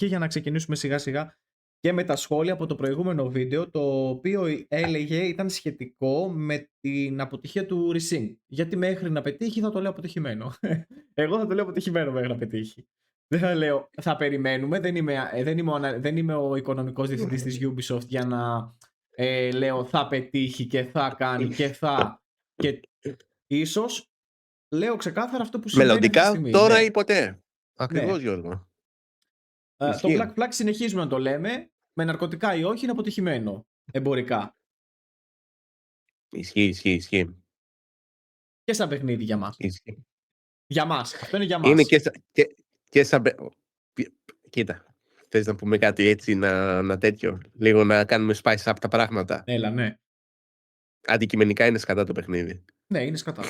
και για να ξεκινήσουμε σιγά σιγά και με τα σχόλια από το προηγούμενο βίντεο, το οποίο έλεγε ήταν σχετικό με την αποτυχία του Resync. Γιατί μέχρι να πετύχει θα το λέω αποτυχημένο. Εγώ θα το λέω αποτυχημένο μέχρι να πετύχει. Δεν θα λέω θα περιμένουμε, δεν είμαι ο οικονομικός διευθυντής της Ubisoft για να λέω θα πετύχει και θα κάνει και θα και ίσως λέω ξεκάθαρα αυτό που συμβαίνει αυτή τη Μελλοντικά, στιγμή. τώρα Ναι. ή ποτέ. Ακριβώς, Ναι. Γιώργο. Το Black Flag συνεχίζουμε να το λέμε, με ναρκωτικά ή όχι είναι αποτυχημένο εμπορικά. Ισχύει. Και σαν παιχνίδι για μας. Ισχύει. Για μας. Αυτό είναι για μας. Είναι και σαν... Κοίτα, θες να πούμε κάτι έτσι, να τέτοιο, λίγο να κάνουμε spice up τα πράγματα. Έλα, ναι. Αντικειμενικά είναι σκατά το παιχνίδι. Ναι, είναι σκατά.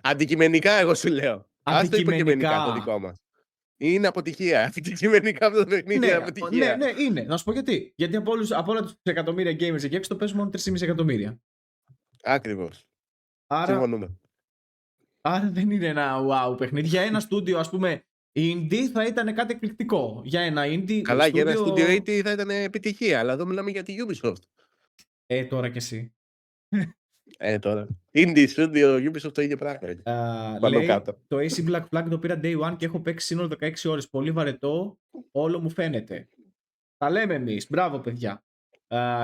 Αντικειμενικά εγώ σου λέω. Ας το υποκειμενικά το δικό μας. Είναι αποτυχία. Αντικειμενικά αυτό το παιχνίδι είναι αποτυχία. Ναι, είναι. Να σου πω γιατί. Γιατί από όλα τους εκατομμύρια gamers εκεί έξω το παίζουν μόνο 3,5 εκατομμύρια. Ακριβώς. Άρα συμφωνούμε. δεν είναι ένα wow παιχνίδι. Για ένα στούντιο, ας πούμε, indie θα ήταν κάτι εκπληκτικό. Για ένα indie. Καλά, για ένα στούντιο indie θα ήταν επιτυχία, αλλά εδώ μιλάμε για τη Ubisoft. Τώρα κι εσύ. Τώρα. Indie studio, Ubisoft το ίδιο πράγμα. Λέει, το AC Black Flag το πήρα day one και έχω παίξει σύνολο 16 ώρες. Πολύ βαρετό, όλο μου φαίνεται. Τα λέμε εμείς. Μπράβο, παιδιά.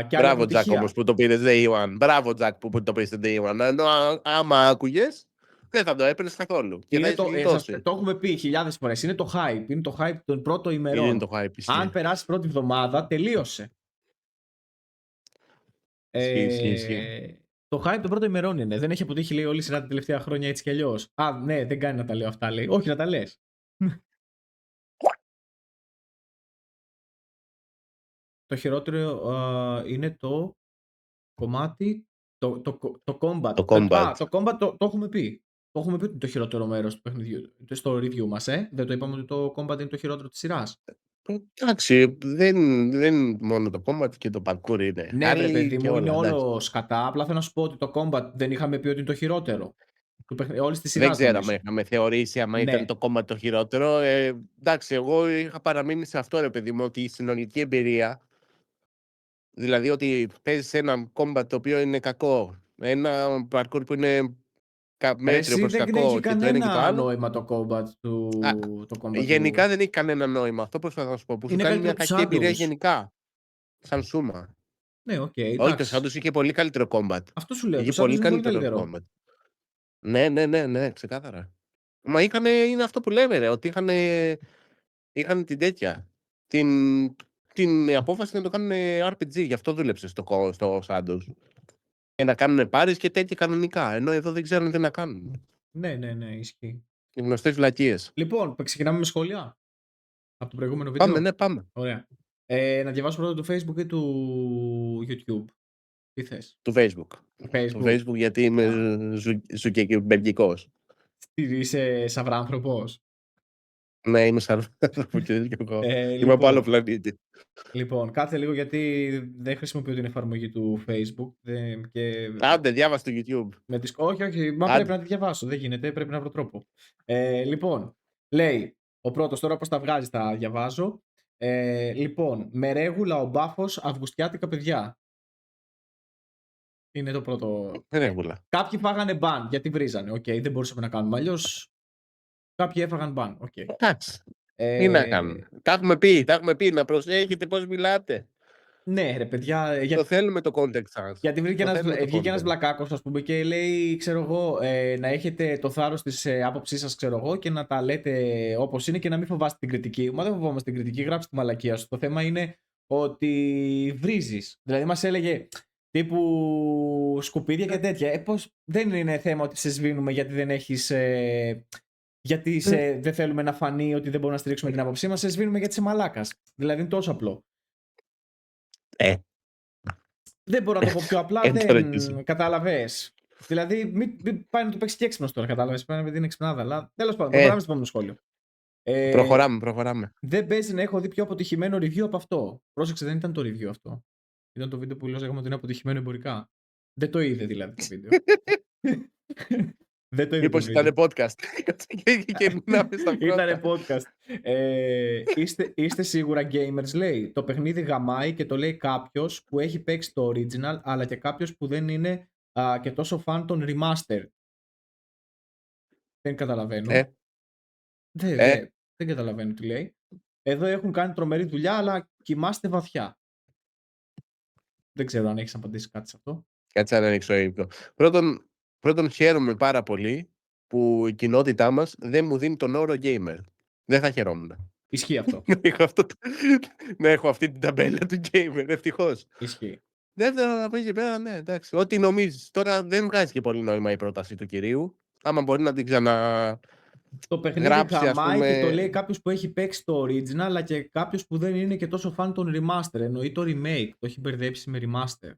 Μπράβο, Τζακ, όμως που το πήρες day one. Μπράβο, Τζακ, που το πήρες day one. Ενώ άμα άκουγες, δεν θα το έπαιρνες καθόλου. Το έχουμε πει χιλιάδες φορές. Είναι το hype. Είναι το hype των πρώτων ημερών. Είναι το hype, αν περάσει πρώτη εβδομάδα, τελείωσε. Το hype των πρώτων ημερών είναι. Δεν έχει αποτύχει, λέει, όλη η σειρά τα τελευταία χρόνια έτσι κι αλλιώς. Ναι, δεν κάνει να τα λέω αυτά, λέει. Όχι, να τα λες. Το χειρότερο είναι το κομμάτι. Το combat. Το combat. Το combat το έχουμε πει. Το έχουμε πει ότι είναι το χειρότερο μέρος του παιχνιδιού. Στο review μας, Δεν το είπαμε ότι το combat είναι το χειρότερο της σειράς. Εντάξει, δεν μόνο το combat και το parkour είναι. Ναι, ρε παιδί μου, είναι όλο σκατά. Απλά θέλω να σου πω ότι το combat δεν είχαμε πει ότι είναι το χειρότερο. Όλης της σειράς. Δεν ξέραμε, είχαμε θεωρήσει άμα ήταν το combat το χειρότερο. Εντάξει, εγώ είχα παραμείνει σε αυτό, ρε παιδί μου, ότι η συνολική εμπειρία, δηλαδή ότι παίζεις ένα combat το οποίο είναι κακό, ένα parkour που είναι μέτριο προς κακό, δεν έχει και το ένα και το άλλο. νόημα το combat του. Γενικά δεν έχει κανένα νόημα. Αυτό προσπαθώ να σου πω. Που σου κάνει μια κακή εμπειρία γενικά. Σαν σούμα. Ναι, οκ. Όχι, το Shadows είχε πολύ καλύτερο combat. Αυτό σου λέω. Είχε πολύ καλύτερο combat. Ναι, ξεκάθαρα. Μα είναι αυτό που λέμε, ρε, ότι είχαν την τέτοια. Την απόφαση να το κάνουν RPG. Γι' αυτό δούλεψε στο Shadows. Και να κάνουν πάρεις και τέτοια κανονικά. Ενώ εδώ δεν ξέρουν τι να κάνουν. Ναι, ισχύει. Οι γνωστές βλακίες. Λοιπόν, ξεκινάμε με σχόλια από το προηγούμενο βίντεο. Πάμε. Ωραία. Να διαβάσω πρώτα του Facebook ή του YouTube. Τι θες? Του Facebook. Το Facebook, γιατί είμαι ζουκεκυμπεργικός. Είσαι σαυράνθρωπος? Ναι, είμαι σαυράνθρωπος και εγώ. Είμαι από άλλο πλανήτη. Λοιπόν, κάτσε λίγο γιατί δεν χρησιμοποιώ την εφαρμογή του Facebook. Άντε, διάβασε το YouTube. Όχι, μα πρέπει να τη διαβάσω. Δεν γίνεται, πρέπει να βρω τρόπο. Λοιπόν, λέει ο πρώτος, τώρα πώς τα βγάζει τα διαβάζω. Λοιπόν, με ρέγουλα ο μπάφος αυγουστιάτικα παιδιά. Είναι το πρώτο. Ρέγουλα. Κάποιοι φάγανε μπαν γιατί βρίζανε. Δεν μπορούσαμε να κάνουμε αλλιώς. Κάποιοι έφαγαν μπαν. Εντάξει. Τι να κάνουμε. Τα έχουμε πει, να προσέχετε πώς μιλάτε. Ναι, ρε παιδιά. Το θέλουμε το context σας. Γιατί βγήκε ένας βλακάκος, ας πούμε, και λέει, ξέρω εγώ, να έχετε το θάρρος της άποψής σας, ξέρω εγώ, και να τα λέτε όπως είναι και να μην φοβάστε την κριτική. Μα δεν φοβόμαστε την κριτική, γράψτε τη μαλακία σου. Το θέμα είναι ότι βρίζεις. Δηλαδή, μας έλεγε τύπου σκουπίδια και τέτοια. Δεν είναι θέμα ότι σε σβήνουμε γιατί δεν έχεις. Γιατί δεν θέλουμε να φανεί ότι δεν μπορούμε να στηρίξουμε την άποψή μας, σε σβήνουμε γιατί είσαι μαλάκας. Δηλαδή είναι τόσο απλό. Δεν μπορώ να το πω πιο απλά, δεν κατάλαβες. Δηλαδή, μην πάει να το παίξει και έξυπνος τώρα, κατάλαβες. Πάει να δίνει εξυπνάδα, αλλά τέλος πάντων, προχωράμε στο επόμενο σχόλιο. Προχωράμε. Δεν παίζει να έχω δει πιο αποτυχημένο review από αυτό. Πρόσεξε, δεν ήταν το review αυτό. Ήταν το βίντεο που λέγαμε ότι είναι αποτυχημένο εμπορικά. Δεν το είδε δηλαδή το βίντεο. Δεν το είδε το Μήπως βίντεο. ήταν podcast. Και μιλάμε στα Ήτανε πρώτα. podcast. Είστε σίγουρα gamers, λέει. Το παιχνίδι γαμάει και το λέει κάποιος που έχει παίξει το original, αλλά και κάποιος που δεν είναι και τόσο fan των remaster. Δεν καταλαβαίνω. Δεν καταλαβαίνω τι λέει. Εδώ έχουν κάνει τρομερή δουλειά, αλλά κοιμάστε βαθιά. Δεν ξέρω αν έχεις απαντήσει κάτι σε αυτό. Κάτσε να ανοίξω ύπνο. Πρώτον, χαίρομαι πάρα πολύ που η κοινότητά μας δεν μου δίνει τον όρο gamer. Δεν θα χαιρόμουν. Ισχύει αυτό. Να έχω αυτή την ταμπέλα του gamer, ευτυχώς. Ισχύει. Δεύτερον, από εκεί πέρα, ναι, εντάξει. Ό,τι νομίζεις. Τώρα δεν βγάζει και πολύ νόημα η πρόταση του κυρίου. Άμα μπορεί να την Το παιχνίδι γράψει, ας γαμάει πούμε. και το λέει κάποιος που έχει παίξει το original, αλλά και κάποιος που δεν είναι και τόσο fan των remaster. Εννοεί το remake. Το έχει μπερδέψει με remaster.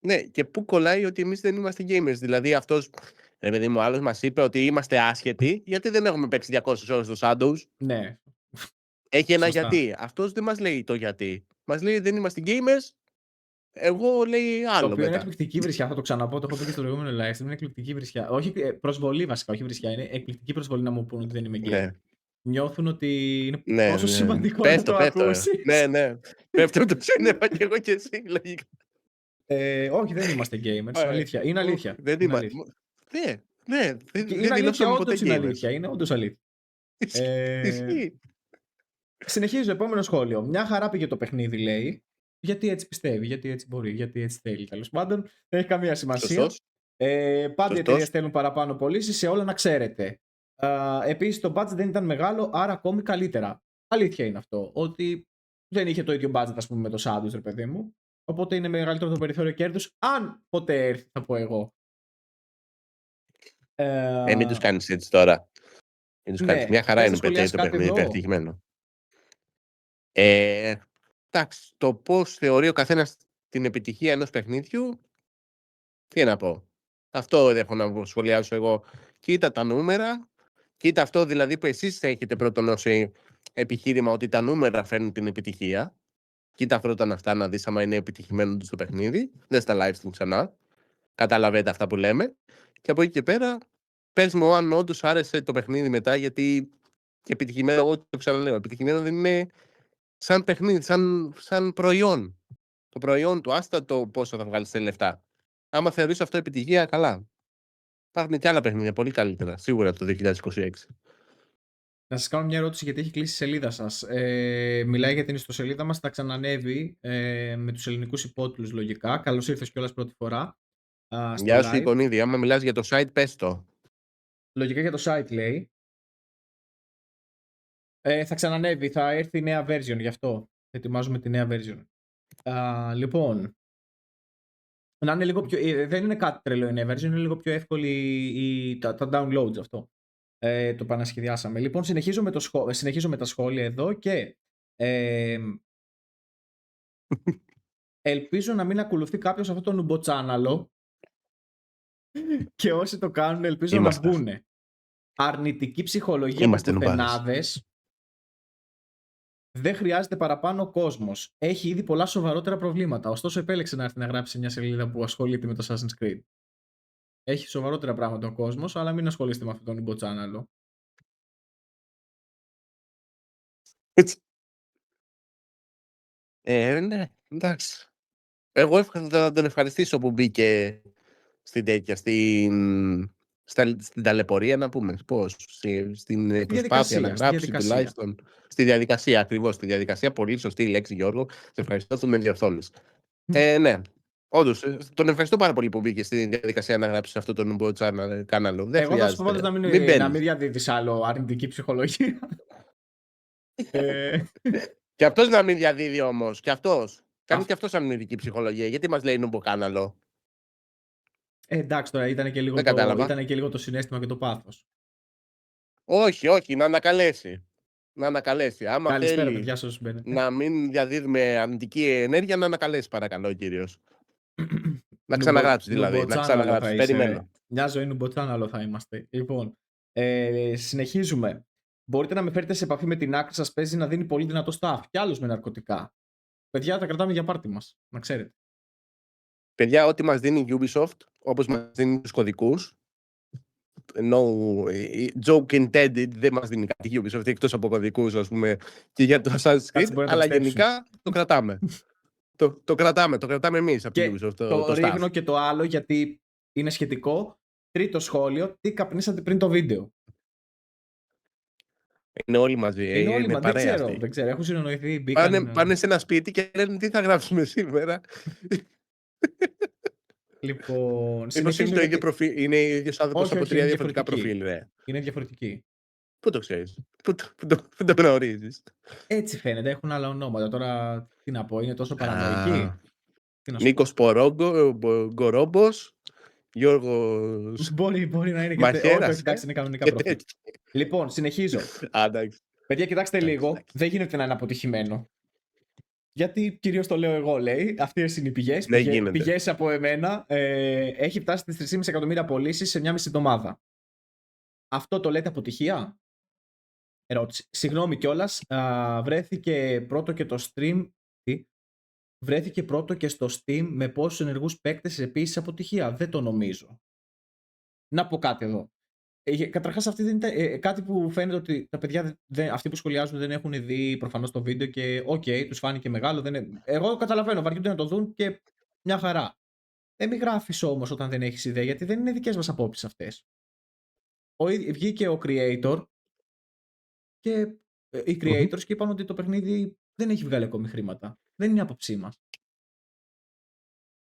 Ναι, και πού κολλάει ότι εμείς δεν είμαστε gamers. Δηλαδή αυτός, ρε παιδί μου, άλλος μας είπε ότι είμαστε άσχετοι, γιατί δεν έχουμε παίξει 200 ώρες στο Shadows. Ναι. Έχει ένα Σωστά. γιατί. Αυτός δεν μας λέει το γιατί. Μας λέει δεν είμαστε gamers. Εγώ λέει άλλο. Το οποίο είναι μετά. εκπληκτική βρισιά, θα το ξαναπώ, το έχω πει και στο προηγούμενο live stream. Είναι εκπληκτική βρισιά. Όχι προσβολή βασικά, όχι βρισιά. Είναι εκπληκτική προσβολή να μου πούνε ότι δεν είμαι gamer. Ναι. Νιώθουν ότι είναι Ναι, τόσο ναι. σημαντικό Πες να το πες ακούσεις. Ναι, ναι. Πέφτω το σύννεφα και εγώ και εσύ, λογικά. Όχι, δεν είμαστε gamers. Αλήθεια. Είναι αλήθεια. Δεν Είναι είμαστε. αλήθεια. Ναι, Είναι αλήθεια, δηλώσαμε ποτέ όντως είναι gamers. αλήθεια. Είναι όντως αλήθεια. Ισχύει. Συνεχίζω, επόμενο σχόλιο. Μια χαρά πήγε το παιχνίδι, λέει. Γιατί έτσι πιστεύει, γιατί έτσι μπορεί, γιατί έτσι θέλει. Τέλος πάντων, δεν έχει καμία σημασία. Σωστός. Πάντα οι εταιρείες στέλνουν παραπάνω πωλήσεις, σε όλα να ξέρετε. Επίσης, το budget δεν ήταν μεγάλο, άρα ακόμη καλύτερα. Αλήθεια είναι αυτό. Ότι δεν είχε το ίδιο budget, ας πούμε, με το Shadows, ρε παιδί μου. Οπότε είναι μεγαλύτερο το περιθώριο κέρδους. Αν ποτέ έρθει, θα πω εγώ. Μην τους κάνεις έτσι τώρα. Μην τους κάνεις. Ναι. Μια χαρά Θες είναι να σχολιάσεις το κάτι παιχνίδι, εδώ? πετυχημένο. Εντάξει, το πώς θεωρεί ο καθένας την επιτυχία ενός παιχνίδιου, τι να πω. Αυτό έχω να σχολιάσω εγώ. Κοίτα τα νούμερα, κοίτα αυτό δηλαδή που εσείς έχετε πρώτον ως επιχείρημα ότι τα νούμερα φέρνουν την επιτυχία. Κοίτα πρώτα αυτά να δεις άμα είναι επιτυχημένο το παιχνίδι. Δες τα live stream ξανά. Καταλαβαίνετε αυτά που λέμε. Και από εκεί και πέρα, πες μου αν όντως άρεσε το παιχνίδι μετά, γιατί και επιτυχημένο, εγώ το ξαναλέω, επιτυχημένο δεν είναι σαν παιχνίδι, σαν προϊόν. Το προϊόν του, άστα το πόσο θα βγάλεις λεφτά. Άμα θεωρείς αυτό επιτυχία, καλά. Υπάρχουν και άλλα παιχνίδια πολύ καλύτερα, σίγουρα το 2026. Να σας κάνω μια ερώτηση γιατί έχει κλείσει η σελίδα σας. Μιλάει για την ιστοσελίδα μας, θα ξανανεύει με τους ελληνικούς υπότιτλους λογικά. Καλώς ήρθες κιόλας πρώτη φορά. Γεια σου live. Εικονίδη, άμα μιλάς για το site, πες το. Λογικά για το site λέει. Θα ξανανεύει, θα έρθει η νέα version, γι' αυτό ετοιμάζουμε τη νέα version. Λοιπόν, να είναι λίγο πιο, δεν είναι κάτι τρελό η νέα version, είναι λίγο πιο εύκολη τα downloads αυτό. Το πανασχεδιάσαμε. Λοιπόν, συνεχίζω με τα σχόλια εδώ και ελπίζω να μην ακολουθεί κάποιος αυτό το νουμποτσάναλο και όσοι το κάνουν ελπίζω να μπουν. Αρνητική ψυχολογία από πουθενάδες. Δεν χρειάζεται παραπάνω κόσμος. Έχει ήδη πολλά σοβαρότερα προβλήματα. Ωστόσο, επέλεξε να έρθει να γράψει σε μια σελίδα που ασχολείται με το Assassin's Creed. Έχει σοβαρότερα πράγματα ο κόσμος, αλλά μην ασχολείστε με αυτόν τον νουμποτσάναλο. Ναι, εντάξει. Εγώ θα τον ευχαριστήσω που μπήκε στην τέτοια, στην ταλαιπωρία να πούμε. Πώς, στην προσπάθεια να γράψει τουλάχιστον. Στη διαδικασία, ακριβώς. Στη διαδικασία, πολύ σωστή λέξη Γιώργο. Σε ευχαριστώ που με διορθώνεις. Ναι. Όντως, τον ευχαριστώ πάρα πολύ που μπήκε στη διαδικασία να γράψει αυτό το νουμπο κάναλο. Δεν εγώ θα σου πω πάντως να μην διαδίδεις άλλο αρνητική ψυχολογία. Και αυτός να μην διαδίδει όμως. Και αυτός. Κάνει και αυτός αρνητική ψυχολογία. Γιατί μας λέει νουμποκάναλο. Εντάξει τώρα, ήταν και λίγο το συναίσθημα και το πάθος. Όχι, να ανακαλέσει. Να ανακαλέσει. Άμα καλησπέρα, θέλει παιδιά, σας μπαίνετε. να μην διαδίδουμε αρνητική ενέργεια, να ανακαλέσει παρακαλώ κύριος. Να ξαναγράψει δηλαδή. Να ξαναγράψει. Περιμένω. Μια ζωή νουμποτσάναλο θα είμαστε. Λοιπόν, συνεχίζουμε. Μπορείτε να με φέρετε σε επαφή με την άκρη σας, παίζει να δίνει πολύ δυνατό staff. Κι άλλους με ναρκωτικά. Παιδιά, τα κρατάμε για πάρτι μας. Να ξέρετε. Παιδιά, ό,τι μας δίνει η Ubisoft, όπως μας δίνει τους κωδικούς, joke intended, δεν μας δίνει κάτι η Ubisoft εκτός από κωδικούς, ας πούμε, και για το Assassin's Creed, μπορεί να το αλλά πιστέψουν. γενικά το κρατάμε. το κρατάμε εμείς από την Και Ubisoft, το το ρίχνω staff. και το άλλο γιατί είναι σχετικό. Τρίτο σχόλιο, τι καπνίσατε πριν το βίντεο. Είναι όλοι μαζί, Είναι όλοι παρέα δεν ξέρω, αυτοί. δεν ξέρω, έχουν συνονοηθεί, Πάνε σε ένα σπίτι και λένε τι θα γράψουμε σήμερα. Λοιπόν, Μήπως είναι το ίδιο προφίλ, είναι ίδιος άνθρωπος Όχι, από όχι, 3 είναι διαφορετικά διαφορετική. προφίλ, ρε. Είναι διαφορετική. Πού το ξέρεις, πού το γνωρίζεις. Έτσι φαίνεται, έχουν άλλα ονόματα. Τώρα, τι να πω, είναι τόσο παρανοϊκή. Νίκος Γκορόμπος, Γιώργος Μπορεί να είναι και Μαχαίρας. όχι, εντάξει, είναι κανονικά προφίλ. Λοιπόν, συνεχίζω. Παιδιά, κοιτάξτε λίγο, δεν γίνεται να είναι αποτυχημένο. Γιατί κυρίως το λέω εγώ, λέει. Αυτές είναι οι πηγές. Πηγές από εμένα. Έχει φτάσει στις 3,5 εκατομμύρια πωλήσεις σε μια μισή εβδομάδα. Αυτό το λέτε αποτυχία? Ερώτηση. Συγγνώμη κιόλας. Βρέθηκε πρώτο και το stream. Βρέθηκε πρώτο και στο Steam με πόσους ενεργούς παίκτες, επίσης αποτυχία? Δεν το νομίζω. Να πω κάτι εδώ. Καταρχάς, αυτή δεν ήταν κάτι που φαίνεται ότι τα παιδιά, αυτοί που σχολιάζουν, δεν έχουν δει προφανώς το βίντεο και τους φάνηκε μεγάλο. Εγώ καταλαβαίνω, βαριούνται να το δουν και μια χαρά. Μην γράφεις όμως όταν δεν έχεις ιδέα, γιατί δεν είναι δικές μας απόψεις αυτές. Βγήκε ο creator και οι creators και είπαν ότι το παιχνίδι δεν έχει βγάλει ακόμη χρήματα. Δεν είναι άποψή μας.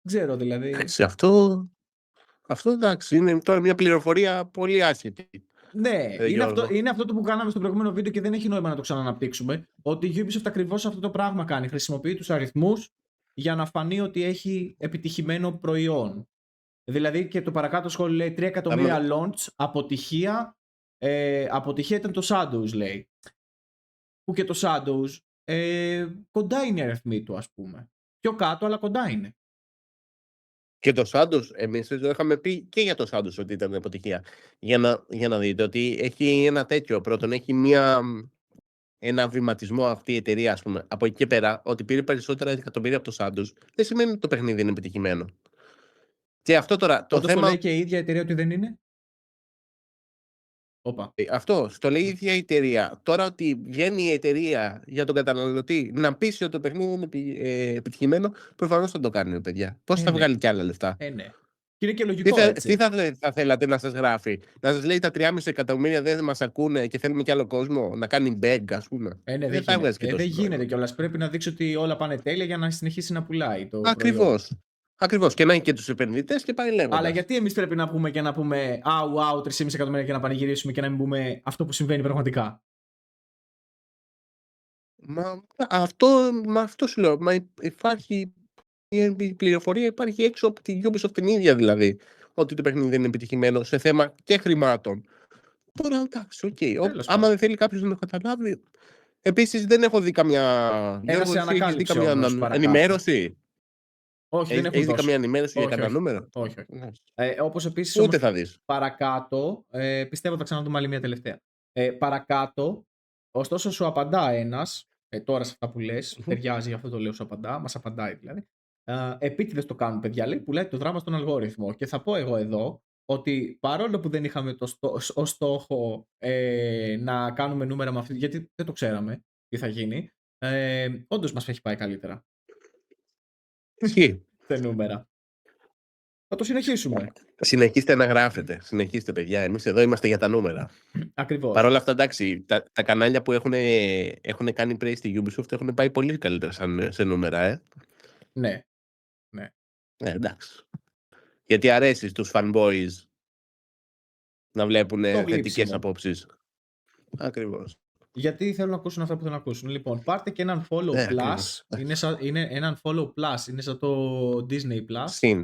Ξέρω δηλαδή. Αυτό εντάξει, είναι τώρα μια πληροφορία πολύ άσχετη. Ναι, είναι αυτό που κάναμε στο προηγούμενο βίντεο και δεν έχει νόημα να το ξαναναπτύξουμε. Ότι η Ubisoft ακριβώς αυτό το πράγμα κάνει. Χρησιμοποιεί τους αριθμούς για να φανεί ότι έχει επιτυχημένο προϊόν. Δηλαδή και το παρακάτω σχόλιο λέει 3 εκατομμύρια launch, αποτυχία. Αποτυχία ήταν το Shadows, λέει. Που και το Shadows κοντά είναι οι αριθμοί του, ας πούμε. Πιο κάτω, αλλά κοντά είναι. Και το Shadows, εμείς το είχαμε πει και για το Shadows ότι ήταν αποτυχία. Για να δείτε ότι έχει ένα τέτοιο. Πρώτον, έχει ένα βηματισμό αυτή η εταιρεία, ας πούμε. Από εκεί και πέρα, ότι πήρε περισσότερα εκατομμύρια από το Shadows, δεν σημαίνει ότι το παιχνίδι είναι επιτυχημένο. Και αυτό τώρα. Το λέει και η ίδια εταιρεία ότι δεν είναι. Αυτό, το λέει η ίδια η εταιρεία. Τώρα ότι βγαίνει η εταιρεία για τον καταναλωτή να πείσει ότι το παιχνίδι είναι επιτυχημένο, προφανώς θα το κάνουν, παιδιά. Πώς θα βγάλει κι άλλα λεφτά. Ναι. Και είναι και λογικό. Τι θα θέλατε να σας γράφει, να σας λέει τα 3,5 εκατομμύρια δεν μας ακούνε και θέλουμε κι άλλο κόσμο, να κάνει beg, ας πούμε. Δεν θα βγάζει και τόσο. Δεν γίνεται κιόλας. Πρέπει να δείξει ότι όλα πάνε τέλεια για να συνεχίσει να πουλάει το προϊόν. Ακριβώς. Και να έχει και τους επενδυτές και πάει λέγοντας. Αλλά γιατί εμείς πρέπει να πούμε και να πούμε wow, 3,5 εκατομμύρια και να πανηγυρίσουμε και να μην πούμε αυτό που συμβαίνει πραγματικά? Αυτό σου λέω. Υπάρχει η πληροφορία, υπάρχει έξω από τη Ubisoft την ίδια δηλαδή. Ότι το παιχνίδι δεν είναι επιτυχημένο σε θέμα και χρημάτων. Τώρα εντάξει, οκ. Άμα δεν θέλει κάποιος να το καταλάβει. Επίσης δεν έχω δει καμιά. Έχεις δει καμιά ενημέρωση? Όχι, δεν έχω δει καμία ενημέρωση για κανένα νούμερο? Όχι. Όπως επίσης. Ούτε θα δεις. Παρακάτω, πιστεύω θα ξαναδούμε άλλη μια τελευταία. Παρακάτω, ωστόσο σου απαντά ένας, τώρα σε αυτά που λες, ταιριάζει, γι' αυτό το λέω, σου απαντά, μας απαντάει δηλαδή. Επίτηδες το κάνουν, παιδιά, λέει, πουλάει το δράμα στον αλγόριθμο. Και θα πω εγώ εδώ ότι παρόλο που δεν είχαμε ως στόχο να κάνουμε νούμερα με αυτή, γιατί δεν το ξέραμε τι θα γίνει, όντως μας έχει πάει καλύτερα. Ισχύει. Σε νούμερα. Θα το συνεχίσουμε. Συνεχίστε να γράφετε. Συνεχίστε, παιδιά. Εμείς εδώ είμαστε για τα νούμερα. Ακριβώς. Παρ' όλα αυτά, εντάξει, τα κανάλια που έχουν κάνει praise στη Ubisoft έχουν πάει πολύ καλύτερα σε νούμερα, Ναι. Εντάξει. Γιατί αρέσει στους fanboys να βλέπουν θετικές απόψεις. Ακριβώς. Γιατί θέλουν να ακούσουν αυτά που θέλουν να ακούσουν. Λοιπόν, πάρτε και έναν follow plus. Είναι έναν follow plus. Είναι σαν το Disney plus.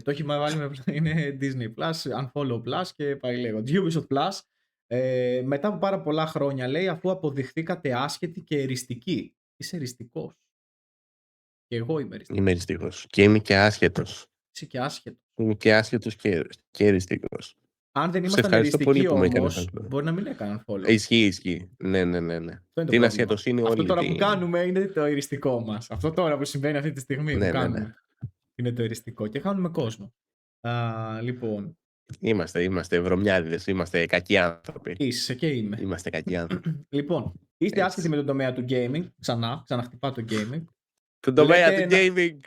Το έχει βάλει είναι Disney plus, unfollow plus και πάει λέγοντα. Ubisoft plus. Μετά από πάρα πολλά χρόνια, λέει, αφού αποδειχθήκατε άσχετοι και εριστικοί. Είσαι εριστικός. Και εγώ είμαι εριστικός. Είμαι εριστικός. Και είμαι και άσχετος. Είσαι και άσχετος. Είμαι και άσχετος και εριστικός. Αν δεν ήμασταν εριστικοί όμως, μπορεί να μην έκαναν follow. Ισχύει. Ναι. Την ασχετοσύνη όλη. Αυτό τώρα που κάνουμε είναι το εριστικό μας. Αυτό τώρα που συμβαίνει αυτή τη στιγμή που κάνουμε. Είναι το εριστικό και χάνουμε κόσμο. Λοιπόν, Είμαστε βρωμιάδιδες, είμαστε κακοί άνθρωποι. Είσαι και είμαι. Είμαστε κακοί άνθρωποι. Λοιπόν, είστε άσχετοι Έτσι. με τον τομέα του gaming. Ξαναχτυπά το gaming. Τον τομέα του Λέτε gaming.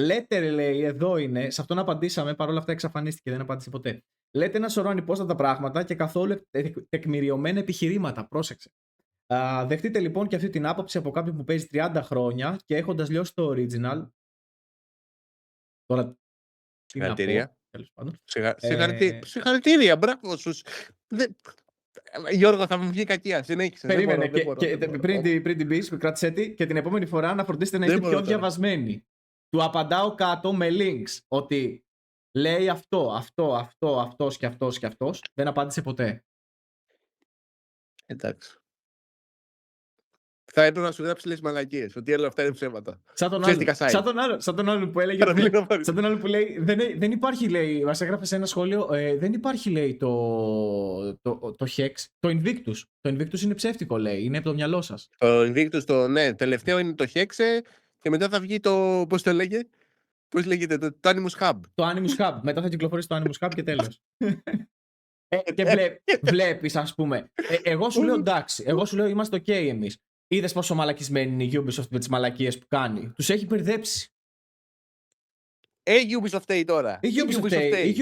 Λέτε, λέει, εδώ είναι. Σε αυτόν απαντήσαμε, παρόλα αυτά εξαφανίστηκε, δεν απάντησε ποτέ. Λέτε ένα σωρό ανυπόστατα πράγματα και καθόλου τεκμηριωμένα επιχειρήματα. Πρόσεξε. Δεχτείτε λοιπόν και αυτή την άποψη από κάποιον που παίζει 30 χρόνια και έχοντας λιώσει το original. Τώρα. Συγχαρητήρια. Τέλος πάντων. Συγχαρητήρια, μπράβο σου. Γιώργο, θα μου βγει κακία. Συνέχισε. Περίμενε. Πριν την πεις, κράτησέ τη και την επόμενη φορά να φροντίσετε να είστε πιο διαβασμένοι. Του απαντάω κάτω με links ότι λέει αυτός και αυτός. Δεν απάντησε ποτέ. Εντάξει. Θα έπρεπε να σου γράψει λες μαλακίες, ότι όλα αυτά είναι ψέματα. Σαν τον άλλο που έλεγε. Σαν τον άλλο που λέει. Δεν υπάρχει, λέει. Μας έγραφε σε ένα σχόλιο. Δεν υπάρχει, λέει, το Hex. Το Invictus. Το Invictus είναι ψεύτικο, λέει. Είναι από το μυαλό σας. Το Invictus, ναι. Τελευταίο είναι το Hex και μετά θα βγει το. Πώς το λέγε. Πώς λέγεται, το Animus Hub. Το Animus Hub. Μετά θα κυκλοφορήσει το Animus Hub και τέλος. Και βλέπεις, ας πούμε. Εγώ σου λέω εντάξει. Εγώ σου λέω είμαστε ok εμείς. Είδες πόσο μαλακισμένη είναι η Ubisoft με τις μαλακίες που κάνει. Τους έχει μπερδέψει. Η Ubisoft φταίει τώρα. Η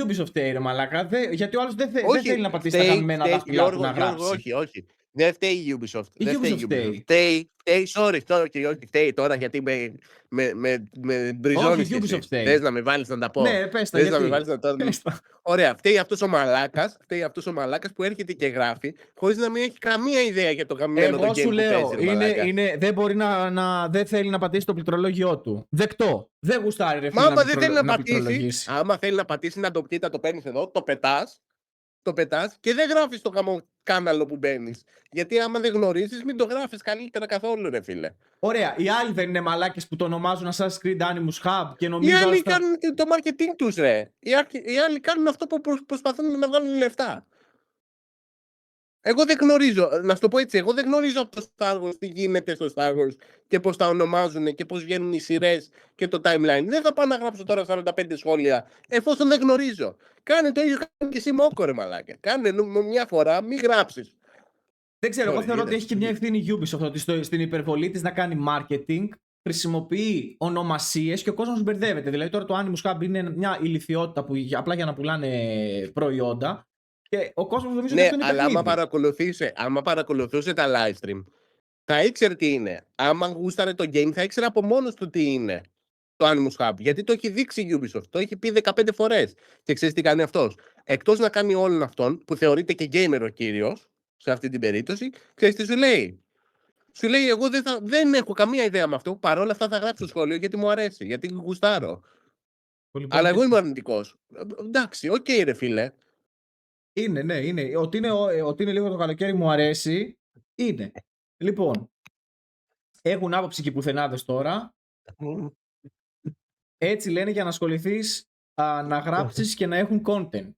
Ubisoft φταίει, ρε μαλάκα. Γιατί ο άλλος δεν θέλει να πατήσει τα γαμμένα δάχτυλά του να γράψει. Όχι. Δεν φταίει η Ubisoft. Η Ubisoft φταίει. Φταίει τώρα γιατί με μπριζώνεις. Όχι, η Ubisoft φταίει. Θες να με βάλεις να τα πω. Ναι, πες τα, θες να με βάλεις να τα πω. Ωραία, φταίει αυτός ο μαλάκας που έρχεται και γράφει χωρίς να μην έχει καμία ιδέα για το γαμμένο το game που παίζει. Δεν μπορεί δεν θέλει να πατήσει το πληκτρολόγιο του. Δεκτό. Δεν γουστάρει, ρε φίλε. Άμα δεν θέλει να πατήσει, άμα θέλει να πατήσει να το κοίτα, το παίρνεις εδώ, το πετάς και δεν γράφεις το κανάλο που μπαίνεις. Γιατί άμα δεν γνωρίζεις, μην το γράφεις καλύτερα καθόλου, ρε φίλε. Ωραία. Οι άλλοι δεν είναι μαλάκες που το ονομάζουν Assassin's Creed Animus Hub και νομίζουν. Οι άλλοι κάνουν το marketing τους, ρε. Οι άλλοι κάνουν αυτό που προσπαθούν να βγάλουν λεφτά. Εγώ δεν γνωρίζω, να σου το πω έτσι, εγώ δεν γνωρίζω από το Star Wars τι γίνεται στο Star Wars και πώς τα ονομάζουν και πώς βγαίνουν οι σειρές και το timeline. Δεν θα πάω να γράψω τώρα 45 σχόλια εφόσον δεν γνωρίζω. Κάνε το ίδιο κάνει και εσύ μόκο, ρε μαλάκα. Κάνε μια φορά, μην γράψεις. Δεν ξέρω, εγώ θεωρώ ότι έχει και μια ευθύνη η Ubisoft ότι στην υπερβολή της να κάνει marketing χρησιμοποιεί ονομασίες και ο κόσμος μπερδεύεται. Δηλαδή τώρα το Animus Hub είναι μια ηλιθιότητα που απλά για να πουλάνε προϊόντα. Και ο κόσμος νομίζω ότι αυτό είναι αλλά άμα παρακολουθούσε τα live stream, θα ήξερε τι είναι. Άμα γούσταρε το game, θα ήξερε από μόνος του τι είναι το Animus Hub. Γιατί το έχει δείξει η Ubisoft. Το έχει πει 15 φορές. Και ξέρεις τι κάνει αυτός. Εκτός να κάνει όλων αυτών, που θεωρείται και gamer ο κύριος, σε αυτή την περίπτωση, ξέρεις τι σου λέει. Σου λέει, εγώ δεν έχω καμία ιδέα με αυτό. Παρόλα αυτά θα γράψω σχόλιο γιατί μου αρέσει. Γιατί γουστάρω. Αλλά εγώ είμαι αρνητικός. Εντάξει, οκ, ρε φίλε. Είναι, ναι, είναι. Ότι είναι λίγο το καλοκαίρι μου αρέσει. Είναι. Λοιπόν, έχουν άποψη και πουθενάδες τώρα. Έτσι λένε για να ασχοληθείς να γράψεις και να έχουν content.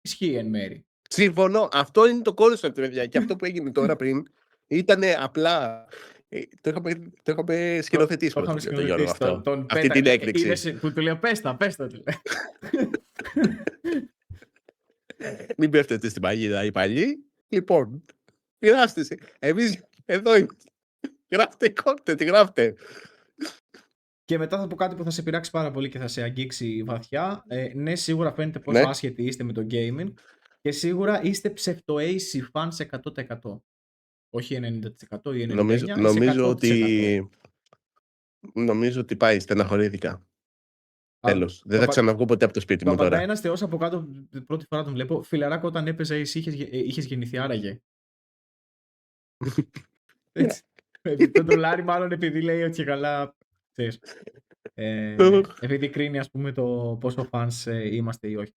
Ισχύει εν μέρη. Συμφωνώ. Αυτό είναι το concept, παιδιά. Και αυτό που έγινε τώρα πριν ήταν απλά. Το είχαμε σκηνοθετήσει πρώτα το Γιώργο αυτό. Αυτή την έκρηξη. Που του λέω πες τα. Μην πέφτετε στην παγίδα οι παλιοί. Λοιπόν, πειράστησε. Εμείς εδώ είμαστε. Γράφτε content, γράφτε. Και μετά θα πω κάτι που θα σε πειράξει πάρα πολύ και θα σε αγγίξει βαθιά. Ναι, σίγουρα φαίνεται πόσο άσχετοι είστε με το gaming. Και σίγουρα είστε ψευτοαίσι fans 100%. Όχι 90% ή 90%. Νομίζω ότι πάει, στεναχωρήθηκα. Τέλος. Δεν θα ξαναβγώ ποτέ από το σπίτι μου τώρα. Ένας θεός από κάτω, πρώτη φορά τον βλέπω. Φιλαράκο, όταν έπαιζε, εσύ είχες γεννηθεί, άραγε. Έτσι. Το τρολάρι μάλλον επειδή λέει ότι καλά. Επειδή κρίνει, ας πούμε, το πόσο fans είμαστε ή όχι.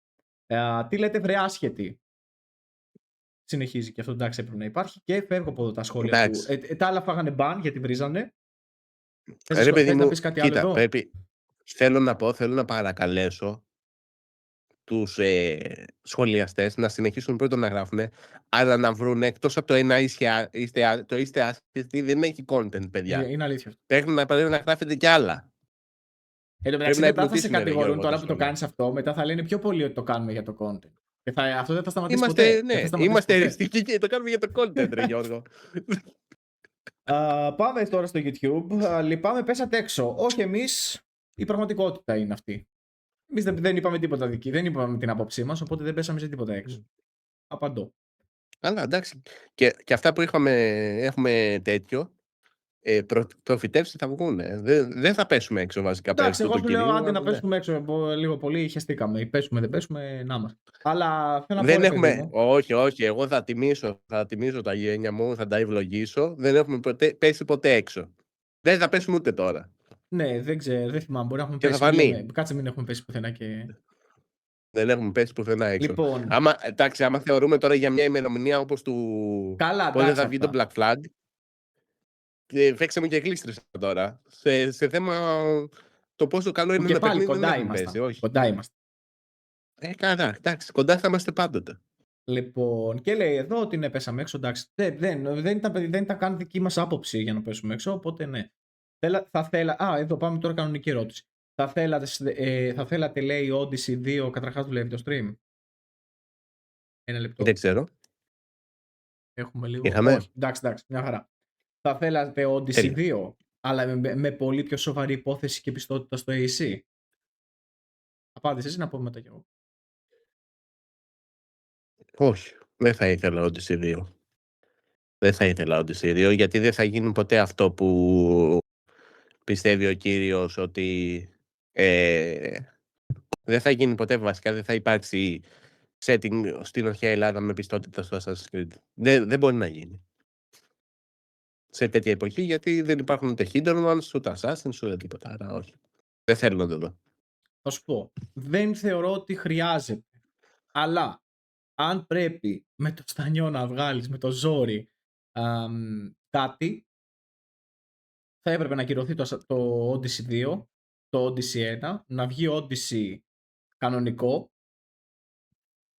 Τι λέτε, βρε άσχετοι. Συνεχίζει και αυτό, εντάξει, έπρεπε να υπάρχει. Και φεύγω από εδώ τα σχόλια του. Τα άλλα φάγανε μπαν γιατί βρίζανε. Ρε παιδί μου, κοίτα, πρέπει. Θέλω να παρακαλέσω τους σχολιαστές να συνεχίσουν πρώτον να γράφουν, αλλά να βρουν εκτός από το ένα είστε άσχετοι, δεν έχει content, παιδιά. Είναι αλήθεια. Πρέπει να γράφετε κι άλλα. Εν τω Πρέπει μεταξύ, να μετά θα σε εμπλουτίσουμε, ρε κατηγορούν Γιώργο, τα τώρα που το σχόλια. κάνεις αυτό. Μετά θα λένε πιο πολύ ότι το κάνουμε για το content. Και αυτό δεν θα σταματήσει Είμαστε, ποτέ. Δεν θα ναι, σταματήσει είμαστε ποτέ. εριστικοί και το κάνουμε για το content, ρε Γιώργο. Πάμε τώρα στο YouTube. Λυπάμαι, πέσατε έξω. Όχι εμείς, η πραγματικότητα είναι αυτή. Εμείς δεν είπαμε τίποτα δική, δεν είπαμε την άποψή μας, οπότε δεν πέσαμε σε τίποτα έξω. Απαντώ. Αλλά εντάξει. Και αυτά που έχουμε τέτοιο, προφητεύσει θα βγουνε. Δεν θα πέσουμε έξω βασικά πέρα Εντάξει, του εγώ το σου λέω κυρίου. άντε να Αλλά ναι. πέσουμε έξω λίγο πολύ, χεστήκαμε. Πέσουμε, δεν πέσουμε, να μας. Αλλά θέλω να πω, Δεν ρε παιδί έχουμε. μου. Όχι. Εγώ θα τιμήσω τα γένια μου, θα τα ευλογήσω. Δεν έχουμε πέσει ποτέ έξω. Δεν θα πέσουμε ούτε τώρα. Ναι, δεν ξέρω, δεν θυμάμαι. Μπορεί να έχουμε Και θα πέσει. Μην λέμε, φανεί. κάτσε, μην έχουμε πέσει πουθενά και. Δεν έχουμε πέσει πουθενά έξω. Λοιπόν, Εντάξει, άμα θεωρούμε τώρα για μια ημερομηνία όπως του. καλά, Πότε εντάξει θα βγει το αυτά. Black Flag. Φέξαμε και γλίστρισα τώρα. Σε θέμα το πόσο καλό Που είναι και ένα πάλι παιχνίδι δεν κοντά έχουμε πέσει. ήμασταν. Όχι. Κοντά είμαστε. Καλά, εντάξει, κοντά θα είμαστε πάντοτε. Λοιπόν, και λέει εδώ ότι ναι, πέσαμε έξω. Εντάξει, δεν ήταν καν δική μας άποψη για να πέσουμε έξω, οπότε ναι. Εδώ πάμε τώρα κανονική ερώτηση. Θα θέλατε, λέει, Odyssey 2, καταρχάς δουλεύει το stream. Ένα λεπτό. Δεν ξέρω. Έχουμε λίγο. Είχαμε. Όχι, εντάξει, μια χαρά. Θα θέλατε Odyssey Τέλεια. 2, αλλά με πολύ πιο σοβαρή υπόθεση και πιστότητα στο AC. Απάντησες να πω μετά κι εγώ. Όχι, δεν θα ήθελα Odyssey 2. Δεν θα ήθελα Odyssey 2, γιατί δεν θα γίνει ποτέ αυτό που πιστεύει ο κύριος ότι δεν θα γίνει ποτέ βασικά, δεν θα υπάρξει setting στην αρχαία Ελλάδα με πιστότητα στο Assassin's Creed. Δεν μπορεί να γίνει. Σε τέτοια εποχή, γιατί δεν υπάρχουν ούτε Hinterlands, ούτε Assassins, ούτε τίποτα. Άρα όχι. Δεν θέλω να το δω. Θα σου πω, δεν θεωρώ ότι χρειάζεται. Αλλά αν πρέπει με το στανιό να βγάλεις με το ζόρι κάτι, θα έπρεπε να ακυρωθεί το Odyssey 2, το Odyssey 1, να βγει Odyssey κανονικό.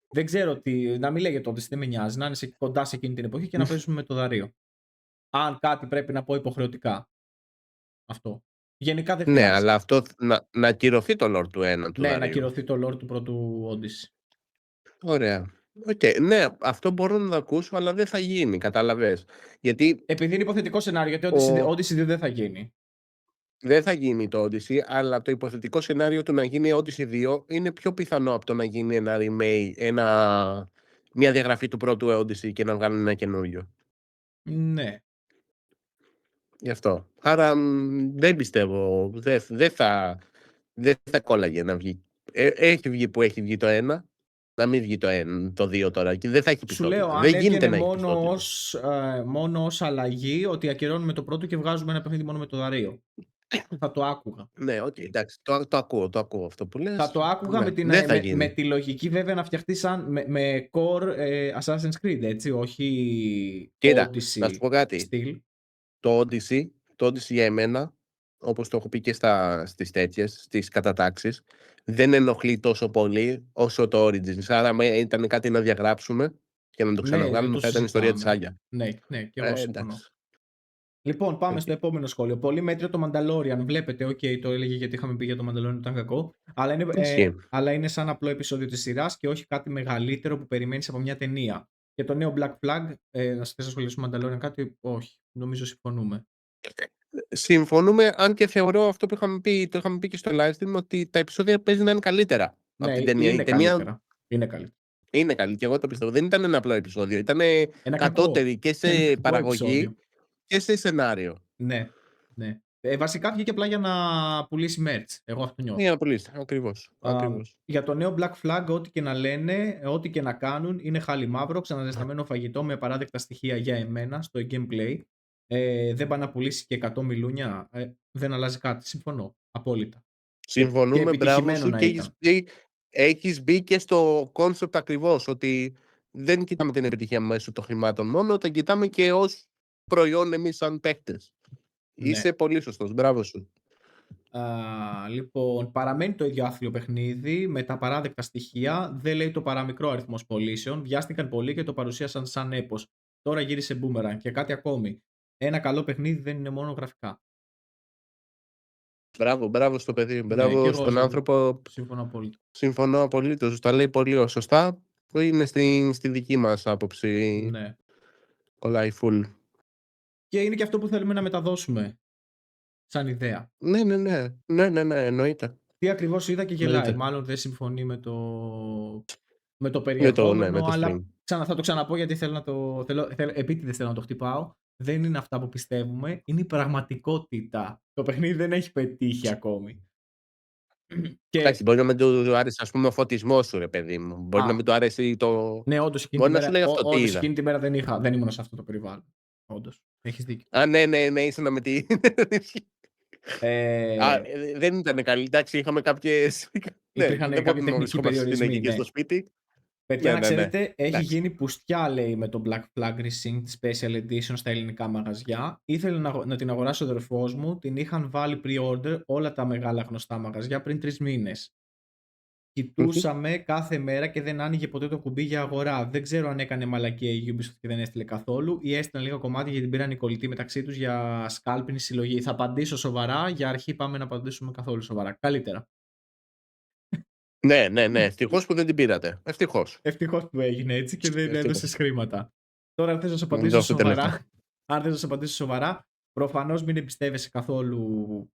Δεν ξέρω τι, να μην λέγεται Odyssey, δεν με νοιάζει, να είναι κοντά σε εκείνη την εποχή και να παίζουμε με το Δαρείο. Αν κάτι πρέπει να πω υποχρεωτικά. Αυτό. Γενικά δεν Ναι, χρειάζεται. αλλά αυτό να ακυρωθεί το lore του 1 του Ναι, Δαρείου. να ακυρωθεί το lore του πρώτου Odyssey. Ωραία. Okay. Ναι, αυτό μπορώ να το ακούσω, αλλά δεν θα γίνει, κατάλαβες. Γιατί Επειδή είναι υποθετικό σενάριο, γιατί Odyssey 2 δεν θα γίνει. δεν θα γίνει το Odyssey, αλλά το υποθετικό σενάριο του να γίνει Odyssey 2 είναι πιο πιθανό από το να γίνει ένα remake, μια διαγραφή του πρώτου Odyssey και να βγάλουν ένα καινούριο. Ναι. Γι' αυτό. Άρα δεν πιστεύω, δεν θα κόλλαγε να βγει. Έχει βγει που έχει βγει το 1, να μην βγει το 2 τώρα και δεν θα έχει Σου πιστότητα. λέω, αν Δεν γίνεται έβγαινε να έχει πιστότητα. μόνο ως αλλαγή ότι ακυρώνουμε το πρώτο και βγάζουμε ένα παιχνίδι μόνο με το Δαρείο. Θα το άκουγα. Ναι, okay, εντάξει, το ακούω αυτό που λες. Θα το άκουγα Ναι, με τη λογική βέβαια να φτιαχτεί με core Assassin's Creed, έτσι, όχι Κοίτα, Odyssey να σου πω κάτι. στυλ. Το Odyssey για εμένα, όπως το έχω πει και στις τέτοιες, στις κατατάξεις, δεν ενοχλεί τόσο πολύ όσο το Origins. Άρα αν ήταν κάτι να διαγράψουμε και να το Ναι, δεν ξαναβγάλουμε, το θα ήταν ιστορία της συζητάμε. Άγια. Ναι, και εγώ συμφωνώ. Εντάξει. Λοιπόν, πάμε στο επόμενο σχόλιο. Πολύ μέτριο το Mandalorian. Βλέπετε, το έλεγε γιατί είχαμε πει για το Mandalorian ότι ήταν κακό. Αλλά είναι σαν απλό επεισόδιο της σειράς και όχι κάτι μεγαλύτερο που περιμένεις από μια ταινία. Και το νέο Black Flag, να σας ασχολήσουμε με Mandalorian κάτι, όχι. Νομίζω συμφωνούμε. Συμφωνούμε, αν και θεωρώ αυτό που είχαμε πει και στο live stream, ότι τα επεισόδια παίζει να είναι καλύτερα από την ταινία. Είναι καλύτερα. Είναι καλύτερα. Είναι καλή και εγώ το πιστεύω. Δεν ήταν ένα απλό επεισόδιο. Ήταν κατώτερη και σε παραγωγή και σε σενάριο. Ναι. Βασικά βγήκε απλά για να πουλήσει merch. Εγώ αυτό νιώθω. Για να πουλήσει. Ακριβώς. Για το νέο Black Flag, ό,τι και να λένε, ό,τι και να κάνουν, είναι χάλι μαύρο, ξαναζεσταμένο φαγητό με απαράδεκτα στοιχεία για εμένα στο gameplay. Δεν πάει να πουλήσει και 100 μιλούνια. Δεν αλλάζει κάτι. Συμφωνώ. Απόλυτα. Συμφωνούμε, μπράβο σου, και έχεις μπει και στο concept ακριβώς, ότι δεν κοιτάμε την επιτυχία μέσω των χρημάτων μόνο, τα κοιτάμε και ως προϊόν εμείς σαν παίκτες. Ναι. Είσαι πολύ σωστός, μπράβο σου. Λοιπόν, παραμένει το ίδιο άθλιο παιχνίδι με τα παράδεκτα στοιχεία. Δεν λέει το παραμικρό αριθμός πωλήσεων. Βιάστηκαν πολύ και το παρουσίασαν σαν έπος. Τώρα γύρισε boomerang. Και κάτι ακόμη. Ένα καλό παιχνίδι δεν είναι μόνο γραφικά. Μπράβο στο παιδί. Ναι, και Μπράβο εγώ στον άνθρωπο. συμφωνώ απόλυτα. Συμφωνώ απολύτως. Τα λέει πολύ σωστά. Που είναι στη δική μας άποψη. Ναι. Κολλάει full. Και είναι και αυτό που θέλουμε να μεταδώσουμε σαν ιδέα. Ναι, εννοείται. Τι ακριβώς είδα και γελάει. Εννοείται. Μάλλον δεν συμφωνεί με το Με το περιεχόμενο, αλλά stream. θα το ξαναπώ γιατί επίτηδες θέλω να το χτυπάω. Δεν είναι αυτά που πιστεύουμε, είναι η πραγματικότητα. Το παιχνίδι δεν έχει πετύχει ακόμη. Εντάξει, μπορεί να μην του άρεσε, ας πούμε, ο φωτισμός σου, ρε παιδί μου. Μπορεί να μην του άρεσε το. Ναι, όντως Μπορεί να σου λέει αυτό. Τι είδα. εκείνη τη μέρα δεν ήμουν σε αυτό το περιβάλλον. Όντως. Έχεις δίκιο. Α, ναι, ήσουν με τη. Δεν ήταν καλή. Εντάξει, είχαμε κάποιες. Υπήρχαν κάποιοι τεχνικοί περιορισμοί. Και στο σπίτι. Παιδιά, να ξέρετε, έχει γίνει πουστιά, λέει, με το Black Flag Resync τη Special Edition στα ελληνικά μαγαζιά. Ήθελε να την αγοράσει ο αδερφός μου, την είχαν βάλει pre-order όλα τα μεγάλα γνωστά μαγαζιά πριν 3 μήνες. Κοιτούσαμε κάθε μέρα και δεν άνοιγε ποτέ το κουμπί για αγορά. Δεν ξέρω αν έκανε μαλακία η Ubisoft και δεν έστειλε καθόλου ή έστειλε λίγα κομμάτια γιατί την πήραν οι κολλητοί μεταξύ τους για σκάλπινη συλλογή. Θα απαντήσω σοβαρά. Για αρχή πάμε να απαντήσουμε καθόλου σοβαρά. Καλύτερα. Ναι. Ευτυχώς που δεν την πήρατε. Ευτυχώς που έγινε έτσι και δεν έδωσες χρήματα. Τώρα αν θες να σου απαντήσω σοβαρά, προφανώς μην εμπιστεύεσαι καθόλου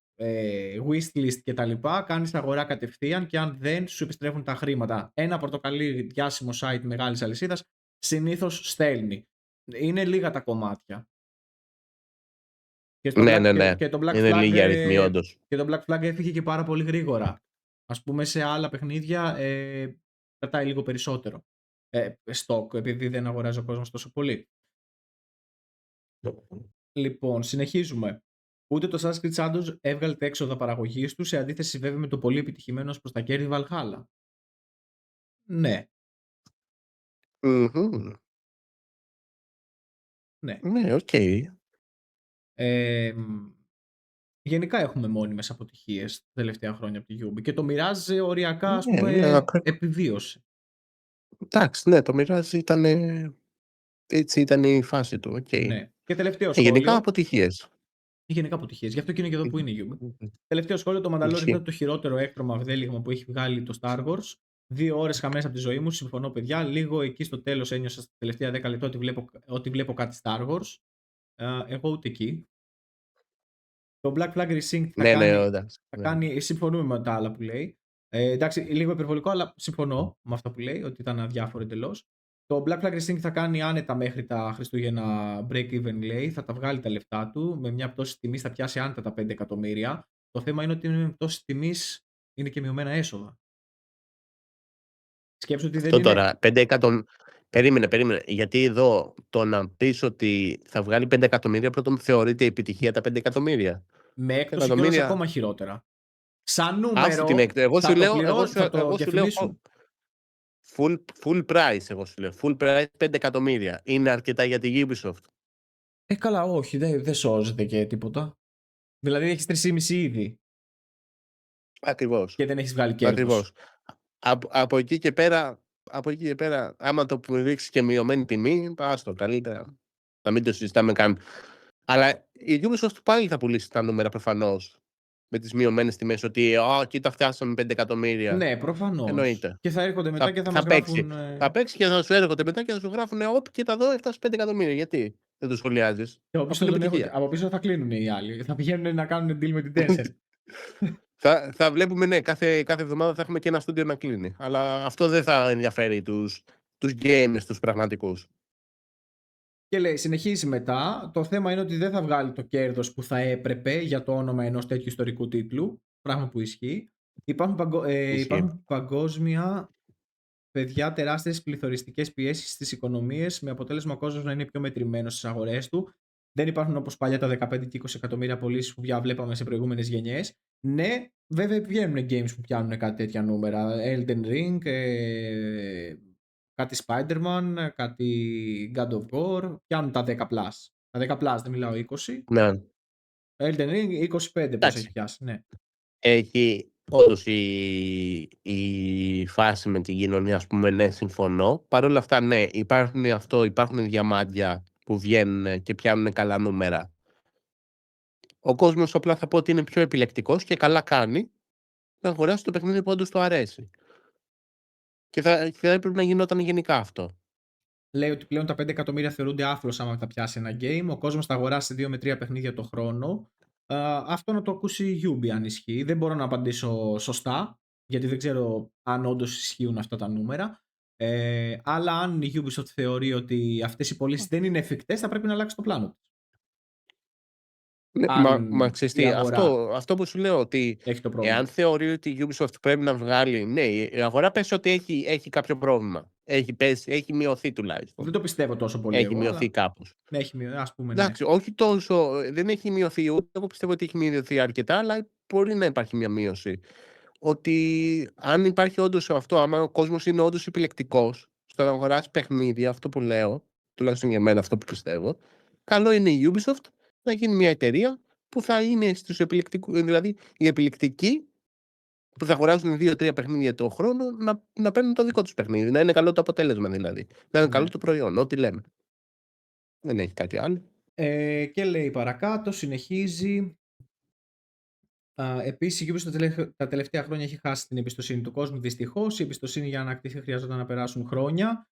wishlist και τα λοιπά, κάνεις αγορά κατευθείαν και αν δεν σου επιστρέφουν τα χρήματα. Ένα πορτοκαλί διάσημο site μεγάλης αλυσίδας συνήθως στέλνει. Είναι λίγα τα κομμάτια. Και το Black είναι Flag, λίγοι αριθμοί, όντως. Και το Black Flag έφυγε και πάρα πολύ γρήγορα. Ας πούμε σε άλλα παιχνίδια κρατάει λίγο περισσότερο stock, επειδή δεν αγοράζει ο κόσμος τόσο πολύ. Λοιπόν, συνεχίζουμε. Ούτε το Assassin's Creed Shadows έβγαλε τα έξοδα παραγωγής του, σε αντίθεση βέβαια με το πολύ επιτυχημένο ως προς τα κέρδη Valhalla. Ναι. Ναι. Ναι, οκ. Γενικά έχουμε μόνιμες αποτυχίες τα τελευταία χρόνια από τη Ubi και το Mirage οριακά, ας πούμε, επιβίωσε. Εντάξει, ναι, το Mirage ήταν. Έτσι ήταν η φάση του. Okay. Ναι. Και τελευταίο σχόλιο. Γενικά αποτυχίες. Γι' αυτό και είναι και εδώ που είναι η Ubi. Τελευταίο σχόλιο, το Mandalorian ήταν το χειρότερο έκτρωμα βδέλιγμα που έχει βγάλει το Star Wars. 2 ώρες χαμένες από τη ζωή μου, συμφωνώ παιδιά. Λίγο εκεί στο τέλος ένιωσα στα τελευταία 10 λεπτά ότι βλέπω κάτι Star Wars. Εγώ ούτε εκεί. Το Black Flag Resync θα κάνει, συμφωνούμε με τα άλλα που λέει. Εντάξει, λίγο υπερβολικό, αλλά συμφωνώ με αυτά που λέει, ότι ήταν αδιάφορο εντελώς. Το Black Flag Resync θα κάνει άνετα μέχρι τα Χριστούγεννα break-even, λέει. Θα τα βγάλει τα λεφτά του. Με μια πτώση τιμής θα πιάσει άνετα τα 5 εκατομμύρια. Το θέμα είναι ότι με πτώση τιμής είναι και μειωμένα έσοδα. Σκέψου ότι δεν είναι. Τώρα, 5 εκατομμύρια. Περίμενε. Γιατί εδώ το να πεις ότι θα βγάλει 5 εκατομμύρια πρώτον θεωρείται επιτυχία τα 5 εκατομμύρια. Με έκπτωση κιόλας ακόμα χειρότερα. Σαν νούμερο. Εγώ σου λέω full price. Εγώ σου λέω full price 5 εκατομμύρια. Είναι αρκετά για τη Ubisoft. Καλά, όχι. Δεν σώζεται και τίποτα. Δηλαδή έχεις 3,5 ήδη. Ακριβώς. Και δεν έχεις βγάλει κέρδος. Ακριβώς. Από εκεί και πέρα, άμα το ρίξει και μειωμένη τιμή, άστο καλύτερα. Να μην το συζητάμε καν. Αλλά η Ubisoft πάλι θα πουλήσει τα νούμερα προφανώς. Με τις μειωμένες τιμές, ότι κοίτα φτάσαμε 5 εκατομμύρια. Ναι, προφανώς. Εννοείται. Και θα έρχονται μετά και θα μας γράφουν. Θα παίξει και θα σου έρχονται μετά και θα σου γράφουν κοίτα εδώ έφτασε 5 εκατομμύρια. Γιατί δεν το σχολιάζεις? Από πίσω θα κλείνουν οι άλλοι. Θα πηγαίνουν να κάνουν deal με την Tencent. Θα βλέπουμε, ναι, κάθε εβδομάδα θα έχουμε και ένα στούντιο να κλείνει. Αλλά αυτό δεν θα ενδιαφέρει τους gamers, τους πραγματικούς. Και λέει, συνεχίζει μετά. Το θέμα είναι ότι δεν θα βγάλει το κέρδος που θα έπρεπε για το όνομα ενός τέτοιου ιστορικού τίτλου. Πράγμα που ισχύει. Υπάρχουν παγκόσμια, παιδιά, τεράστιες πληθωριστικές πιέσεις στις οικονομίες, με αποτέλεσμα ο κόσμος να είναι πιο μετρημένος στις αγορές του. Δεν υπάρχουν όπως παλιά τα 15 και 20 εκατομμύρια πωλήσεις που βλέπαμε σε προηγούμενες γενιές. Ναι, βέβαια βγαίνουν games που πιάνουν κάτι τέτοια νούμερα. Elden Ring, κάτι Spider-Man, κάτι God of War, πιάνουν τα 10+. Τα 10+, δεν μιλάω 20. Ναι. Elden Ring 25 πώς έχει πιάσει, ναι. Έχει όντως η φάση με την κοινωνία, ας πούμε, ναι, συμφωνώ. Παρ' όλα αυτά, ναι, υπάρχουν διαμάντια που βγαίνουν και πιάνουν καλά νούμερα. Ο κόσμος απλά θα πω ότι είναι πιο επιλεκτικός και καλά κάνει να αγοράσει το παιχνίδι που όντως του αρέσει. Και θα έπρεπε να γινόταν γενικά αυτό. Λέει ότι πλέον τα 5 εκατομμύρια θεωρούνται άθλος άμα τα πιάσει ένα game. Ο κόσμος θα αγοράσει 2 με 3 παιχνίδια το χρόνο. Αυτό να το ακούσει η Ubi αν ισχύει. Δεν μπορώ να απαντήσω σωστά, γιατί δεν ξέρω αν όντως ισχύουν αυτά τα νούμερα. Αλλά αν η Ubisoft θεωρεί ότι αυτές οι πωλήσεις δεν είναι εφικτές, θα πρέπει να αλλάξει το πλάνο της. Ναι, μα ξέρεις τι, αυτό που σου λέω, ότι εάν θεωρεί ότι η Ubisoft πρέπει να βγάλει, ναι, η αγορά πες ότι έχει κάποιο πρόβλημα. Έχει μειωθεί τουλάχιστον. Δεν το πιστεύω τόσο πολύ. Έχει μειωθεί κάπως. Ναι, έχει μειωθεί, ας πούμε. Εντάξει, όχι τόσο, δεν έχει μειωθεί ούτε. Εγώ πιστεύω ότι έχει μειωθεί αρκετά, αλλά μπορεί να υπάρχει μια μείωση. Ότι αν υπάρχει όντως αυτό, άμα ο κόσμος είναι όντως επιλεκτικός στο να αγοράσει παιχνίδια, αυτό που λέω, τουλάχιστον για μένα αυτό που πιστεύω, καλό είναι η Ubisoft να γίνει μια εταιρεία που θα είναι στους επιλεκτικούς, δηλαδή οι επιλεκτικοί που θα αγοράζουν 2-3 παιχνίδια το χρόνο να παίρνουν το δικό τους παιχνίδι. Να είναι καλό το αποτέλεσμα δηλαδή. Να είναι καλό το προϊόν, ό,τι λέμε. Δεν έχει κάτι άλλο. Και λέει παρακάτω, συνεχίζει. Επίσης η Ubisoft τα τελευταία χρόνια έχει χάσει την εμπιστοσύνη του κόσμου. Δυστυχώς η εμπιστοσύνη για να ανακτηθεί χρειάζονταν να περάσουν χρόνια.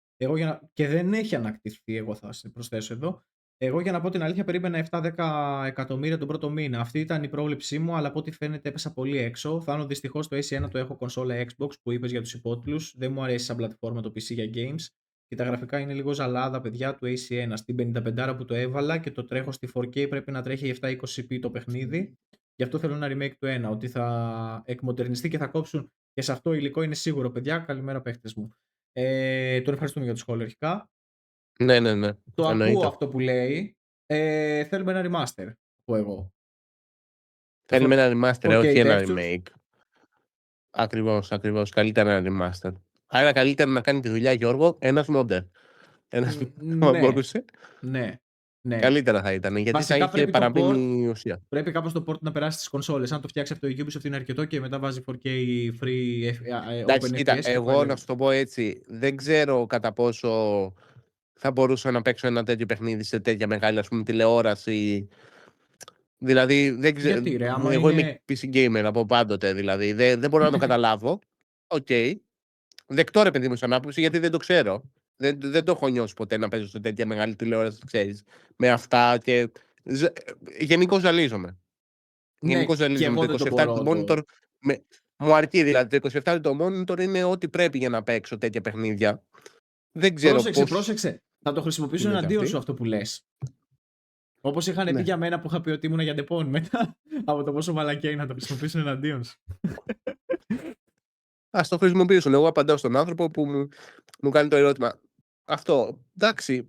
Και δεν έχει ανακτηθεί, εγώ θα προσθέσω εδώ. Εγώ για να πω την αλήθεια περίμενα 7-10 εκατομμύρια τον πρώτο μήνα. Αυτή ήταν η πρόβλεψή μου, αλλά από ό,τι φαίνεται έπεσα πολύ έξω. Θάνο, δυστυχώς το AC1 το έχω κονσόλα Xbox που είπες για τους υπότιτλους. Δεν μου αρέσει σαν πλατφόρμα το PC για games. Και τα γραφικά είναι λίγο ζαλάδα, παιδιά, του AC1. Στην 55 που το έβαλα και το τρέχω στη 4K πρέπει να τρέχει 720p το παιχνίδι. Γι' αυτό θέλω ένα remake του 1, ότι θα εκμοντερνιστεί και θα κόψουν και σε αυτό υλικό είναι σίγουρο, παιδιά. Καλημέρα παίχτες μου. Τον ευχαριστούμε για το σχόλιο αρχικά. Ναι. Το ακούω αυτό που λέει. Θέλουμε ένα remaster, πω εγώ. Θέλουμε ένα remaster, όχι ένα remake. Ακριβώς. Καλύτερα ένα remaster. Άρα καλύτερα να κάνει τη δουλειά, Γιώργο, ένας modder. Ναι. Μπορούσε. Ναι. Καλύτερα θα ήταν, γιατί βασικά θα είχε παραμείνει η ουσία. Πρέπει κάπως το port να περάσει στις κονσόλες. Αν το φτιάξει αυτό η Ubisoft είναι αρκετό και μετά βάζει 4K free Εντάξει, open κοίτα, FPS. εγώ να σου το πω έτσι, δεν ξέρω κατά πόσο θα μπορούσα να παίξω ένα τέτοιο παιχνίδι σε τέτοια μεγάλη, ας πούμε, τηλεόραση. Δηλαδή, δεν ξέρω. Εγώ είμαι PC gamer από πάντοτε, δηλαδή. Δεν μπορώ να το καταλάβω. Οκ. Δεκτό ρε παιδί μου σαν άποψη, γιατί δεν το ξέρω. Δεν το έχω νιώσει ποτέ να παίζω σε τέτοια μεγάλη τηλεόραση, ξέρεις. Με αυτά και. Γενικώς ζαλίζομαι. Γενικώς ζαλίζομαι. Το 27 το monitor. Μου αρκεί δηλαδή. Το 27 το monitor είναι ό,τι πρέπει για να παίξω τέτοια παιχνίδια. Δεν ξέρω. Πρόσεξε. Θα το χρησιμοποιήσω εναντίον σου αυτό που λες. Όπως είχαν πει για μένα που είχα πει ότι ήμουν για ντεπών μετά από το πόσο μαλακιά είναι να το χρησιμοποιήσουν εναντίον σου. Ας το χρησιμοποιήσουν. Εγώ απαντάω στον άνθρωπο που μου κάνει το ερώτημα. Αυτό, εντάξει,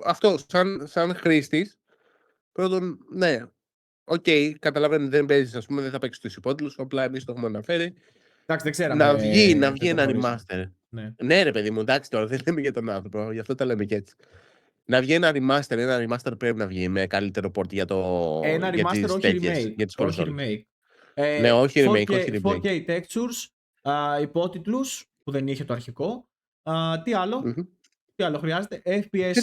αυτό σαν χρήστης, πρώτον, ναι, οκ, καταλαβαίνω δεν παίζεις, ας πούμε, δεν θα παίξεις τους υπότιτλους, απλά εμείς το έχουμε αναφέρει. Εντάξει, δεν ξέραμε. Να βγει ένα remaster. Ναι ρε παιδί μου, εντάξει τώρα, δεν λέμε για τον άνθρωπο, γι' αυτό τα λέμε και έτσι. Να βγει ένα remaster πρέπει να βγει με καλύτερο port για ένα remaster, όχι remake. Όχι remake. Ναι, όχι remake. 4K textures, υπότιτλους που δεν είχε το αρχικό. Τι άλλο? Τι άλλο χρειάζεται? FPS.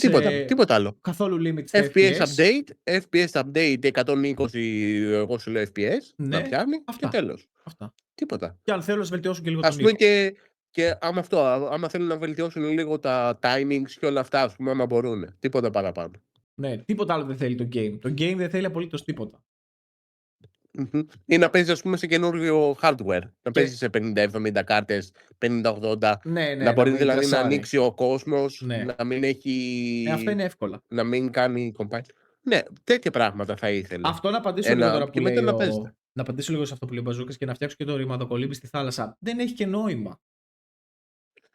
Τίποτα άλλο. Καθόλου limit FPS update 120, εγώ σου λέω FPS, να πιάνει και τέλος. Αυτά. Τίποτα. Και αν θέλω να βελτιώσουν και λίγο τον ήχο. Και άμα θέλουν να βελτιώσουν λίγο τα timings και όλα αυτά, ας πούμε, άμα μπορούν. Τίποτα παραπάνω. Ναι, τίποτα άλλο δεν θέλει το game. Το game δεν θέλει απολύτως τίποτα. Ή να παίζει, ας πούμε, σε καινούργιο hardware. Να παίζει σε 50-70 κάρτες, 50-80. Να μπορεί δηλαδή να ανοίξει ο κόσμος, να μην έχει. Αυτά είναι εύκολα. Να μην κάνει compile. Ναι, τέτοια πράγματα θα ήθελα. Αυτό να απαντήσω λίγο τώρα που λέει. Να απαντήσω λίγο σε αυτό που λέει ο Μπαζούκας και να φτιάξω και το ρημαδοκολύμπι στη θάλασσα. Δεν έχει και νόημα.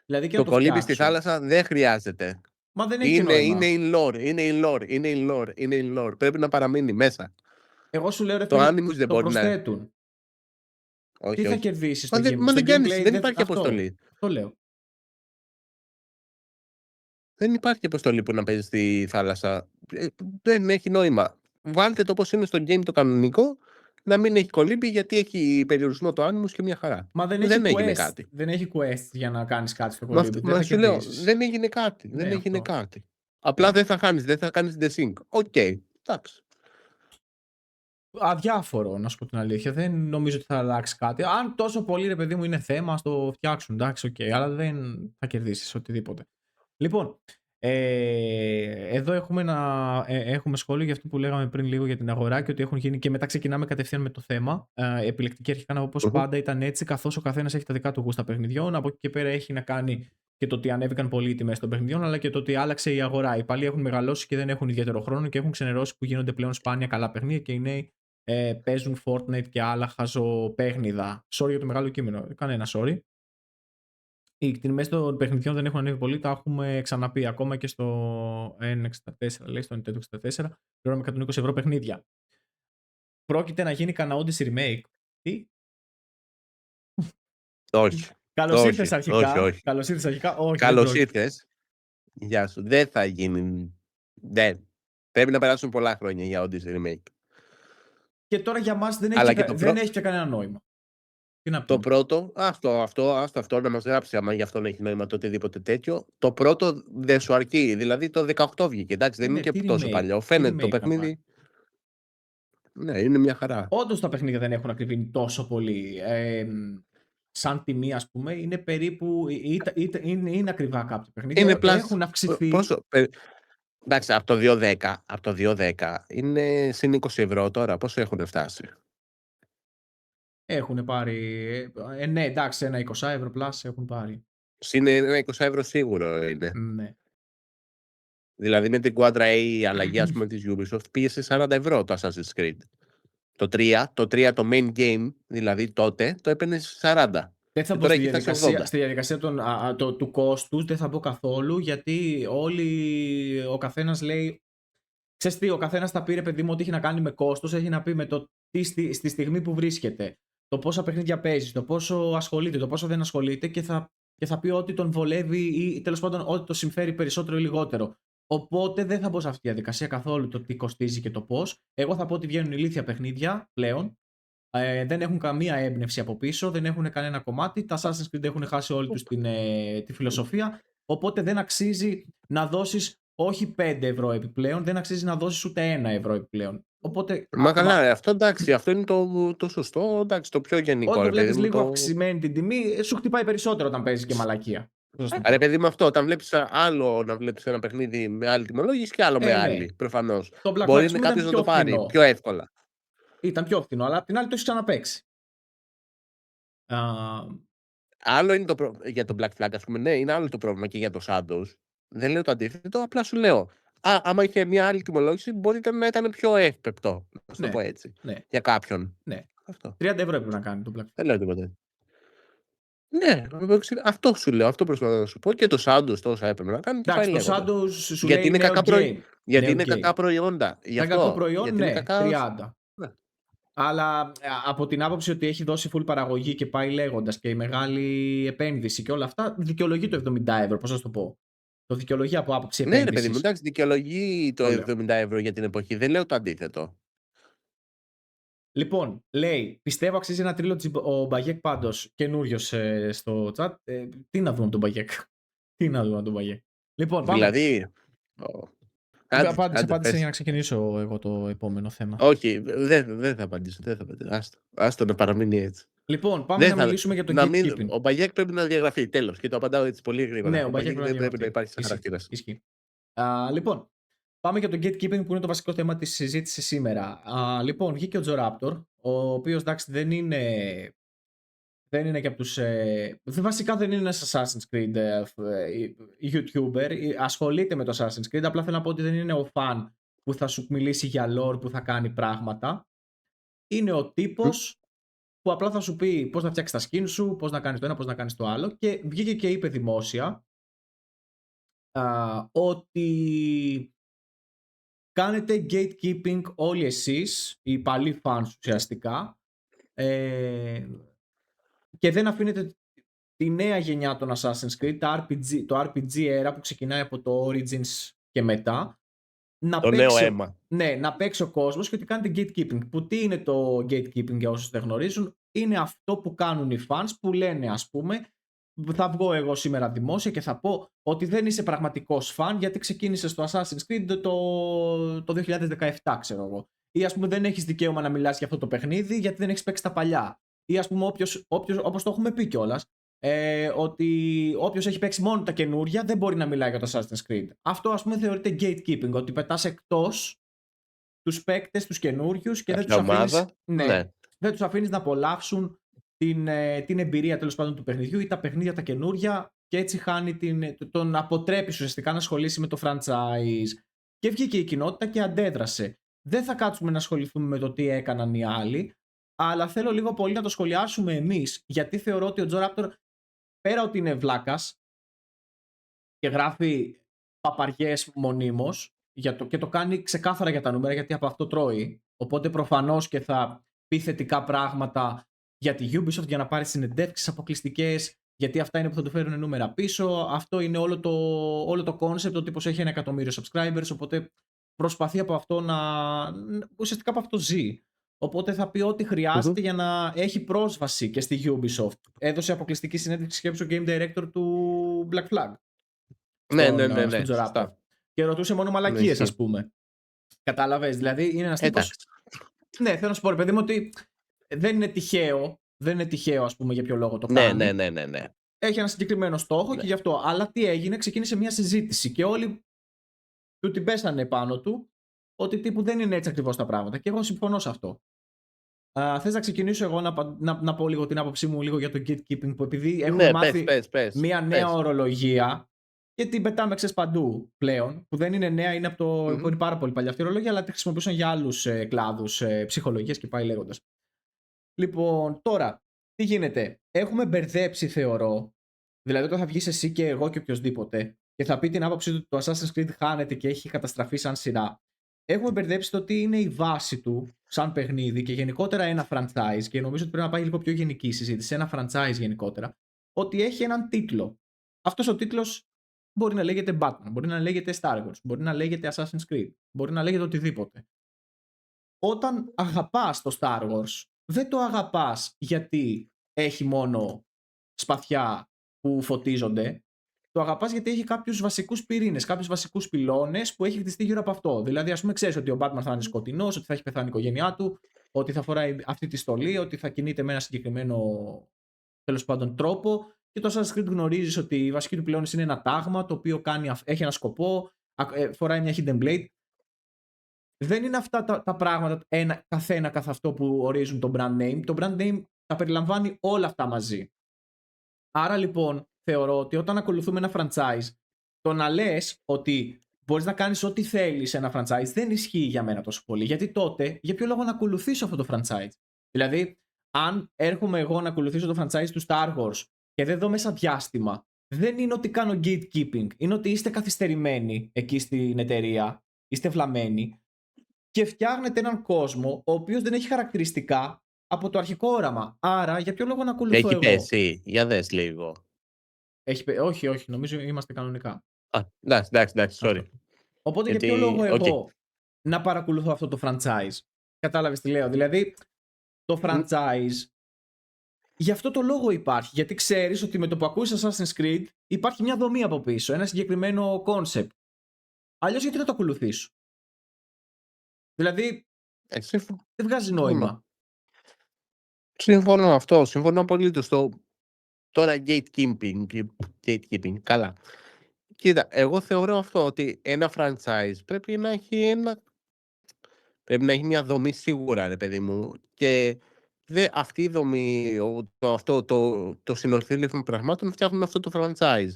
Δηλαδή και το κολύμπι στη θάλασσα δεν χρειάζεται. Μα δεν έχει νόημα. Είναι in lore. Πρέπει να παραμείνει μέσα. Εγώ σου λέω ρε το φίλε, δεν το προσθέτουν. Όχι, τι θα κερδίσεις στο game. Μα δεν υπάρχει αποστολή. Αυτό λέω. Δεν υπάρχει αποστολή που να παίζει στη θάλασσα. Δεν έχει νόημα. Βάλτε το όπως είναι στο game το κανονικό, να μην έχει κολύμπι γιατί έχει περιορισμό το Animus και μια χαρά. Μα δεν έγινε κάτι. Δεν έχει quest για να κάνεις κάτι στο κολύμπι. Μα σου λέω, δεν έγινε κάτι. Δεν έγινε κάτι. Απλά δεν θα κάνεις desync. Οκ, εντάξει. αδιάφορο, να σου πω την αλήθεια. Δεν νομίζω ότι θα αλλάξει κάτι. Αν τόσο πολύ, ρε παιδί μου, είναι θέμα, ας το φτιάξουν. Εντάξει, οκ, αλλά δεν θα κερδίσεις οτιδήποτε. Λοιπόν, εδώ έχουμε σχόλιο για αυτό που λέγαμε πριν λίγο για την αγορά και ότι έχουν γίνει και μετά ξεκινάμε κατευθείαν με το θέμα. Επιλεκτική αρχικά να πω πως πάντα ήταν έτσι, καθώς ο καθένας έχει τα δικά του γούστα παιχνιδιών. Από εκεί και πέρα έχει να κάνει και το ότι ανέβηκαν πολύ οι τιμές των παιχνιδιών, αλλά και το ότι άλλαξε η αγορά. Οι παλιοί έχουν μεγαλώσει και δεν έχουν ιδιαίτερο χρόνο και έχουν ξενερώσει που γίνονται πλέον σπάνια καλά παιχνίδια και οι νέοι παίζουν Fortnite και άλλα χαζοπέχνιδα. Sorry για το μεγάλο κείμενο. Κανένα sorry. Οι τιμές των παιχνιδιών δεν έχουν ανέβει πολύ, τα έχουμε ξαναπεί ακόμα και στο N64, λέει, στο Nintendo 64, πληρώνουμε 120 ευρώ παιχνίδια. Πρόκειται να γίνει κανένα Odyssey remake. Τι? Όχι. Καλώς ήρθες Όχι, αρχικά. όχι. Καλώς ήρθες αρχικά. Όχι, δεν Καλώς πρόκειται. ήρθες. Γεια σου. Δεν θα γίνει. Δεν. Πρέπει να περάσουν πολλά χρόνια για Odyssey Remake. Και τώρα για μας δεν Αλλά έχει, και δεν έχει και κανένα νόημα. Τι να Το πούμε. πρώτο, αυτό να μας γράψει άμα γι' αυτό να έχει νόημα το οτιδήποτε τέτοιο. Το πρώτο δεν σου αρκεί. Δηλαδή το 18 βγήκε. Εντάξει, δεν είναι και τόσο παλιό. Φαίνεται το παιχνίδι. Ναι, είναι μια χαρά. Όντως τα παιχνίδια δεν έχουν ακριβήνει τόσο πολύ. Σαν τιμή, ας πούμε, είναι περίπου. Είναι ακριβά κάποια παιχνίδια. Έχουν αυξηθεί. Εντάξει, από το 2.10 είναι συν 20 ευρώ τώρα. Πόσο έχουν φτάσει? Έχουν πάρει. Ναι, εντάξει, ένα 20 ευρώ πλάς έχουν πάρει. Συν ένα 20 ευρώ σίγουρο είναι. Ναι. Δηλαδή με την Quadra A η αλλαγή, ας πούμε, της Ubisoft πήγε σε 40 ευρώ το Assassin's Creed. Το 3, το main game, δηλαδή τότε, το έπαιρνε σε 40. Δεν θα πω στη διαδικασία του κόστους, δεν θα πω καθόλου, γιατί ο καθένας λέει. Ξέρεις τι, ο καθένας θα πει, ρε παιδί μου, ότι έχει να κάνει με κόστος, έχει να πει με το τι στη στιγμή που βρίσκεται, το πόσα παιχνίδια παίζει, το πόσο ασχολείται, το πόσο δεν ασχολείται και θα πει ότι τον βολεύει ή τέλος πάντων ότι το συμφέρει περισσότερο ή λιγότερο. Οπότε δεν θα μπω σε αυτή τη διαδικασία καθόλου το τι κοστίζει και το πώς. Εγώ θα πω ότι βγαίνουν ηλίθια παιχνίδια πλέον. Δεν έχουν καμία έμπνευση από πίσω, δεν έχουν κανένα κομμάτι. Τα Assassin's Creed έχουν χάσει όλη τους τη φιλοσοφία. Οπότε δεν αξίζει να δώσεις όχι 5 ευρώ επιπλέον, δεν αξίζει να δώσεις ούτε 1 ευρώ επιπλέον. Οπότε, Μα καλά, αυτό εντάξει, αυτό είναι το σωστό, εντάξει, το πιο γενικό. Όταν βλέπεις λίγο αυξημένη την τιμή, σου χτυπάει περισσότερο όταν παίζεις και μαλακία. Ρε παιδί με αυτό, όταν βλέπεις άλλο να βλέπεις ένα παιχνίδι με άλλη τιμολόγηση και άλλο με άλλη, προφανώς. Μπορεί να κάποιος να το πάρει πιο εύκολα. Ήταν πιο φθηνό, αλλά απ' την άλλη το έχεις ξαναπαίξει. Άλλο είναι για το Black Flag, ας πούμε, ναι, είναι άλλο το πρόβλημα και για το Shadows. Δεν λέω το αντίθετο, απλά σου λέω. Άμα είχε μια άλλη τιμολόγηση, μπορεί να ήταν πιο εύπεπτο. Να το πω έτσι. Ναι. Για κάποιον. Ναι. Αυτό. 30 ευρώ έπρεπε να κάνει το Black Flag. Δεν λέω τίποτα. Ναι, αυτό σου λέω, αυτό προσπαθώ να σου πω. Και το Shadows τόσα έπρεπε να κάνει. Εντάξει, το Shadows σου γιατί λέει γιατί είναι κακά προϊόντα. Τα κακό προϊόν, ναι, 30. Ναι. Αλλά από την άποψη ότι έχει δώσει full παραγωγή και πάει λέγοντας και η μεγάλη επένδυση και όλα αυτά, δικαιολογεί το 70 ευρώ, πώς θα το πω. Το δικαιολογεί από άποψη επένδυσης. Ναι, ρε παιδί μου, εντάξει, δικαιολογεί το 70 ευρώ για την εποχή. Δεν λέω το αντίθετο. Λοιπόν, λέει, πιστεύω αξίζει ένα τρίλο ο Μπαγιέκ πάντως, καινούριος στο chat. Τι να δούμε τον Μπαγιέκ. Τι να δούμε τον Μπαγιέκ. Λοιπόν, πάμε. Δηλαδή. Απάντησε για να ξεκινήσω εγώ το επόμενο θέμα. Όχι, δεν θα απαντήσω. Άστο να παραμείνει έτσι. Λοιπόν, πάμε να μιλήσουμε για το gatekeeping. Ο Μπαγιέκ πρέπει να διαγραφεί, τέλος. Και το απαντάω έτσι πολύ γρήγορα. Ναι, ο Μπαγιέκ δεν πρέπει να υπάρχει σαν χαρακτήρας. Ισχύει. Λοιπόν, πάμε για το gatekeeping που είναι το βασικό θέμα της συζήτησης σήμερα. Λοιπόν, βγήκε ο Τζοράπτορ, ο οποίος εντάξει δεν είναι και από τους. Βασικά δεν είναι ένας Assassin's Creed YouTuber. Ασχολείται με το Assassin's Creed. Απλά θέλω να πω ότι δεν είναι ο φαν που θα σου μιλήσει για lore, που θα κάνει πράγματα. Είναι ο τύπος που απλά θα σου πει πώς να φτιάξεις τα skin σου, πώς να κάνεις το ένα, πώς να κάνεις το άλλο. Και βγήκε και είπε δημόσια ότι κάνετε gatekeeping όλοι εσείς, οι παλιοί fans ουσιαστικά, και δεν αφήνετε τη νέα γενιά των Assassin's Creed, το RPG era που ξεκινάει από το Origins και μετά, να παίξει ο κόσμος και ότι κάνετε gatekeeping. Που τι είναι το gatekeeping για όσους δεν γνωρίζουν? Είναι αυτό που κάνουν οι fans που λένε, ας πούμε, θα βγω εγώ σήμερα δημόσια και θα πω ότι δεν είσαι πραγματικός φαν γιατί ξεκίνησες το Assassin's Creed το 2017, ξέρω εγώ. ή ας πούμε δεν έχεις δικαίωμα να μιλάς για αυτό το παιχνίδι γιατί δεν έχεις παίξει τα παλιά. Ή ας πούμε όπως το έχουμε πει κιόλας, ότι όποιος έχει παίξει μόνο τα καινούρια δεν μπορεί να μιλάει για το Assassin's Creed. Αυτό ας πούμε θεωρείται gatekeeping, ότι πετάς εκτός τους παίκτες, τους καινούριους και δεν τους αφήνεις, Ναι. δεν τους αφήνεις να απολαύσουν την εμπειρία τέλος πάντων του παιχνιδιού ή τα παιχνίδια τα καινούρια και έτσι χάνει τον αποτρέπεις ουσιαστικά να ασχολήσει με το franchise. Και βγήκε η κοινότητα και αντέδρασε. Δεν θα κάτσουμε να ασχοληθούμε με το τι έκαναν οι άλλοι, αλλά θέλω λίγο πολύ να το σχολιάσουμε εμείς, γιατί θεωρώ ότι ο Τζο Ράπτορ, πέρα ότι είναι βλάκας και γράφει παπαριές μονίμως και το κάνει ξεκάθαρα για τα νούμερα, γιατί από αυτό τρώει, οπότε προφανώς και θα πει θετικά πράγματα για τη Ubisoft για να πάρει συνεντεύξεις αποκλειστικές, γιατί αυτά είναι που θα του φέρουν νούμερα πίσω. Αυτό είναι όλο το concept, ότι πως έχει 1 εκατομμύριο subscribers, οπότε προσπαθεί από αυτό ουσιαστικά από αυτό ζει. Οπότε θα πει ό,τι χρειάζεται για να έχει πρόσβαση και στη Ubisoft. Έδωσε αποκλειστική συνέντευξη σκέψη ο Game Director του Black Flag. Στον Τζο Ράπτορ. Και ρωτούσε μόνο μαλακίες, ας πούμε. Κατάλαβες, δηλαδή είναι ένας τύπος. Ναι, θέλω να σου πω, ρε παιδί μου, ότι δεν είναι τυχαίο. Δεν είναι τυχαίο, ας πούμε, για ποιο λόγο το κάνει. Ναι. Έχει ένα συγκεκριμένο στόχο και γι' αυτό. Αλλά τι έγινε, ξεκίνησε μια συζήτηση και όλοι του την πέσανε πάνω του ότι τύπου δεν είναι έτσι ακριβώς τα πράγματα. Και εγώ συμφωνώ σε αυτό. Θες να ξεκινήσω εγώ να πω λίγο την άποψή μου λίγο για το gatekeeping, που επειδή έχουμε μάθει μια νέα ορολογία και την πετάμε παντού πλέον, που δεν είναι νέα, είναι που είναι πάρα πολύ παλιά αυτή η ορολογία, αλλά τη χρησιμοποιούσαν για άλλους κλάδους ψυχολογίας και πάει λέγοντας. Λοιπόν, τώρα, τι γίνεται. Έχουμε μπερδέψει, θεωρώ, δηλαδή όταν θα βγεις εσύ και εγώ και οποιοδήποτε και θα πει την άποψή του ότι το Assassin's Creed χάνεται και έχει καταστραφεί σαν σειρά. Έχουμε μπερδέψει το τι είναι η βάση του σαν παιχνίδι και γενικότερα ένα franchise, και νομίζω ότι πρέπει να πάει λίγο πιο γενική η συζήτηση, ένα franchise γενικότερα, ότι έχει έναν τίτλο. Αυτός ο τίτλος μπορεί να λέγεται Batman, μπορεί να λέγεται Star Wars, μπορεί να λέγεται Assassin's Creed, μπορεί να λέγεται οτιδήποτε. Όταν αγαπάς το Star Wars, δεν το αγαπάς γιατί έχει μόνο σπαθιά που φωτίζονται. Το αγαπάς γιατί έχει κάποιους βασικούς πυρήνες, κάποιους βασικούς πυλώνες που έχει χτιστεί γύρω από αυτό. Δηλαδή, ας πούμε, ξέρεις ότι ο Batman θα είναι σκοτεινός, ότι θα έχει πεθάνει η οικογένειά του, ότι θα φοράει αυτή τη στολή, ότι θα κινείται με ένα συγκεκριμένο, τέλος πάντων, τρόπο. Και το Assassin's Creed γνωρίζεις ότι η βασική του πυλώνες είναι ένα τάγμα το οποίο έχει ένα σκοπό, φοράει μια hidden blade. Δεν είναι αυτά τα πράγματα καθένα καθ' αυτό που ορίζουν το brand name. Το brand name τα περιλαμβάνει όλα αυτά μαζί. Άρα λοιπόν θεωρώ ότι όταν ακολουθούμε ένα franchise, το να λες ότι μπορείς να κάνεις ό,τι θέλεις σε ένα franchise δεν ισχύει για μένα τόσο πολύ. Γιατί τότε, για ποιο λόγο να ακολουθήσω αυτό το franchise? Δηλαδή, αν έρχομαι εγώ να ακολουθήσω το franchise του Star Wars και δεν δω μέσα διάστημα, δεν είναι ότι κάνω gatekeeping. Είναι ότι είστε καθυστερημένοι εκεί στην εταιρεία, είστε βλαμμένοι και φτιάχνετε έναν κόσμο ο οποίος δεν έχει χαρακτηριστικά από το αρχικό όραμα. Άρα, για ποιο λόγο να ακολουθώ εγώ? Έχει πέσει, για δες λίγο. Όχι, νομίζω είμαστε κανονικά. Εντάξει, sorry. Οπότε για ποιο λόγο εγώ να παρακολουθώ αυτό το franchise? Κατάλαβες τι λέω? Δηλαδή, το franchise γι' αυτό το λόγο υπάρχει. Γιατί ξέρεις ότι με το που ακούεις Assassin's Creed υπάρχει μια δομή από πίσω, ένα συγκεκριμένο concept. Αλλιώς γιατί να το ακολουθήσω? Δηλαδή, δεν βγάζει νόημα. Συμφωνώ με αυτό. Συμφωνώ απολύτως. Τώρα gatekeeping, καλά. Κοίτα, εγώ θεωρώ αυτό, ότι ένα franchise πρέπει να έχει μια δομή σίγουρα, ρε παιδί μου. Και αυτή η δομή, το συνοθήλευμα πραγμάτων φτιάχνουν αυτό το franchise.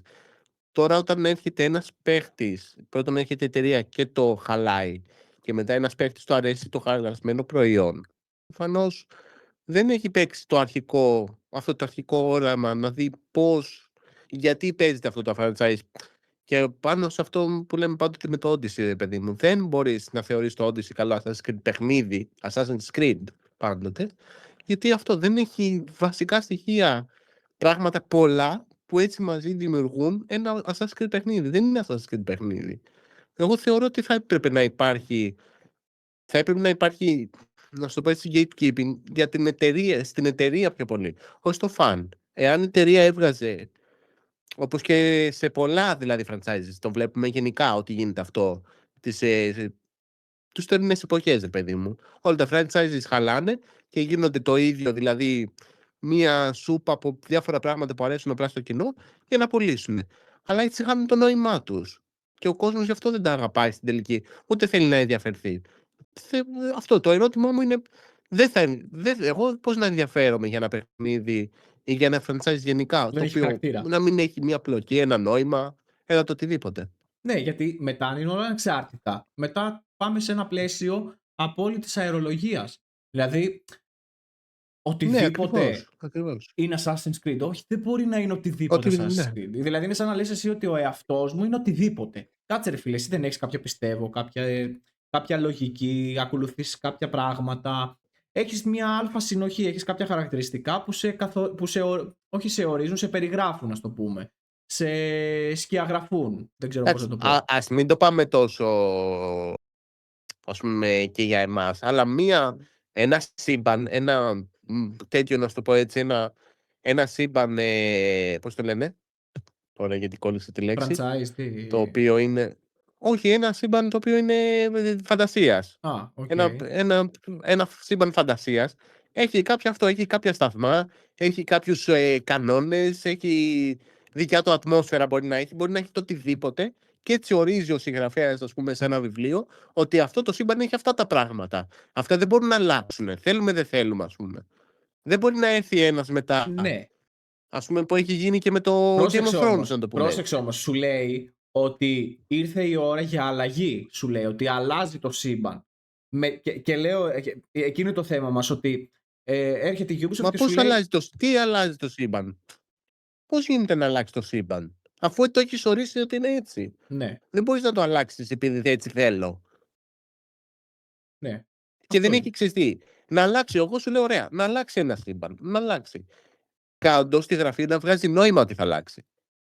Τώρα όταν έρχεται ένας παίχτης, πρώτον έρχεται η εταιρεία και το χαλάει και μετά ένας παίχτης του αρέσει το χαλασμένο προϊόν, προφανώς δεν έχει παίξει αυτό το αρχικό όραμα να δει γιατί παίζεται αυτό το franchise. Και πάνω σε αυτό που λέμε πάντοτε με το Odyssey, παιδί μου, δεν μπορείς να θεωρείς το Odyssey καλό Assassin's Creed παιχνίδι, Assassin's Creed πάντοτε, γιατί αυτό δεν έχει βασικά στοιχεία, πράγματα πολλά που έτσι μαζί δημιουργούν ένα Assassin's Creed παιχνίδι. Δεν είναι Assassin's Creed παιχνίδι. Εγώ θεωρώ ότι θα έπρεπε να υπάρχει, να σου το πω έτσι, gatekeeping για στην εταιρεία πιο πολύ, όχι στο fan. Εάν η εταιρεία έβγαζε, όπως και σε πολλά δηλαδή franchises, το βλέπουμε γενικά ότι γίνεται αυτό, τους τωρινές εποχές, ρε παιδί μου. Όλα τα franchises χαλάνε και γίνονται το ίδιο, δηλαδή μία σούπα από διάφορα πράγματα που αρέσουν απλά στο κοινό για να πουλήσουν. Αλλά έτσι χάνουν το νόημά τους. Και ο κόσμος γι' αυτό δεν τα αγαπάει στην τελική. Ούτε θέλει να ενδιαφερθεί. Αυτό το ερώτημά μου είναι, εγώ πώς να ενδιαφέρομαι για ένα παιχνίδι ή για ένα franchise γενικά, Δεν το έχει οποίο χαρακτήρα. να μην έχει μία πλοκή, ένα νόημα, ένα το οτιδήποτε. Ναι, γιατί μετά είναι όλα ανεξάρτητα. Μετά πάμε σε ένα πλαίσιο απόλυτης αερολογίας. Δηλαδή, Ναι, οτιδήποτε ακριβώς. είναι Assassin's Creed. Όχι, δεν μπορεί να είναι οτιδήποτε Ναι. Assassin's Creed. Δηλαδή, είναι σαν να λες εσύ ότι ο εαυτός μου είναι οτιδήποτε. Κάτσε ρε φίλε, εσύ δεν έχεις κάποια πιστεύω, κάποια λογική, ακολουθείς κάποια πράγματα. Έχεις μια αλφα συνοχή, έχεις κάποια χαρακτηριστικά όχι σε ορίζουν, σε περιγράφουν, ας το πούμε. Σε σκιαγραφούν. Δεν ξέρω πώς να Εντάξει, το πω. ας μην το πάμε τόσο, ας πούμε, και για εμάς, αλλά ένα σύμπαν, τέτοιο, να σου το πω έτσι, ένα σύμπαν, πώς το λένε, τώρα γιατί κόλλησε τη λέξη, Franchise, το οποίο είναι, όχι, ένα σύμπαν το οποίο είναι φαντασίας. Α, οκ. Ένα σύμπαν φαντασίας έχει έχει κάποια σταθμά, έχει κάποιους κανόνες, έχει δικιά του ατμόσφαιρα, μπορεί να έχει το οτιδήποτε, και έτσι ορίζει ο συγγραφέας, ας πούμε, σε ένα βιβλίο, ότι αυτό το σύμπαν έχει αυτά τα πράγματα. Αυτά δεν μπορούν να αλλάξουν. Θέλουμε, δεν θέλουμε, ας πούμε. Δεν μπορεί να έρθει ένας μετά, Ναι. ας πούμε, που έχει γίνει και με το Game of Thrones, να το πούμε έτσι. Πρόσεξε όμως, σου λέει ότι ήρθε η ώρα για αλλαγή. Σου λέει ότι αλλάζει το σύμπαν. Και λέω, εκείνο το θέμα μας, ότι έρχεται η Ubisoft Μα και σου πώς λέει. τι αλλάζει το σύμπαν? Πώς γίνεται να αλλάξει το σύμπαν, αφού το έχεις ορίσει ότι είναι έτσι? Ναι, Δεν μπορείς να το αλλάξεις επειδή έτσι θέλω. ναι. Και Αυτό δεν είναι. έχει, ξέρεις τι, να αλλάξει, εγώ σου λέω ωραία, να αλλάξει ένα σύμπαν, να αλλάξει. Κάνοντας τη γραφή να βγάζει νόημα ότι θα αλλάξει.